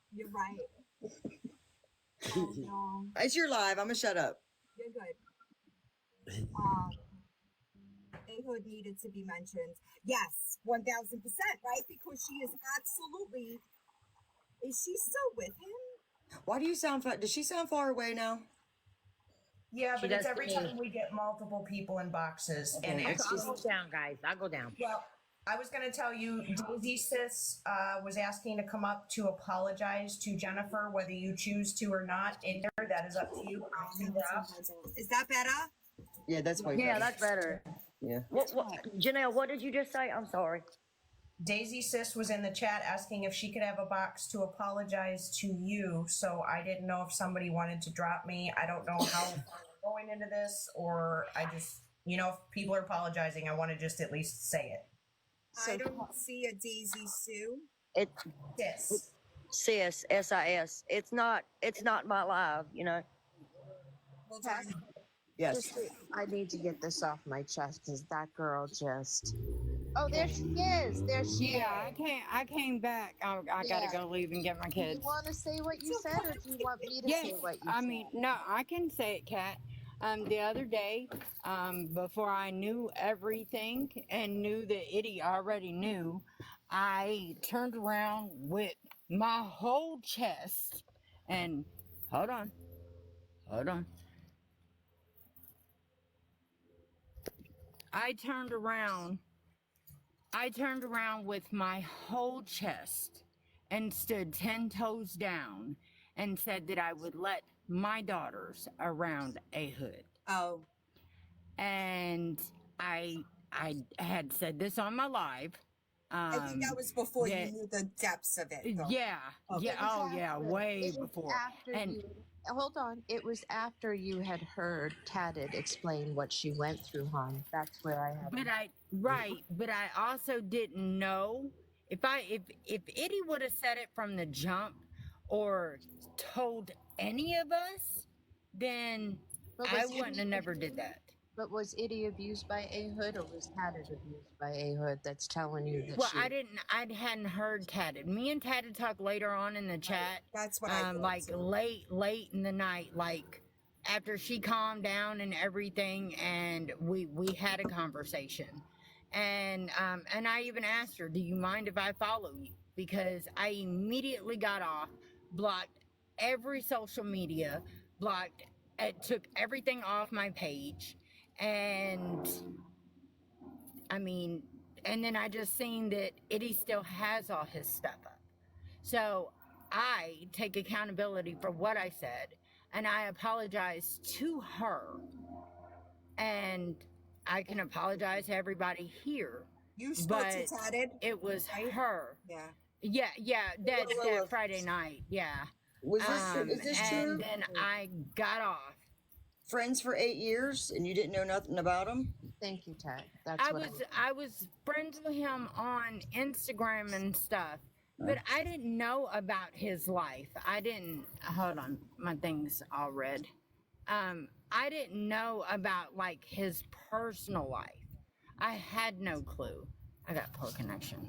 Oh, no. It's your live. I'm gonna shut up. You're good. Ahood needed to be mentioned. Yes, 1,000%, right? Because she is absolutely. Is she still with him? Why do you sound far? Does she sound far away now? Yeah, She but it's does every to me. time we get multiple people in boxes. And Okay, it's I'll go down, guys. I'll go down. Well, I was going to tell you, Daisy Sis was asking to come up to apologize to Jennifer, whether you choose to or not. In here, that is up to you. Is that better? Yeah, that's way Yeah, better. that's better. Yeah. Janelle, what did you just say? I'm sorry. Daisy Sis was in the chat asking if she could have a box to apologize to you. So I didn't know if somebody wanted to drop me. I don't know how we're going into this, or I just, if people are apologizing, I want to just at least say it. I don't see a Daisy Sue. Sis. Sis, S-I-S. It's not my live, Hold on. Yes. I need to get this off my chest because that girl just Oh, there she is. There she Yeah, is. I came back. I gotta Yeah. go leave and get my Do you kids. want to say what you said, or do you want me to Yes, say what you I said? mean, no, I can say it, Kat. The other day, before I knew everything and knew that Itty already knew, I turned around with my whole chest and hold on, hold on. I turned around with my whole chest and stood 10 toes down and said that I would let my daughters around a hood. Oh. And I had said this on my live. I think that was before you That knew the depths of it, though. yeah, Okay. yeah, oh yeah, way It was before. after And you. Hold on. It was after you had heard Tatted explain what she went through, hon. That's where I had. but I also didn't know if Itty would have said it from the jump or told any of us, then But I was wouldn't have Itty never did that. But was Itty abused by a hood, or was Tatted abused by a hood? That's telling you that Well, she. I hadn't heard Tatted. Me and Tatted talked later on in the chat. That's what I thought, like too. late in the night, like after she calmed down and everything, and we had a conversation. And I even asked her, "Do you mind if I follow you?" Because I immediately got off, blocked every social media, took everything off my page, and I mean, and then I just seen that Itty still has all his stuff up. So I take accountability for what I said, and I apologize to her. And I can apologize to everybody here. You spoke to but Tatted? It was right? her. Yeah. Yeah, that Friday night. Yeah. Was this is this true? And then I got off. Friends for 8 years, and you didn't know nothing about them? Thank you, Tad. That's I what was friends with him on Instagram and stuff, but I didn't know about his life. I didn't. Hold on, my thing's all red. I didn't know about like his personal life. I had no clue. I got poor connection.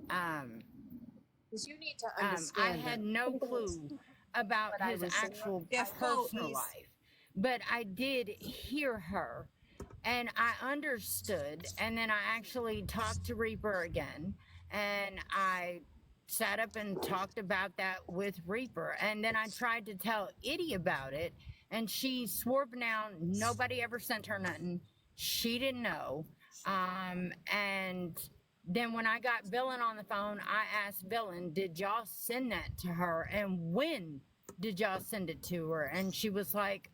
Because you need to I understand. had no clue about What I his was saying. actual Yeah, personal please. life, but I did hear her, and I understood. And then I actually talked to Reaper again, and I sat up and talked about that with Reaper. And then I tried to tell Itty about it, and she swore down. Nobody ever sent her nothing. She didn't know. And then when I got Villain on the phone, I asked Villain, did y'all send that to her? And when did y'all send it to her? And she was like,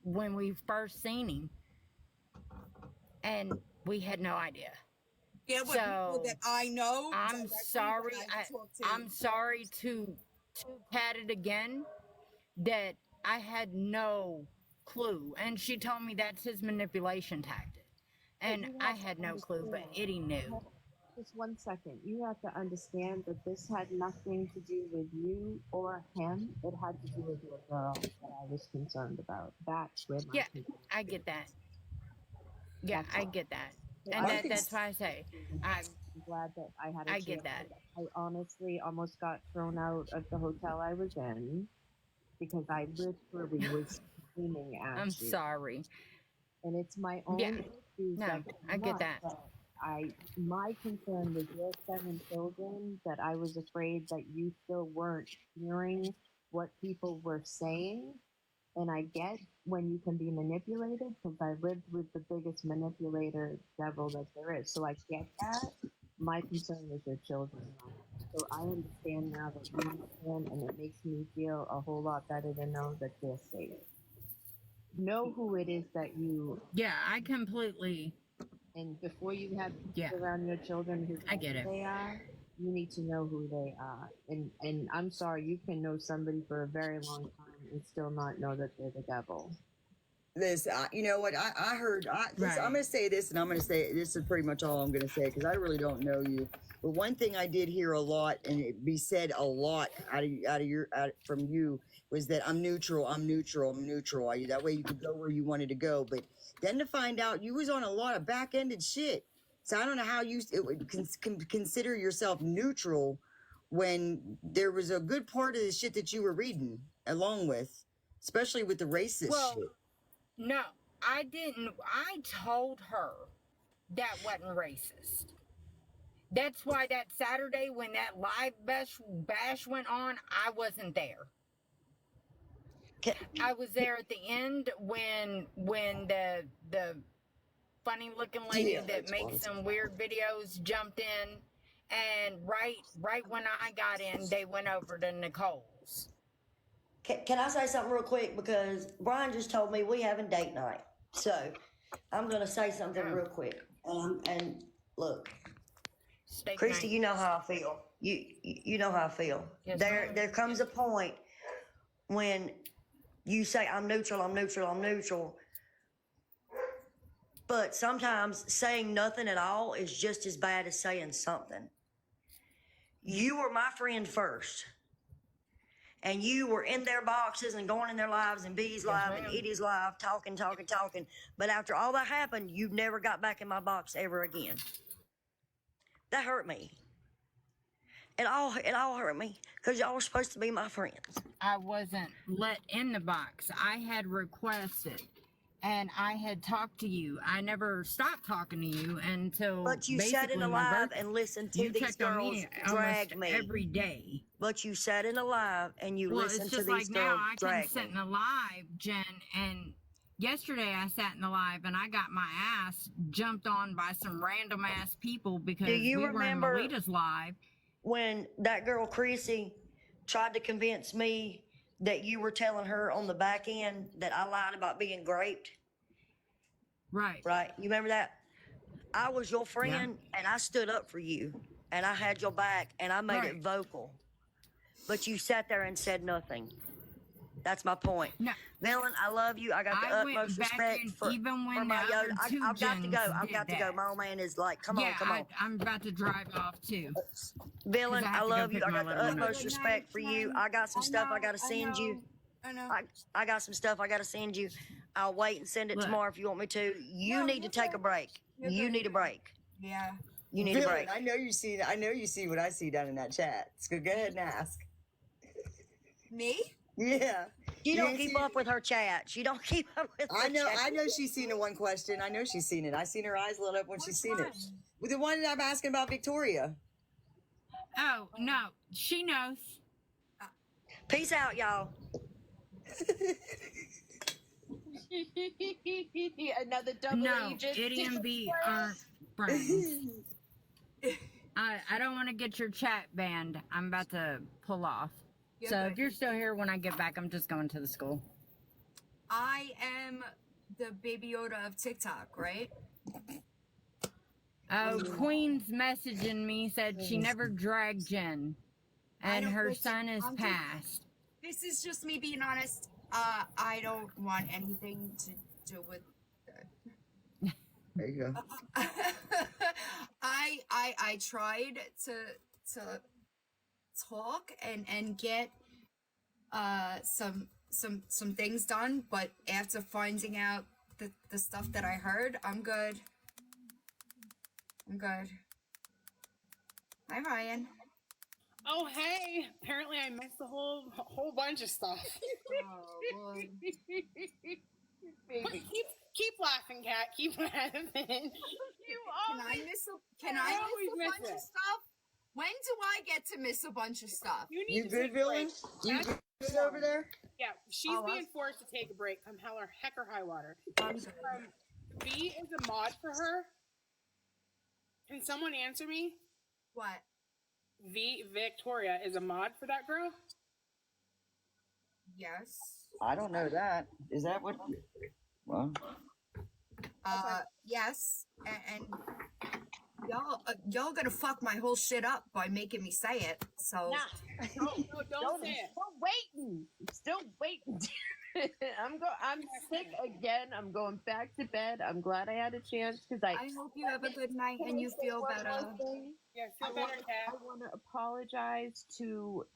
when we first seen him. And we had no idea. Yeah, what people that I know. I'm directly, sorry. that I talked to. I'm sorry to Pat it again that I had no clue. And she told me that's his manipulation tactic. And you I have to had no clue, but understand. Itty knew. Just 1 second. You have to understand that this had nothing to do with you or him. It had to do with your girl that I was concerned about. That's where my Yeah, concern I get that. Yeah, That's I all. get that. So And I that's why I say, I'm glad that I had a I get chance. that. I honestly almost got thrown out of the hotel I was in because I literally was screaming at I'm you. sorry. And it's my own Yeah. issues No, that I come get up, that. but my concern was your 7 children, that I was afraid that you still weren't hearing what people were saying. And I get when you can be manipulated, because I lived with the biggest manipulator devil that there is. So I get that. My concern was your children. So I understand now that you understand, and it makes me feel a whole lot better to know that they're safe. Know who it is that you. Yeah, I completely. And before you have people Yeah. around your children who I get it. they are, you need to know who they are. And I'm sorry, you can know somebody for a very long time and still not know that they're the devil. This, you know what? I heard. Right. I'm going to say this, and I'm going to say this is pretty much all I'm going to say because I really don't know you. But one thing I did hear a lot, and it be said a lot from you, was that I'm neutral. I'm neutral. I'm neutral. That way you could go where you wanted to go. But then to find out you was on a lot of back-ended shit. So I don't know how you would consider yourself neutral when there was a good part of the shit that you were reading along with, especially with the racist shit. No, I didn't. I told her that wasn't racist. That's why that Saturday when that live bash went on, I wasn't there. I was there at the end when the funny looking lady that makes some weird videos jumped in, and right when I got in, they went over to Nicole's. Can I say something real quick? Because Brian just told me we having date night. So I'm going to say something real quick. And look, Christy, you know how I feel. You know how I feel. Yes, There comes a point when you say, I'm neutral, I'm neutral, I'm neutral. But sometimes saying nothing at all is just as bad as saying something. You were my friend first. And you were in their boxes and going in their lives and B's live and Edie's live, talking. But after all that happened, you never got back in my box ever again. That hurt me. It all hurt me because y'all were supposed to be my friends. I wasn't let in the box. I had requested, and I had talked to you. I never stopped talking to you until. But you sat in the live and listened to these girls drag me every day. But you sat in the live and you listened to these girls drag me. Well, it's just like now I can sit in the live, Jen, and yesterday I sat in the live and I got my ass jumped on by some random ass people because we were in Melita's live. When that girl Chrissy tried to convince me that you were telling her on the back end that I lied about being raped? Right. Right. You remember that? I was your friend and I stood up for you and I had your back and I made it vocal. But you sat there and said nothing. That's my point. No. Villain, I love you. I got the utmost respect for my Yoda. I've got to go. I've got to go. My old man is like, come on. I'm about to drive off too. Villain, I love you. I got the utmost respect for you. I got some stuff I got to send you. I know. I got some stuff I got to send you. I'll wait and send it tomorrow if you want me to. You need to take a break. You need a break. Yeah. You need a break. I know you see what I see down in that chat. So go ahead and ask. Me? Yeah. She don't keep up with her chat. She don't keep up with her chat. I know she's seen the one question. I know she's seen it. I seen her eyes lit up when she's seen it. With the one that I'm asking about Victoria. Oh, no. She knows. Peace out, y'all. Another double agent. Eddie and B aren't friends. I don't want to get your chat banned. I'm about to pull off. If you're still here when I get back, I'm just going to the school. I am the Baby Yoda of TikTok, right? Oh, Queen's messaging me, said she never dragged Jen. And her son is passed. This is just me being honest. I don't want anything to do with There you go. I tried to talk and get some things done, but after finding out the stuff that I heard, I'm good. Hi, Ryan. Oh, hey! Apparently, I missed a whole bunch of stuff. Oh, Lord. Baby. Keep laughing, Kat. Keep laughing. Can I miss a bunch of stuff? When do I get to miss a bunch of stuff? You good, Villain? You good over there? Yeah, she's being forced to take a break. Come hell or heck or high water. B is a mod for her. Can someone answer me? What? Victoria is a mod for that girl? Yes. I don't know that. Is that what? Well. Yes, and y'all gonna fuck my whole shit up by making me say it. So No, don't say it. Still waiting. I'm sick again. I'm going back to bed. I'm glad I had a chance because I hope you have a good night and you feel better. Yeah, feel better, Kat. I want to apologize to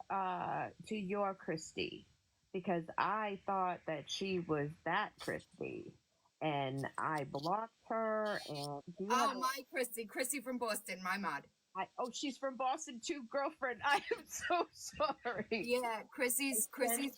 your Christy because I thought that she was that Christy, and I blocked her. And do you have Oh, my Christy from Boston, my mod. oh, she's from Boston too, girlfriend. I am so sorry. Yeah, Chrissy's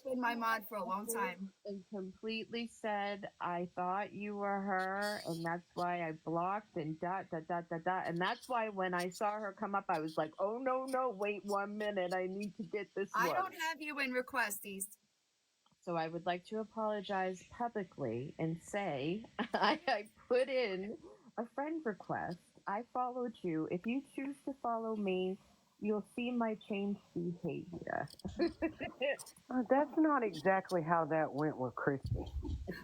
been my mod for a long time. And completely said I thought you were her, and that's why I blocked and dot. And that's why when I saw her come up, I was like, oh no, wait 1 minute, I need to get this I one. don't have you in requesties. So I would like to apologize publicly and say I put in a friend request. I followed you. If you choose to follow me, you'll see my changed behavior. That's not exactly how that went with Christy.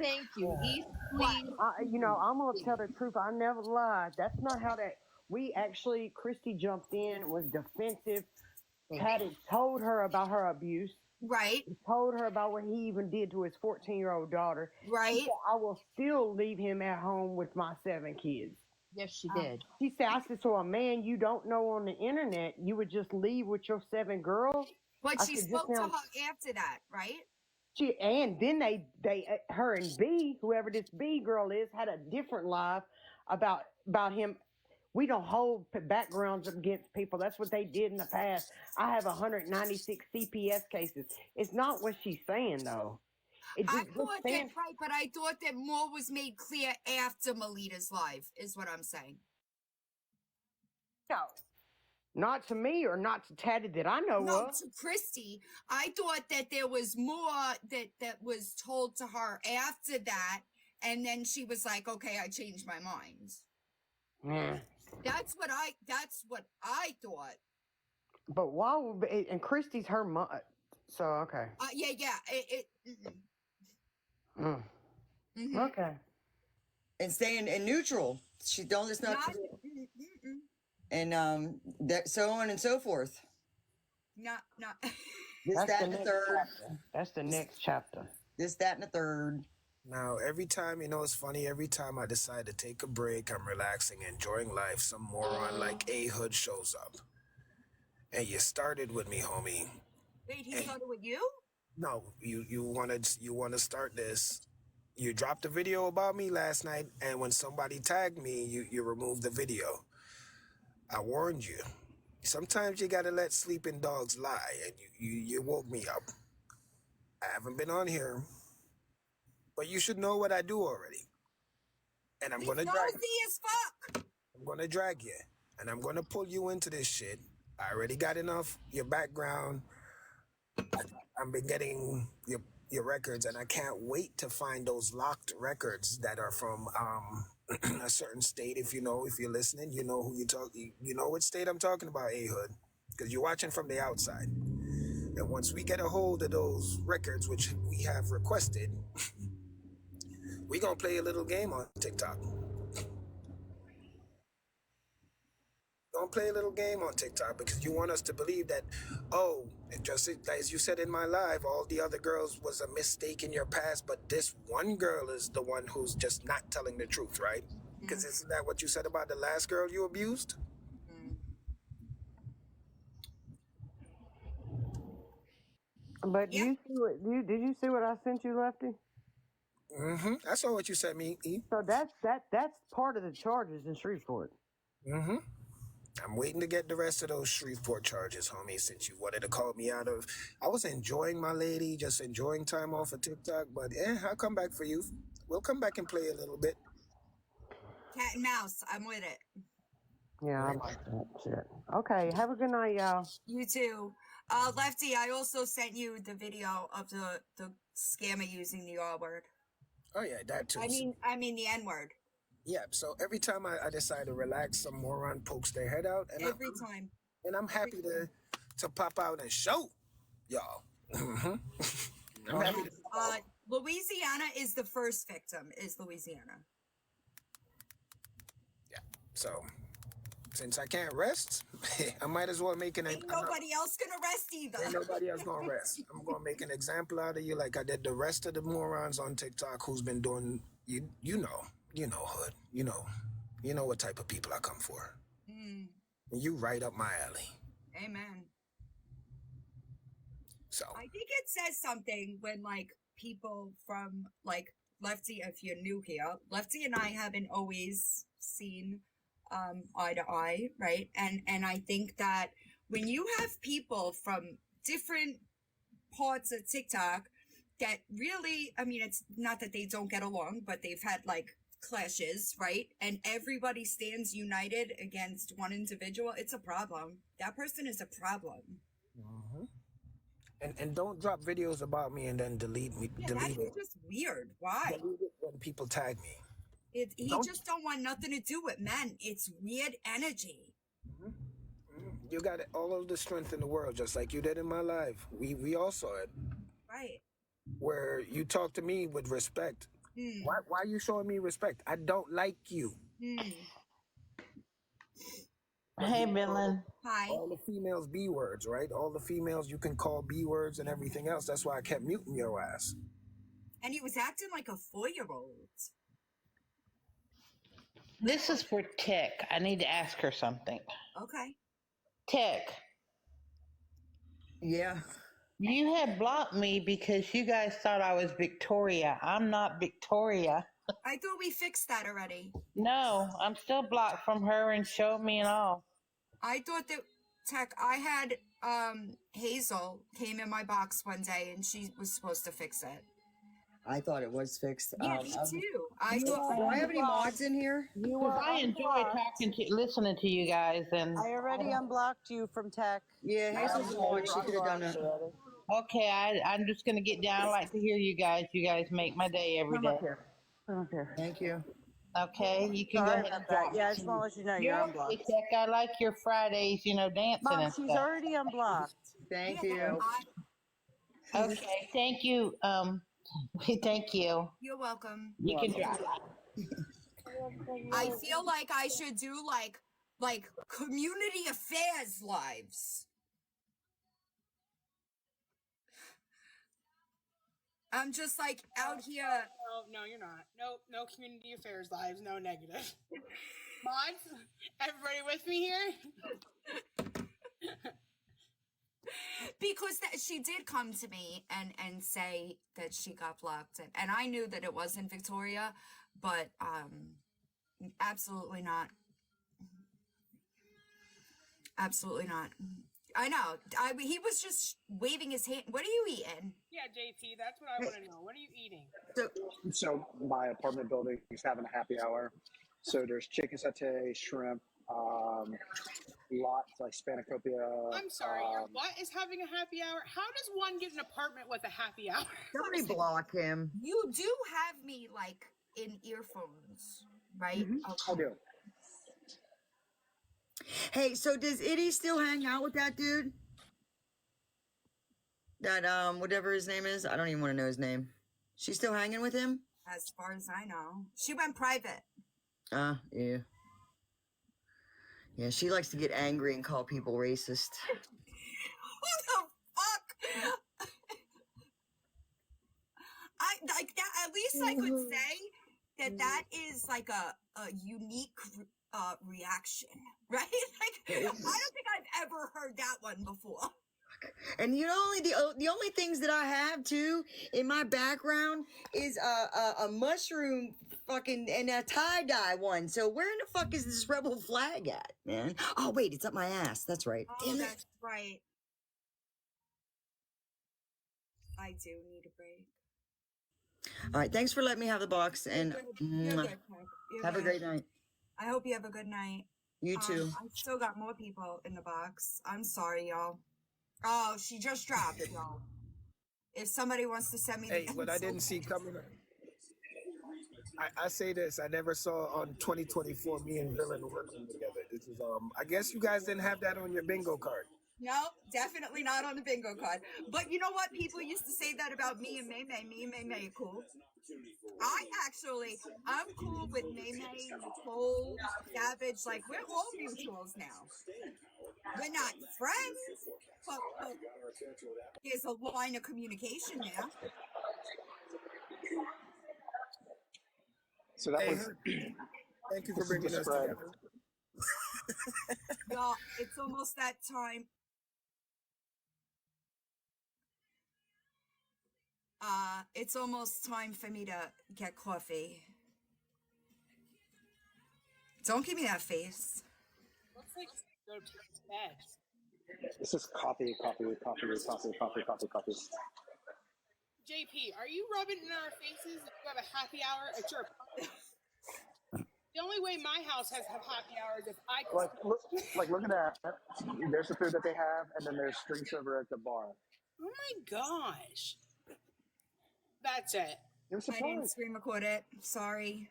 Thank you. East Queen. I'm gonna tell the truth. I never lied. That's not how that. We actually, Christy jumped in, was defensive. Had told her about her abuse. Right. He told her about what he even did to his 14-year-old daughter. Right. She said, I will still leave him at home with my 7 kids. Yes, she did. She said, I said, so a man you don't know on the internet, you would just leave with your 7 girls? But I she said, spoke to "Just her now." after that, right? And then they her and B, whoever this B girl is, had a different live about him. We don't hold backgrounds against people. That's what they did in the past. I have 196 CPS cases. It's not what she's saying, though. I thought that, right, but I thought that more was made clear after Melita's live, is what I'm saying. No. Not to me or not to Taddy that I know No, of. to Christy. I thought that there was more that was told to her after that, and then she was like, okay, I changed my mind. Yeah. That's what I thought. But why would and Christy's her mom. So, okay. Yeah. Okay. And staying in neutral. She don't. It's not. And that so on and so forth. Not. That's that, the and the next third. chapter. That's the next chapter. This, that, and the third. Now, every time, it's funny, every time I decide to take a break, I'm relaxing, enjoying life, some moron like A Hood shows up. And you started with me, homie. Wait, he started with you? No, you wanna start this. You dropped a video about me last night, and when somebody tagged me, you removed the video. I warned you. Sometimes you gotta let sleeping dogs lie, and you woke me up. I haven't been on here, but you should know what I do already. And I'm gonna drag you. As fuck. I'm gonna drag you, and I'm gonna pull you into this shit. I already got enough your background. I've been getting your records, and I can't wait to find those locked records that are from a certain state. If you're listening, you know who you know which state I'm talking about, A Hood, because you're watching from the outside. And once we get a hold of those records, which we have requested, we're gonna play a little game on TikTok. Gonna play a little game on TikTok because you want us to believe that, just as you said in my live, all the other girls was a mistake in your past, but this one girl is the one who's just not telling the truth, right? Because isn't that what you said about the last girl you abused? But did you see what I sent you, Lefty? Mm-hmm. I saw what you sent me, E. So that's part of the charges in Shreveport. Mm-hmm. I'm waiting to get the rest of those Shreveport charges, homie, since you wanted to call me out of... I was enjoying my lady, just enjoying time off of TikTok, but I'll come back for you. We'll come back and play a little bit. Cat and mouse. I'm with it. Yeah, I like that shit. Okay, have a good night, y'all. You too. Lefty, I also sent you the video of the scammer using the R word. Oh, yeah, that too. I mean the N word. Yeah, so every time I decide to relax, some moron pokes their head out. And Every time. And I'm happy to pop out and show y'all. I'm happy to Louisiana is the first victim, is Louisiana. So, since I can't rest, I might as well make Ain't nobody else gonna rest either. Ain't nobody else gonna rest. I'm gonna make an example out of you like I did the rest of the morons on TikTok who's been doing, you know, Hood. You know what type of people I come for. You right up my alley. Amen. So I think it says something when like people from like Lefty, if you're new here, Lefty and I haven't always seen eye to eye, right? And I think that when you have people from different parts of TikTok that really, I mean, it's not that they don't get along, but they've had like clashes, right? And everybody stands united against one individual, it's a problem. That person is a problem. Mm-hmm. And don't drop videos about me and then delete me. Yeah, delete that's it. just weird. Why? Delete it when people tag me. He Don't- just don't want nothing to do with men. It's weird energy. You got all of the strength in the world, just like you did in my life. We all saw it. Right. Where you talk to me with respect. Hmm. Why are you showing me respect? I don't like you. Hey, Billin. Hi. All the females B words, right? All the females you can call B words and everything else. That's why I kept muting your ass. And he was acting like a 4-year-old. This is for Tick. I need to ask her something. Okay. Tick. Yeah. You had blocked me because you guys thought I was Victoria. I'm not Victoria. I thought we fixed that already. No, I'm still blocked from her and Show Me and all. I thought that I had Hazel came in my box one day and she was supposed to fix it. I thought it was fixed. Yeah, me too. I Do thought I have any mods in here? Because I enjoy listening to you guys. And I already unblocked you from tech. Yeah, Hazel's a mod. She could have done it. Okay, I'm just going to get down. I like to hear you guys. You guys make my day every day. Come up here. Thank you. Okay, you can Sorry go ahead and about that. drop Yeah, I me. just want to let you know you're You're unblocked. okay, Tech. I like your Fridays, dancing Mom, and she's stuff. already unblocked. Thank you. Okay, thank you. Thank you. You're welcome. You can drop. I feel like I should do like community affairs lives. I'm just like out here. No, you're not. No community affairs lives. No negative. Mods, everybody with me here? Because she did come to me and say that she got blocked, and I knew that it wasn't Victoria, but absolutely not. Absolutely not. I know. He was just waving his hand. What are you eating? Yeah, JT, that's what I want to know. What are you eating? So my apartment building is having a happy hour. So there's chicken satay, shrimp, lots like spanakopita. I'm sorry, what is having a happy hour? How does one get an apartment with a happy hour? Somebody block him. You do have me like in earphones, right? I do. Hey, so does Itty still hang out with that dude? That whatever his name is, I don't even want to know his name. She's still hanging with him? As far as I know, she went private. Yeah. Yeah, she likes to get angry and call people racist. Who the fuck? I like that. At least I could say that is like a unique reaction, right? Like I don't think I've ever heard that one before. And the only things that I have too in my background is a mushroom fucking and a tie-dye one. So where in the fuck is this rebel flag at, man? Oh wait, it's up my ass. That's right. Oh, Damn it. that's right. I do need a break. All right, thanks for letting me have the box and You're good, Tech. You're have a good. great night. I hope you have a good night. You too. I still got more people in the box. I'm sorry, y'all. Oh, she just dropped it, y'all. If somebody wants to send me Hey, the what I didn't see coming. I say this. I never saw on 2024 me and Villain working together. This is I guess you guys didn't have that on your bingo card. No, definitely not on the bingo card. But you know what? People used to say that about me and May May. Me and May May are cool. I'm cool with May May, Nicole, Savage. Like, we're all mutuals now. We're not friends, but there's a line of communication there. So that was. Thank you for bringing us together. Y'all, it's almost that time. It's almost time for me to get coffee. Don't give me that face. Looks like go to bed. This is coffee. JP, are you rubbing in our faces that you have a happy hour at your apartment? The only way my house has happy hours if I can. Look at that. There's the food that they have, and then there's drinks over at the bar. Oh my gosh. That's it. I didn't screen record it. Sorry.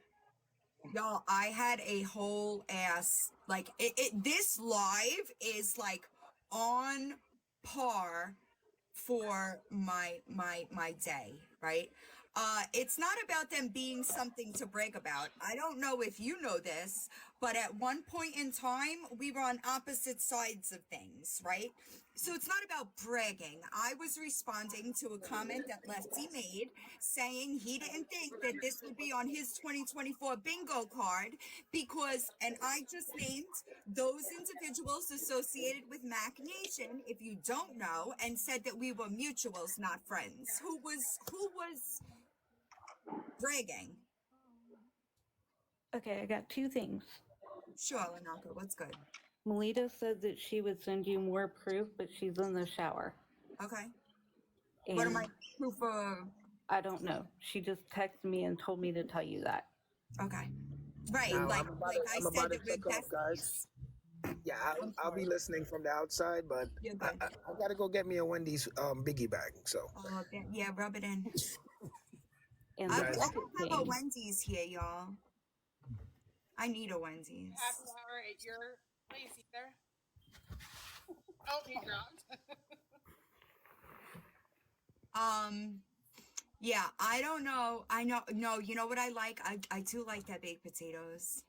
Y'all, I had a whole ass, like, this live is, like, on par for my day, right? It's not about them being something to brag about. I don't know if you know this, but at one point in time, we were on opposite sides of things, right? So it's not about bragging. I was responding to a comment that Lefty made saying he didn't think that this would be on his 2024 bingo card because, and I just named those individuals associated with Mac Nation, if you don't know, and said that we were mutuals, not friends. Who was bragging? Okay, I got two things. Sure, Lanaka, what's good? Melita said that she would send you more proof, but she's in the shower. Okay. And What am I proof of? I don't know. She just texted me and told me to tell you that. Okay. Right, Now, like I'm I about said to that we're check off, guys. Yeah, I'll be listening from the outside, but You're I good. gotta go get me a Wendy's biggie bag. So Oh, yeah, rub it in. And I the don't second have a thing, Wendy's here, y'all. I need a Wendy's. Happy hour at your place either. Oh, he dropped. Yeah, I don't know. No, you know what I like? I do like that baked potatoes.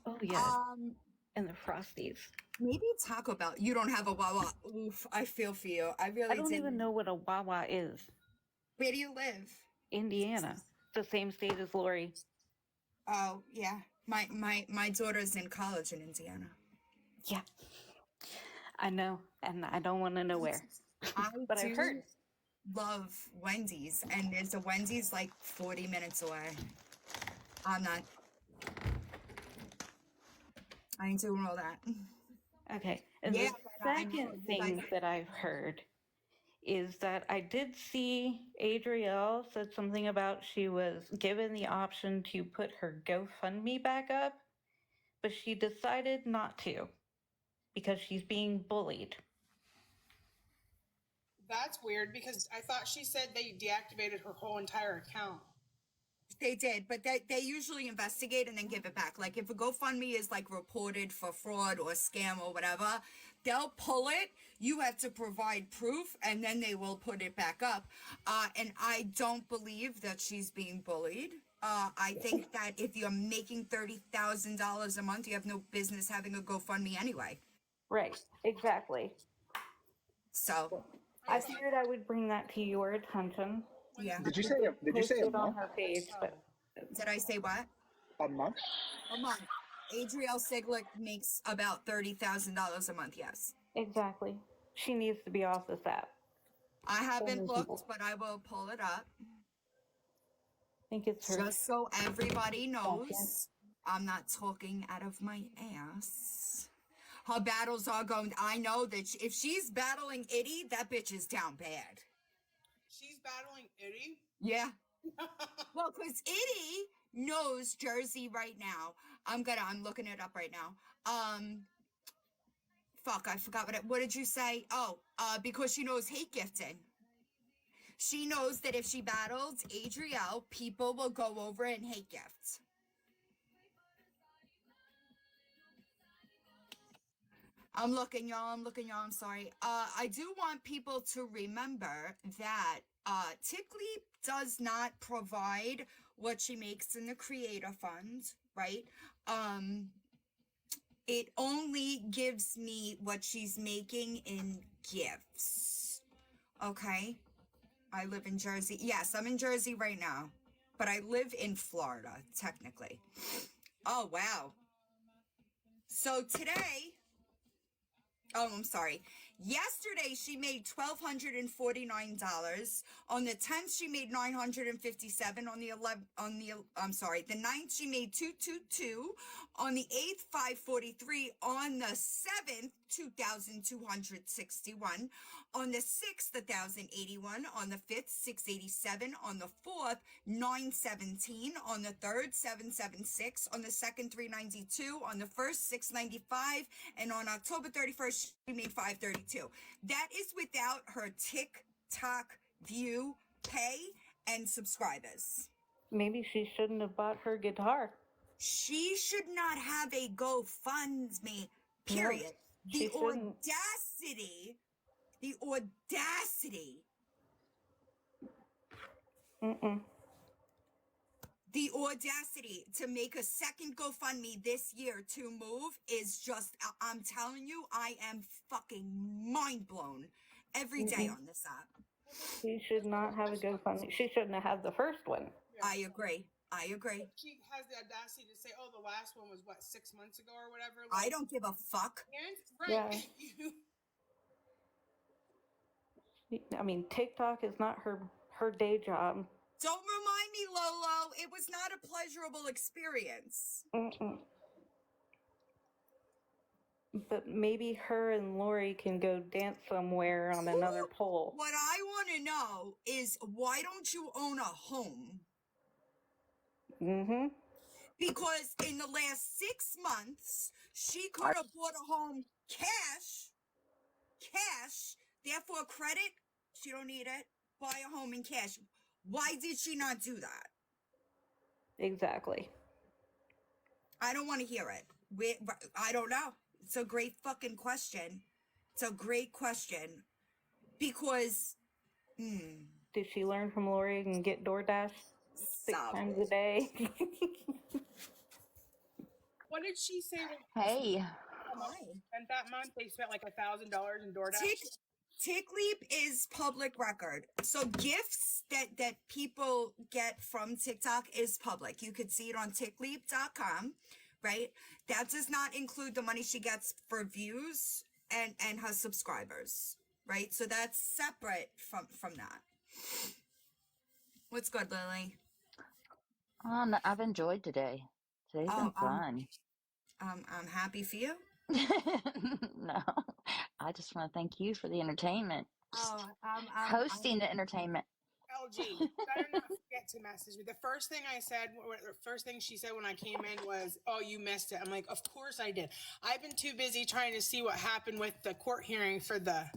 oh yeah, Um, and the Frosties. maybe Taco Bell. You don't have a Wawa. Oof, I feel for you. I I really don't even didn't. know what a Wawa is. Where do you live? Indiana, the same state as Lori. Oh, yeah. My daughter's in college in Indiana. Yeah, I know, and I don't want to know where. I But I've do heard. love Wendy's, and there's a Wendy's like 40 minutes away. I'm not. I ain't doing all that. Okay, and Yeah, the but I know second you guys. thing that I've heard is that I did see Adrielle said something about she was given the option to put her GoFundMe back up, but she decided not to because she's being bullied. That's weird because I thought she said they deactivated her whole entire account. They did, but they usually investigate and then give it back. Like if a GoFundMe is like reported for fraud or scam or whatever, they'll pull it. You have to provide proof, and then they will put it back up. And I don't believe that she's being bullied. I think that if you're making $30,000 a month, you have no business having a GoFundMe anyway. Right, exactly. So I figured I would bring that to your attention. yeah. Did you say a Post it on month? her page, but Did I say what? A month? A month. Adrielle Siglick makes about $30,000 a month. Yes. exactly. She needs to be off this app. I haven't Only looked, people. but I will pull it up. I think it's her. Just so everybody knows, I'm not talking out of my ass. Her battles are going. I know that if she's battling Itty, that bitch is down bad. She's battling Itty? Yeah. Well, because Itty knows Jersey right now. I'm looking it up right now. Fuck, I forgot what did you say? Oh, because she knows hate gifting. She knows that if she battles Adrielle, people will go over and hate gifts. I'm looking, y'all. I'm sorry. I do want people to remember that Tickley does not provide what she makes in the creator fund, right? It only gives me what she's making in gifts. Okay? I live in Jersey. Yes, I'm in Jersey right now, but I live in Florida, technically. Oh, wow. So today, oh, I'm sorry. Yesterday, she made $1,249. On the 10th, she made $957. The 9th, she made $222. On the 8th, $543. On the 7th, $2,261. On the 6th, $1,081. On the 5th, $687. On the 4th, $917. On the 3rd, $776. On the 2nd, $392. On the 1st, $695. And on October 31st, she made $532. That is without her TikTok view, pay, and subscribers. Maybe she shouldn't have bought her guitar. She should not have a GoFundMe, period. No, she shouldn't. The audacity. The audacity to make a second GoFundMe this year to move is just, I'm telling you, I am fucking mind blown every day on this app. She should not have a GoFundMe. She shouldn't have had the first one. I agree. She has the audacity to say, "Oh, the last one was what, 6 months ago or whatever." I don't give a fuck. And right, Yeah. I mean, TikTok is not her day job. Don't remind me, Lolo. It was not a pleasurable experience. But maybe her and Lori can go dance somewhere on another pole. What I want to know is, why don't you own a home? Because in the last 6 months, she could have bought a home cash, therefore credit, she don't need it, buy a home in cash. Why did she not do that? Exactly. I don't want to hear it. I don't know. It's a great fucking question. It's a great question. Because, Did she learn from Lori and get DoorDash 6 times a day? what did she say? Hey. And that month they spent like $1,000 in DoorDash. TickLeap is public record. So gifts that people get from TikTok is public. You could see it on tickleap.com, right? That does not include the money she gets for views and her subscribers, right? So that's separate from that. What's good, Lily? I've enjoyed today. Today's been fun. I'm happy for you. No, I just want to thank you for the entertainment. Hosting the entertainment. LG, better not forget to message me. The first thing she said when I came in was, "Oh, you missed it." I'm like, "Of course I did. I've been too busy trying to see what happened with the court hearing for the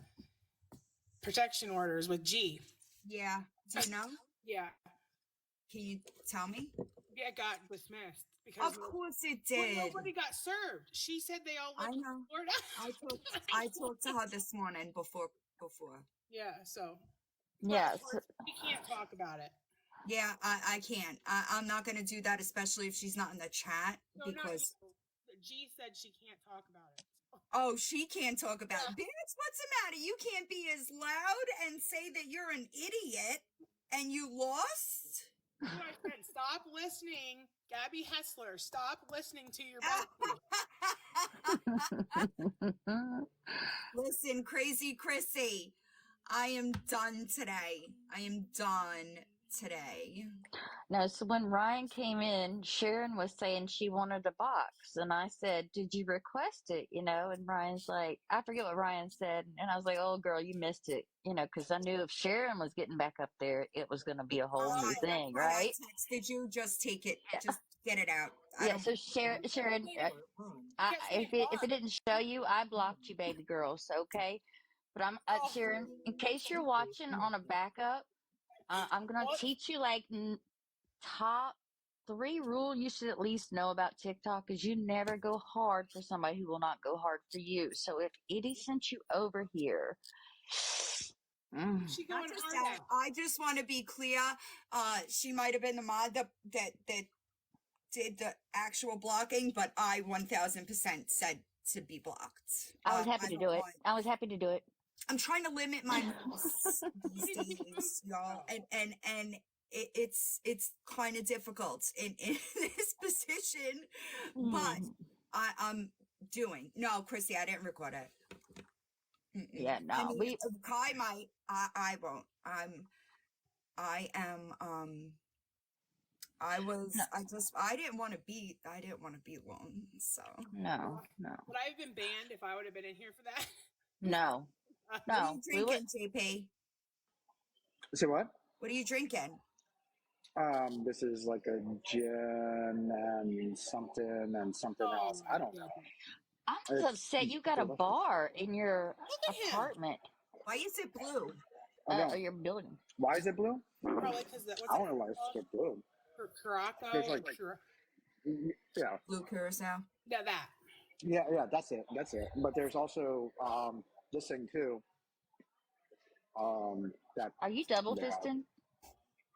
protection orders with G." Yeah. Do you know? Yeah. Can you tell me? Yeah, it got dismissed. Because of course it did. Well, nobody got served. She said they all lived in Florida. I talked to her this morning before. Yeah, so. Yes. We can't talk about it. Yeah, I can't. I'm not going to do that, especially if she's not in the chat. No, because G said she can't talk about it. Oh, she can't talk about it. Bitch, what's the matter? You can't be as loud and say that you're an idiot and you lost? My friend, stop listening. Gabby Hessler, stop listening to your Listen, Crazy Chrissy, I am done today. No, so when Ryan came in, Sharon was saying she wanted a box. And I said, did you request it? You know, and Ryan's like, I forget what Ryan said. And I was like, oh, girl, you missed it. You know, because I knew if Sharon was getting back up there, it was going to be a whole new thing, right? I texted you, just take it. Yeah. Just get it out. So Sharon, if it didn't show you, I blocked you, baby girl. So, okay. But I'm Sharon, in case you're watching on a backup, I'm going to teach you like top 3 rule you should at least know about TikTok is you never go hard for somebody who will not go hard for you. So if Edie sent you over here, I just want to be clear. She might have been the mod that did the actual blocking, but I 1000% said to be blocked. I was happy to do it. I was happy to do it. I'm trying to limit my mouse these days, y'all, and it's kind of difficult in this position, but I'm doing. No, Chrissy, I didn't record it. Yeah, I no, mean, Kai might. I won't. I am. I didn't want to be. I didn't want to be alone. So. no. Would I have been banned if I would have been in here for that? No. What are you drinking, JP? Say what? What are you drinking? This is like a gin and something else. I don't know. I'm It's upset you got a delicious. bar in your apartment. Why is it blue? I know. Or your building. Why is it blue? Probably because I don't know why it's blue. Curaçao. There's like, yeah. Blue curacao. Yeah, that. Yeah, that's it. But there's also this thing too. That. Are you double yeah. fisting?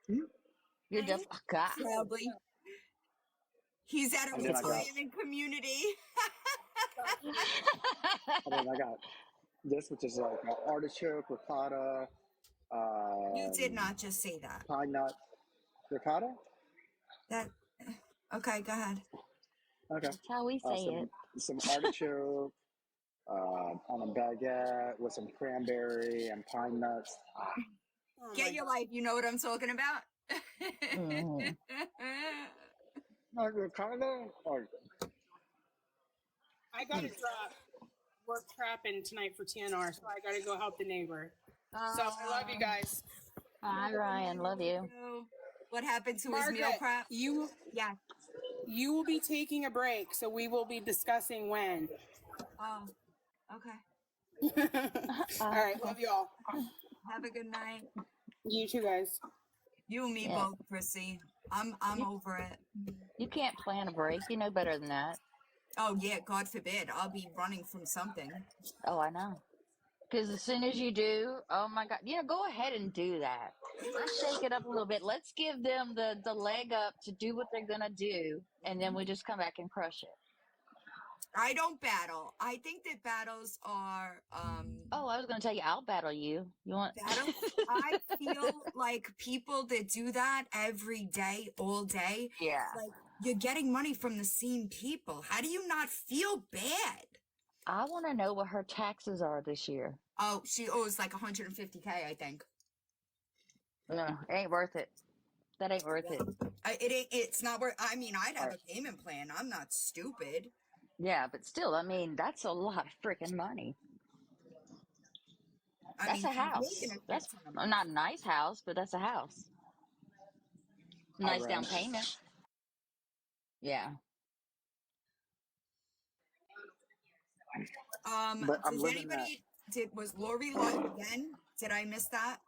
Hmm? You're double. Oh, God. Probably. He's at a And then I got- retirement community. And then I got this, which is like artichoke, ricotta. You did not just say that. Pine nut ricotta. That. Okay, go ahead. Okay. That's how we say it. Some artichoke on a baguette with some cranberry and pine nuts. Get your life. You know what I'm talking about. Mhm. Like ricotta. Or I got to drop work trapping tonight for TNR, so I got to go help the neighbor. So I love you guys. Hi, Ryan. Love you. What happened to his meal Margaret, prep? You will be taking a break, so we will be discussing when. Oh, okay. All right, love you all. Have a good night. You too, guys. You and me Yeah. both, Prissy. I'm over it. You can't plan a break. You know better than that. Oh yeah, God forbid. I'll be running from something. Oh, I know. Because as soon as you do, oh my God, go ahead and do that. Let's shake it up a little bit. Let's give them the leg up to do what they're gonna do, and then we just come back and crush it. I don't battle. I think that battles are Oh, I was gonna tell you, I'll battle you. You want battles? I feel like people that do that every day, all day, Yeah. like you're getting money from the same people. How do you not feel bad? I want to know what her taxes are this year. Oh, she owes like 150K, I think. No, it ain't worth it. That ain't worth it. It's not worth. I mean, I'd have a payment plan. I'm not stupid. Yeah, but still, I mean, that's a lot of freaking money. That's a house. That's not a nice house, but that's a house. Nice down payment. Yeah. But I'm Does living anybody was Lori live again? Did I miss that?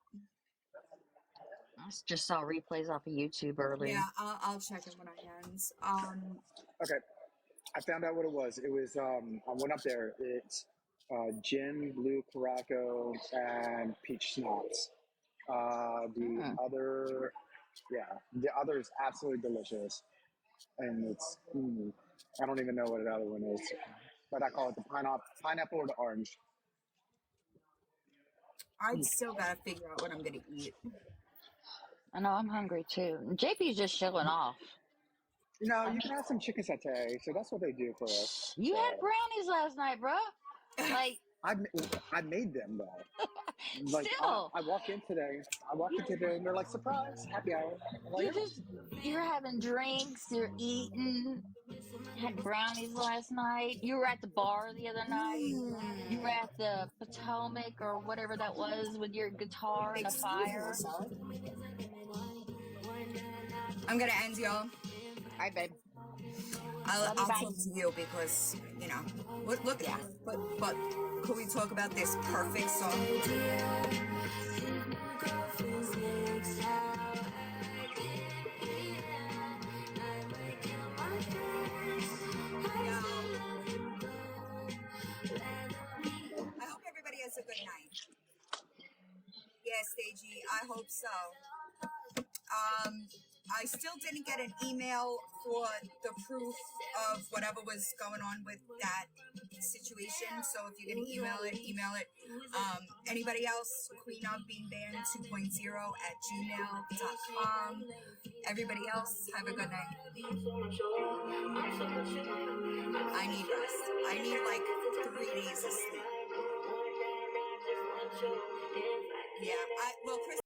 I just saw replays off of YouTube earlier. Yeah, I'll check it when I end. Okay, I found out what it was. It was I went up there. It's gin, blue Curaçao, and peach schnapps. The other is absolutely delicious, and it's I don't even know what the other one is, but I call it the pineapple or the orange. I still gotta figure out what I'm gonna eat. I know, I'm hungry too. JP's just showing off. No, you can have some chicken satay. So that's what they do for us. You had brownies last night, bro. Like I made them though. Like Still. I walked in today. And they're like, surprise, happy hour. I'm like, you're having drinks, you're eating. Had brownies last night. You were at the bar the other night. You were at the Potomac or whatever that was with your guitar and a fire. I'm gonna end, y'all. All right, babe. I'll talk to you because look at but could we talk about this perfect song? I hope everybody has a good night. Yeah, Stagey, I hope so. I still didn't get an email for the proof of whatever was going on with that situation. So if you're going to email it. Anybody else, Queen of Being Banned 2.0@gmail.com. Everybody else, have a good night. I need rest. I need like 3 days of sleep. Yeah, well, Chris